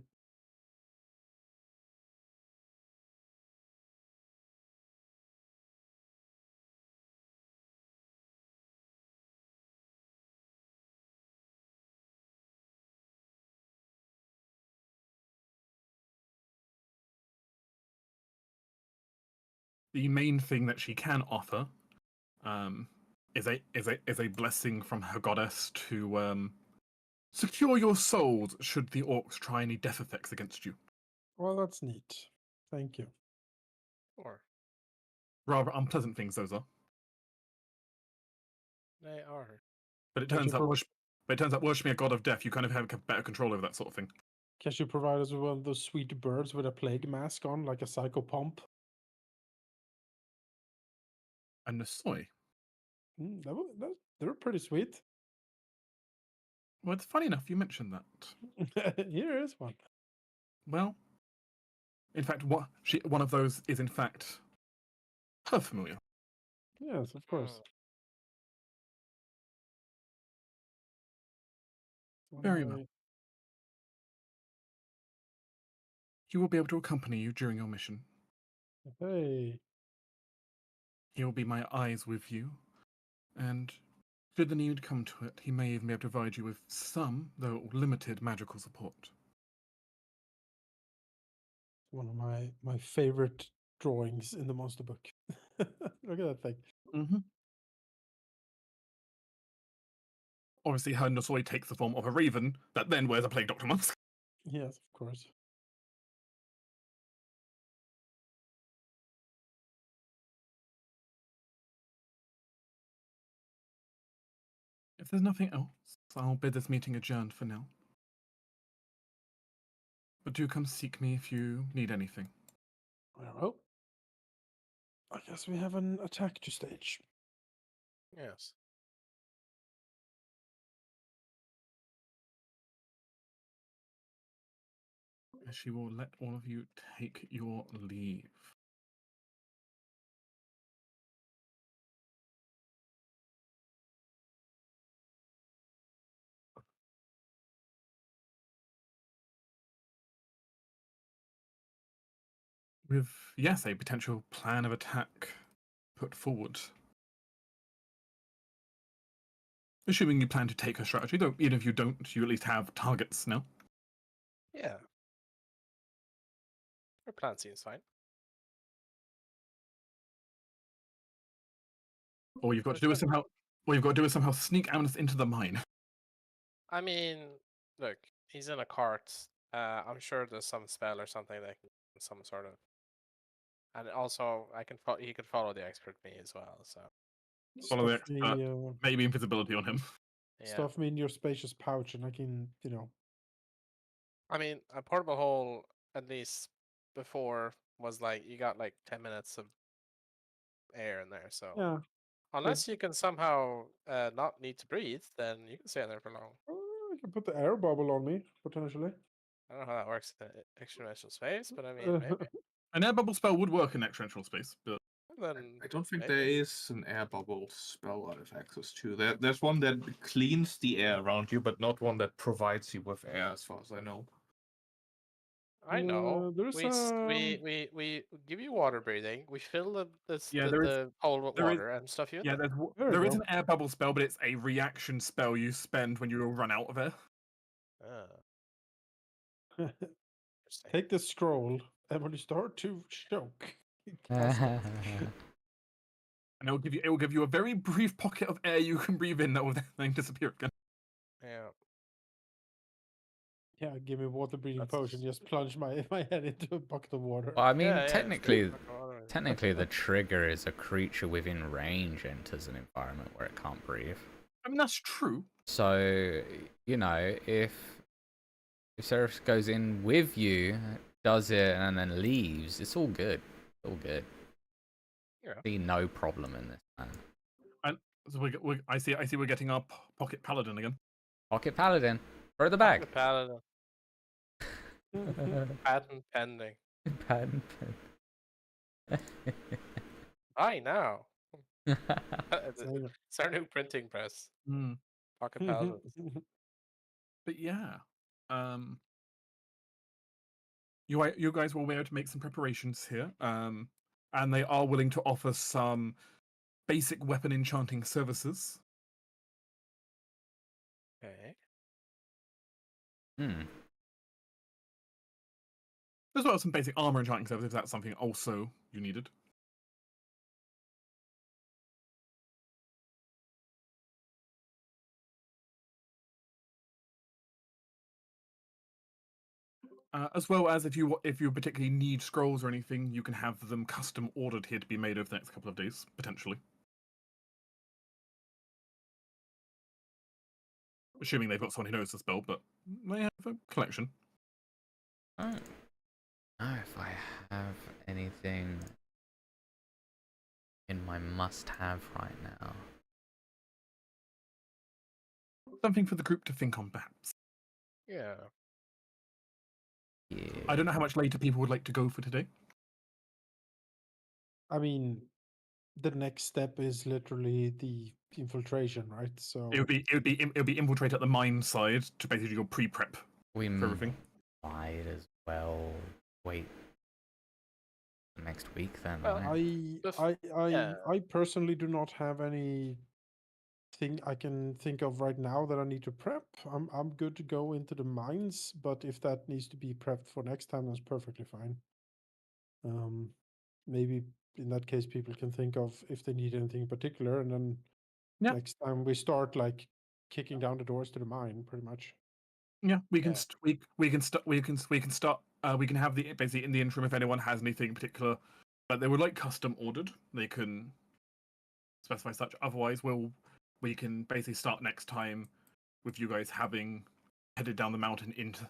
The main thing that she can offer is a blessing from her goddess to secure your souls should the orcs try any death effects against you. Well, that's neat. Thank you. Or Rather unpleasant things, those are. They are. But it Could turns you out, worshiping a god of death, you kind of have better control over that sort of thing. Can you provide us with one of those sweet birds with a plague mask on, like a psycho pump? And the soy. They're pretty sweet. Well, it's funny enough you mentioned that. Here is one. Well, in fact, one of those is in fact her familiar. Yes, of course. Very well. He will be able to accompany you during your mission. Hey. He will be my eyes with you, and should the need come to it, he may even be able to provide you with some, though limited, magical support. One of my favorite drawings in the monster book. Look at that thing. Mm-hmm. Obviously, her Nosoi takes the form of a raven that then wears a plague doctor mask. Yes, of course. If there's nothing else, I'll bid this meeting adjourned for now. But do come seek me if you need anything. Well, I guess we have an attack to stage. Yes. She will let all of you take your leave. With, yes, a potential plan of attack put forward. Assuming you plan to take her strategy, though even if you don't, you at least have targets now. Yeah. Her plan seems fine. All you've got to do is somehow sneak Amnesty into the mine. I mean, look, he's in a cart. I'm sure there's some spell or something that can some sort of. And also, he could follow the expert me as well. So Follow the Stuff me, expert. Maybe invisibility on him. yeah. stuff me in your spacious pouch, and I can, I mean, a portable hole at least before was like you got like 10 minutes of air in there. So yeah. unless you can somehow not need to breathe, then you can stay in there for long. I can put the air bubble on me potentially. I don't know how that works in extra-dimensional space, but I mean, maybe. An air bubble spell would work in extra-dimensional space, but Then I don't think maybe. there is an air bubble spell I have access to. There's one that cleans the air around you, but not one that provides you with air, as far as I know. I know. There's We give you water breathing. We fill there is- the hole with there is- water and stuff you. yeah, There there we is go. an air bubble spell, but it's a reaction spell you spend when you run out of air. Interesting. Take the scroll, and when you start to choke, cast it. And it will give you a very brief pocket of air you can breathe in that will then disappear again. Yeah. Yeah, give me water breathing That's- potion. Just plunge my head into a bucket of water. Well, I mean, Yeah, yeah, technically, it's good. Water. technically, the trigger is a creature within range enters an environment where it can't breathe. I mean, that's true. So, you know, if Seraph goes in with you, does it, and then leaves, it's all good. It's all good. Yeah. See no problem in this, man. So I see we're getting our pocket paladin again. Pocket Paladin, throw the bag. Pocket paladin. Patent pending. Patent. Buy now. So, It's our new printing press. Mm. Pocket paladin. But yeah, you guys will be able to make some preparations here, and they are willing to offer some basic weapon enchanting services. Okay. Hmm. As well as some basic armor enchanting services, if that's something also you needed. As well as if you particularly need scrolls or anything, you can have them custom ordered here to be made over the next couple of days, potentially. assuming they've got someone who knows the spell, but they have a collection. I don't know if I have anything in my must-have right now. Something for the group to think on, perhaps. Yeah. Yeah. I don't know how much later people would like to go for today. I mean, the next step is literally the infiltration, right? So It would be infiltrate at the mine side to basically go pre-prep We for everything. might as well wait next week then. Well, right? Yeah. I personally do not have any thing I can think of right now that I need to prep. I'm good to go into the mines, but if that needs to be prepped for next time, that's perfectly fine. Maybe in that case, people can think of if they need anything in particular, and then Yeah. next time we start like kicking down the doors to the mine, pretty much. Yeah, we can Yeah. we can start we can start we can have the basically in the interim if anyone has anything in particular that they would like custom ordered, they can specify such. Otherwise, we can basically start next time with you guys having headed down the mountain into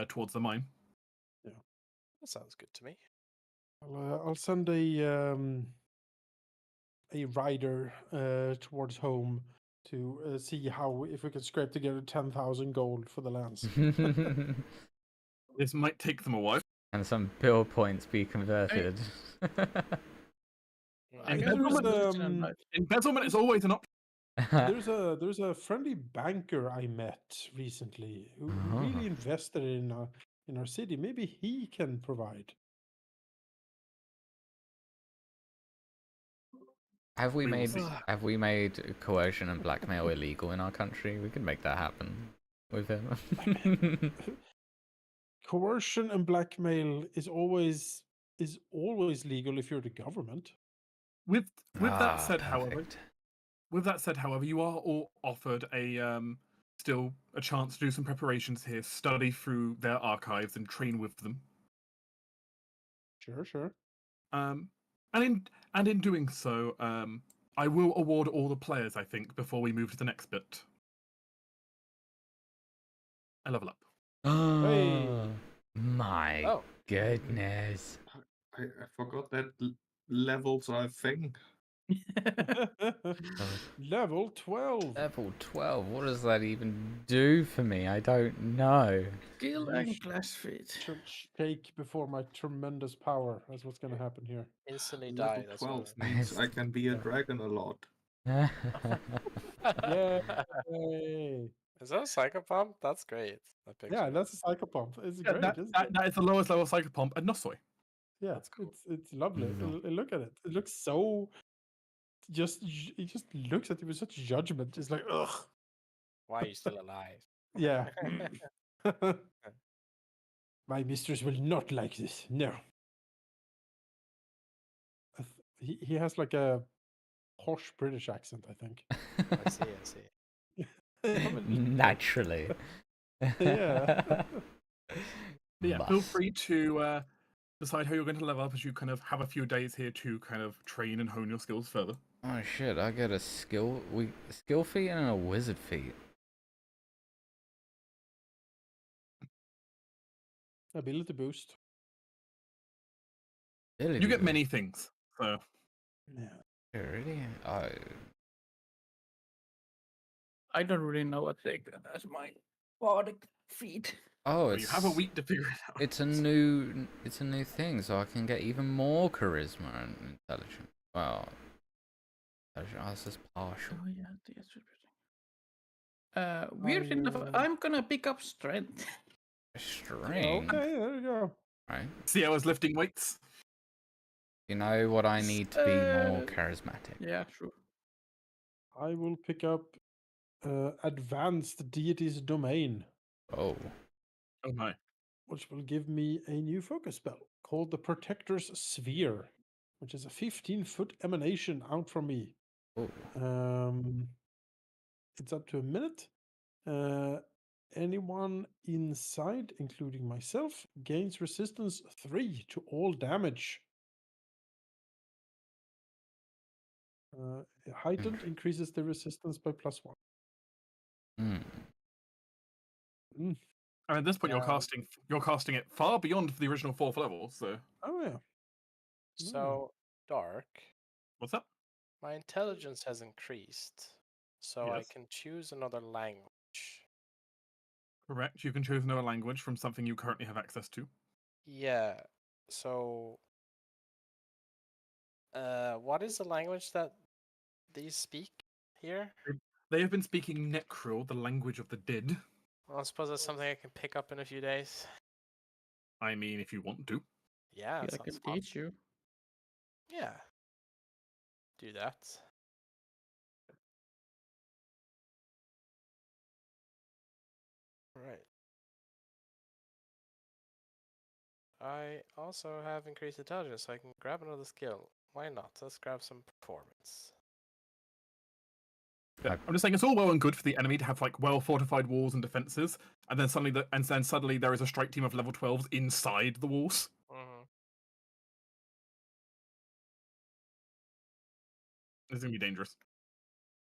towards the mine. That sounds good to me. I'll send a rider towards home to see how if we can scrape together 10,000 gold for the lance. This might take them a while. And some bill points be converted. And There's, embezzlement is always an option. there's a friendly banker I met recently who really invested in our city. Maybe he can provide. Have we We will made see. coercion and blackmail illegal in our country? We can make that happen with him. Coercion and blackmail is always legal if you're the government. With that said, perfect. however, you are all offered a still a chance to do some preparations here, study through their archives, and train with them. Sure. And in doing so, I will award all the players, I think, before we move to the next bit. A level up. Oh my Oh. goodness. I forgot that levels are a thing. Level 12. Level 12, what does that even do for me? I don't know. Skill You and class feat. should shake before my tremendous power. That's what's going to happen here. Instantly Level die. That's 12 what means I can be a dragon a lot. Yay! Is that a psychopomp? That's great. That picture. Yeah, that's a psychopomp. It's Yeah, great. that is the lowest level psychopomp, a Nosoi. Yeah, That's cool. it's lovely. No. Look at it. It looks so. It just looks at you with such judgment. It's like ugh. Why are you still alive? Yeah. My mistress will not like this. No. He has like a posh British accent, I think. I see. Naturally. Yeah. But yeah, feel Must. free to decide how you're going to level up as you kind of have a few days here to kind of train and hone your skills further. Oh shit, I get a skill feat and a wizard feat. Ability boost. Ability You get boost. many things, so Yeah. Really? I don't really know what to take that as my bardic feat. Oh, you have a week to figure it out. It's a new thing, so I can get even more charisma and intelligence. Well, that's just partial. Oh yeah, weird enough, I'm gonna pick up strength. Strength. Okay, there you go. Right. See how I was lifting weights? You know what I need to be more charismatic. Yeah, sure. I will pick up Advanced Deity's Domain, Oh. Oh my. which will give me a new focus spell called the Protector's Sphere, which is a 15-foot emanation out from me. Oh. It's up to a minute. Anyone inside, including myself, gains resistance 3 to all damage. Heightened increases the resistance by +1. Mm. And at this point, Yeah. you're casting it far beyond the original 4th level. So Oh yeah. So, Dark, what's up? my intelligence has increased, so I Yes. can choose another language. Correct. You can choose another language from something you currently have access to. Yeah, so what is the language that these speak here? They have been speaking Necril, the language of the dead. Well, I suppose that's something I can pick up in a few days. I mean, if you want to. Yeah, I that can sounds fun. teach you. Yeah. Do that. Right. I also have increased intelligence, so I can grab another skill. Why not? Let's grab some performance. Yeah, I'm just saying it's all well and good for the enemy to have like well fortified walls and defenses, and then suddenly there is a strike team of level 12s inside the walls. Mm-hmm. It's gonna be dangerous.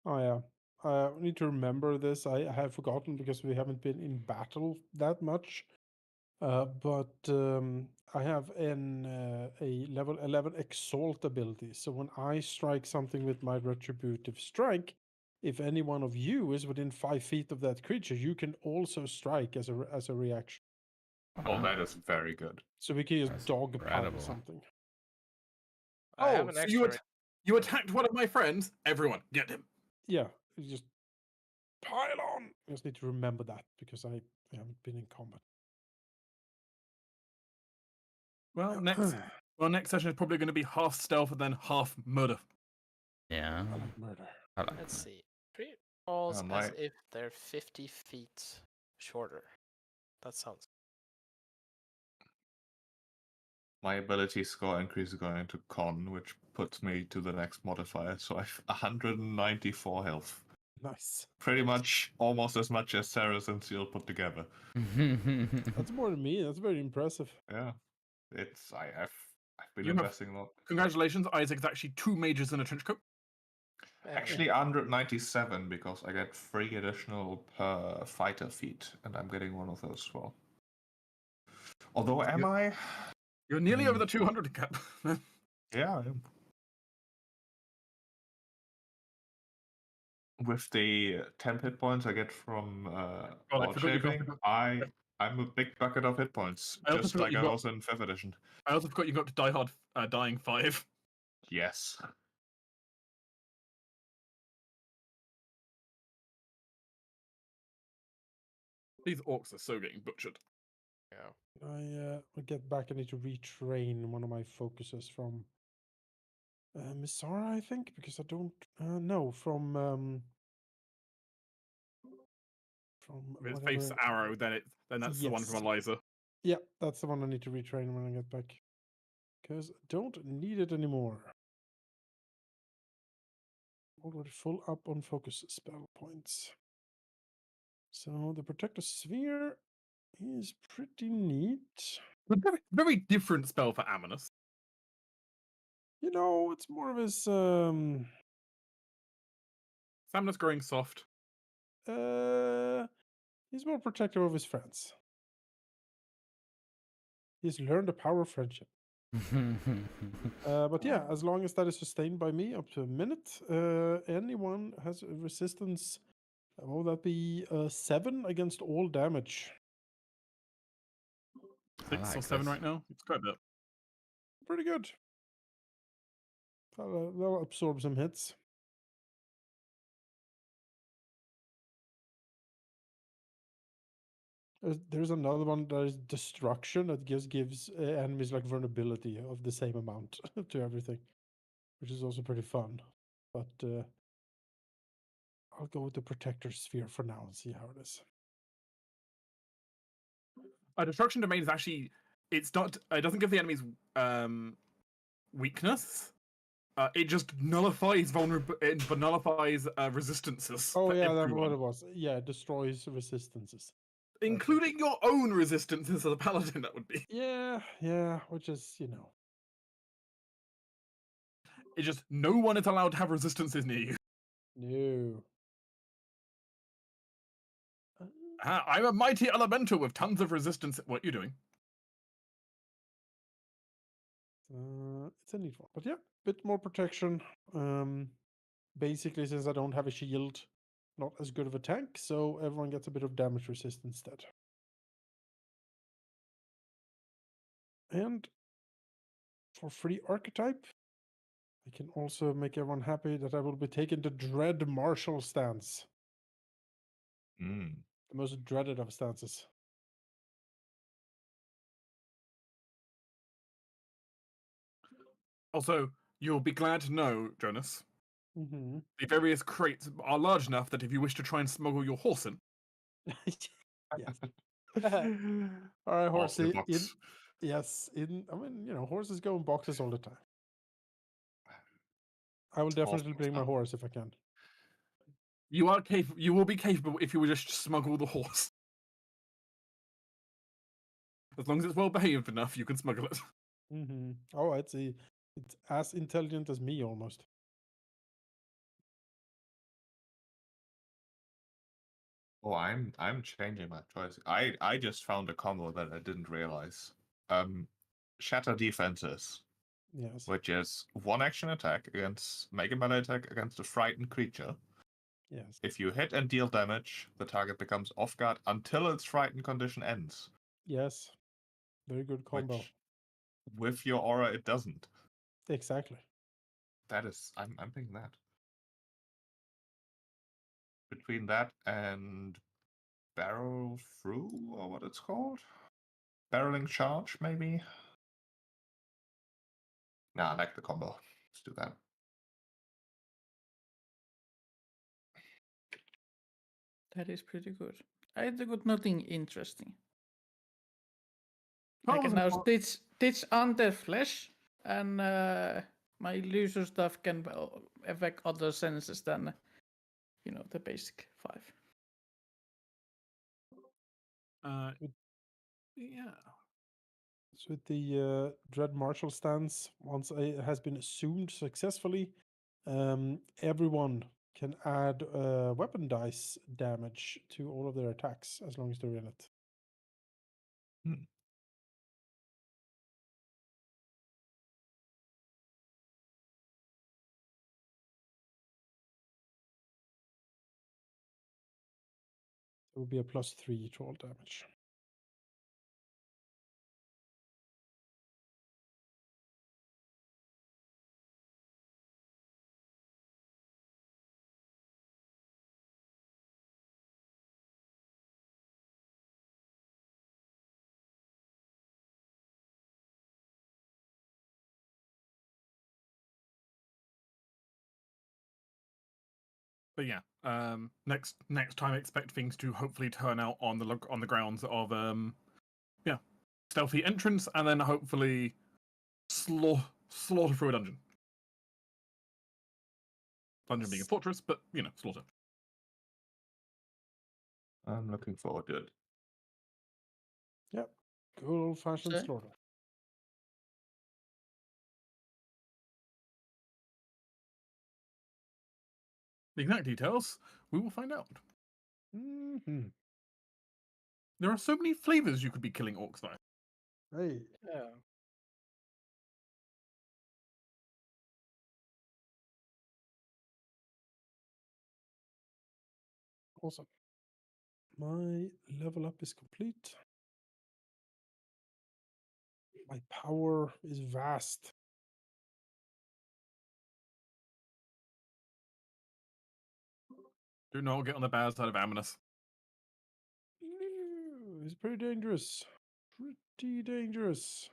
Oh yeah. I need to remember this. I have forgotten because we haven't been in battle that much. But I have a level 11 exalt ability. So when I strike something with my retributive strike, if any one of you is within 5 feet of that creature, you can also strike as a reaction. Oh, that is very good. So we can just That's dog pile incredible. something. I have Oh, an so extra. you attacked one of my friends. Everyone, get him. Yeah, you just pile on. I just need to remember that because I haven't been in combat. Well, next session is probably going to be half stealth and then half murder. Yeah. I like murder. I like Let's that. see. Treat balls my- as if they're 50 feet shorter. That sounds. My ability score increase is going to con, which puts me to the next modifier. So I've 194 health. Nice. Pretty much almost as much as Sarah's and Seal put together. That's more than me. That's very impressive. Yeah. I've been You have- investing a lot. Congratulations, Isaac's actually 2 mages in a trench coat. Actually 197 because I get 3 additional per fighter feat, and I'm getting one of those as well. Although am I? You're nearly over the 200 cap. Yeah, I am. With the 10 hit points I get from I while forgot you got- shaving, I'm a big bucket of hit points, I also just forgot like you I got- was in 5th edition. I also forgot you got to Die Hard dying 5. Yes. These orcs are so getting butchered. Yeah. I get back. I need to retrain one of my focuses from Misara, I think, because I don't no from If it's whatever. face arrow, then that's the one from Yes. Eliza. Yeah, that's the one I need to retrain when I get back. Because I don't need it anymore. Already full up on focus spell points. So the protector sphere is pretty neat. A very, very different spell for Amonis. You know, it's more of his Amonis growing soft. he's more protective of his friends. He's learned the power of friendship. But yeah, as long as that is sustained by me up to a minute, anyone has a resistance. What would that be? 7 against all damage. 6 or like 7 this. right now. It's quite a bit. Pretty good. That'll absorb some hits. There's another one that is destruction that just gives enemies like vulnerability of the same amount to everything, which is also pretty fun. But I'll go with the protector sphere for now and see how it is. A destruction domain is actually it doesn't give the enemies weakness. It just nullifies resistances. Oh for yeah, that's everyone, what it was. Yeah, it destroys resistances. including your own resistances as a paladin. That would be. Yeah, which is, you know. It's just no one is allowed to have resistances near you. No. I'm a mighty elemental with tons of resistance. What are you doing? It's a neat one. But yeah, bit more protection. Basically, since I don't have a shield, not as good of a tank, so everyone gets a bit of damage resist instead. And for free archetype, I can also make everyone happy that I will be taking the Dread Martial stance. Mm. The most dreaded of stances. Also, you'll be glad to know, Jonas, Mm-hmm. the various crates are large enough that if you wish to try and smuggle your horse in, Yes. All right, Horse in a horsey. box. Yes, I mean, horses go in boxes all the time. I will definitely box bring my now. horse if I can. you will be capable if you would just smuggle the horse. As long as it's well behaved enough, you can smuggle it. Mm-hmm. Oh, it's as intelligent as me almost. Oh, I'm changing my choice. I just found a combo that I didn't realize. Shatter defenses, Yes. which is one action attack make a melee attack against a frightened creature. Yes. If you hit and deal damage, the target becomes off guard until its frightened condition ends. Yes. Very good combo. Which, with your aura, it doesn't. Exactly. That is, I'm thinking that. Between that and barrel through, or what it's called, barreling charge, maybe. Nah, I like the combo. Let's do that. That is pretty good. I got nothing interesting. That I was can now important. stitch under flesh, and my illusion stuff can affect other senses than, the basic 5. Yeah. So with the Dread Martial stance, once it has been assumed successfully, everyone can add weapon dice damage to all of their attacks as long as they're in it. Hmm. It will be a +3 to all damage. But yeah, next time expect things to hopefully turn out on the grounds of stealthy entrance, and then hopefully slaughter through a dungeon. Dungeon being a fortress, but slaughter. I'm looking forward to it. Yep. Good old-fashioned Okay. slaughter. The exact details we will find out. Mm-hmm. There are so many flavors you could be killing orcs by. Hey. Yeah. Awesome. My level up is complete. My power is vast. Do not get on the bad side of Amanus. It's pretty dangerous. Pretty dangerous.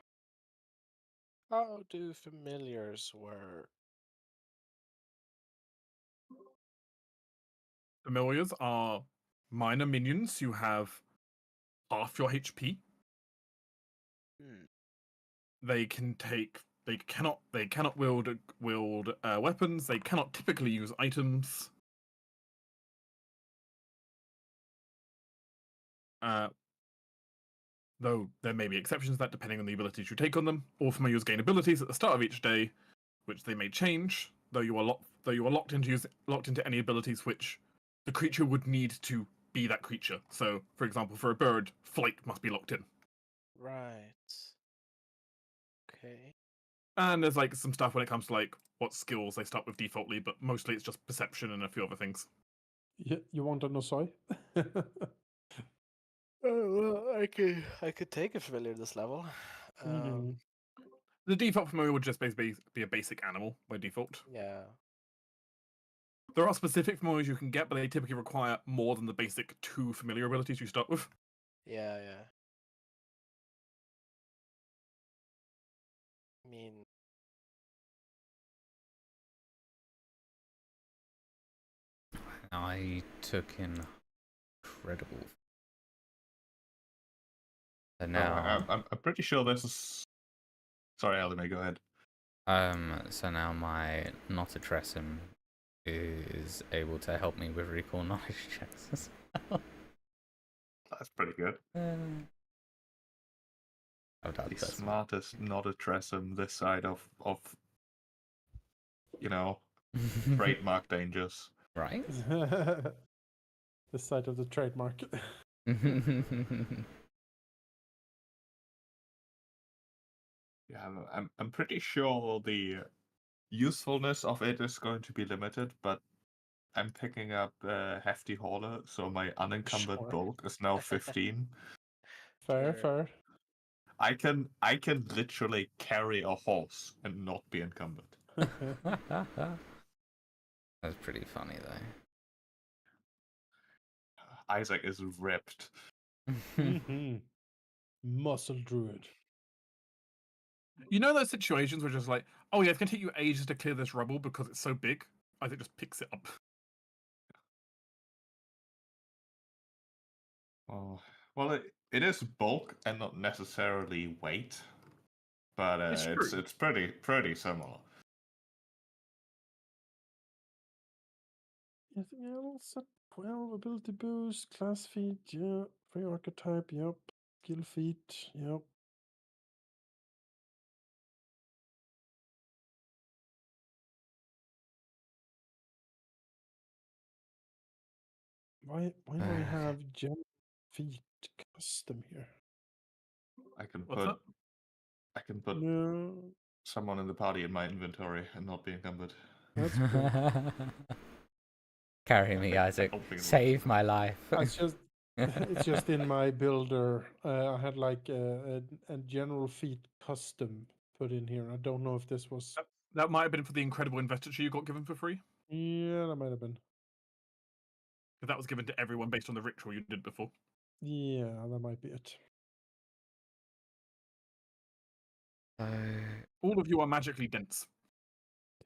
How do familiars work? Familiars are minor minions who have half your HP. Hmm. They cannot wield weapons. They cannot typically use items. Though there may be exceptions to that depending on the abilities you take on them. All familiars gain abilities at the start of each day, which they may change. Though you are locked into any abilities which the creature would need to be that creature. So, for example, for a bird, flight must be locked in. Right. Okay. And there's like some stuff when it comes to like what skills they start with defaultly, but mostly it's just perception and a few other things. You want an Osoi? Oh, well, I could take a familiar this level. Mhm. The default familiar would just basically be a basic animal by default. Yeah. There are specific familiars you can get, but they typically require more than the basic 2 familiar abilities you start with. Yeah. I mean, I took incredible. So now, I'm pretty sure this is. Sorry, Halldamir, go ahead. so now my not a Tressum is able to help me with recall knowledge checks as well. That's pretty good. I've done The this. smartest not a Tressum this side of trademark dangers. Right? The side of the trademark. Yeah, I'm pretty sure the usefulness of it is going to be limited, but I'm picking up hefty hauler, so my unencumbered Sure. bulk is now 15. Fair, Sure. fair. I can literally carry a horse and not be encumbered. That's pretty funny Isaac is ripped. though. Muscle druid. You know those situations where just like, oh yeah, it's gonna take you ages to clear this rubble because it's so big. Isaac just picks it up. Oh, well, it is bulk and not necessarily weight, but It's true. it's pretty similar. Anything else? 12 ability boost, class feat, yeah. Free archetype, yep. Skill feat, yep. Why do I have gem feet custom here? I can What's put up? No, someone in the party in my inventory and not be encumbered. that's good. Carry me, Isaac. Save my life. It's just in my builder. I had like a general feat custom put in here. I don't know if this was. That might have been for the incredible investiture you got given for free. Yeah, that might have been. Because that was given to everyone based on the ritual you did before. Yeah, that might be it. All of you are magically dense.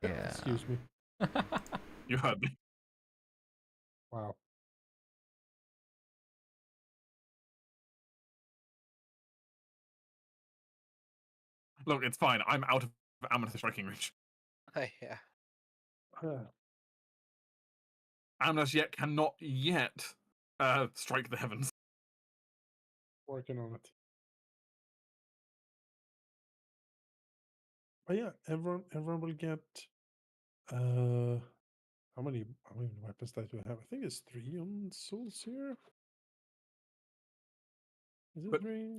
Yeah. Excuse me. You heard me. Wow. Look, it's fine. I'm out of Amethyst striking range. Yeah. Amethyst yet cannot yet strike the heavens. Working on it. Oh yeah, everyone will get how many weapons do I have? I think it's 3 on souls here. Is it But 3?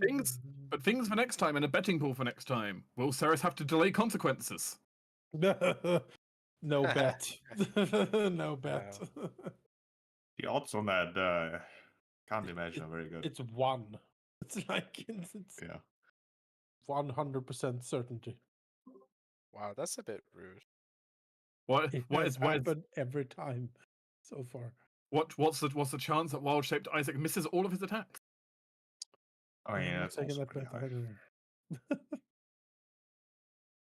things for next time and a betting pool for next time. Will Ceres have to delay consequences? No bet. No bet. The odds on that can't imagine are very good. It's 1. It's like it's Yeah. 100% certainty. Wow, that's a bit rude. It has happened every time so far. What's the chance that wild shaped Isaac misses all of his attacks? Oh yeah, I'm not that's taking also that pretty bet high. either.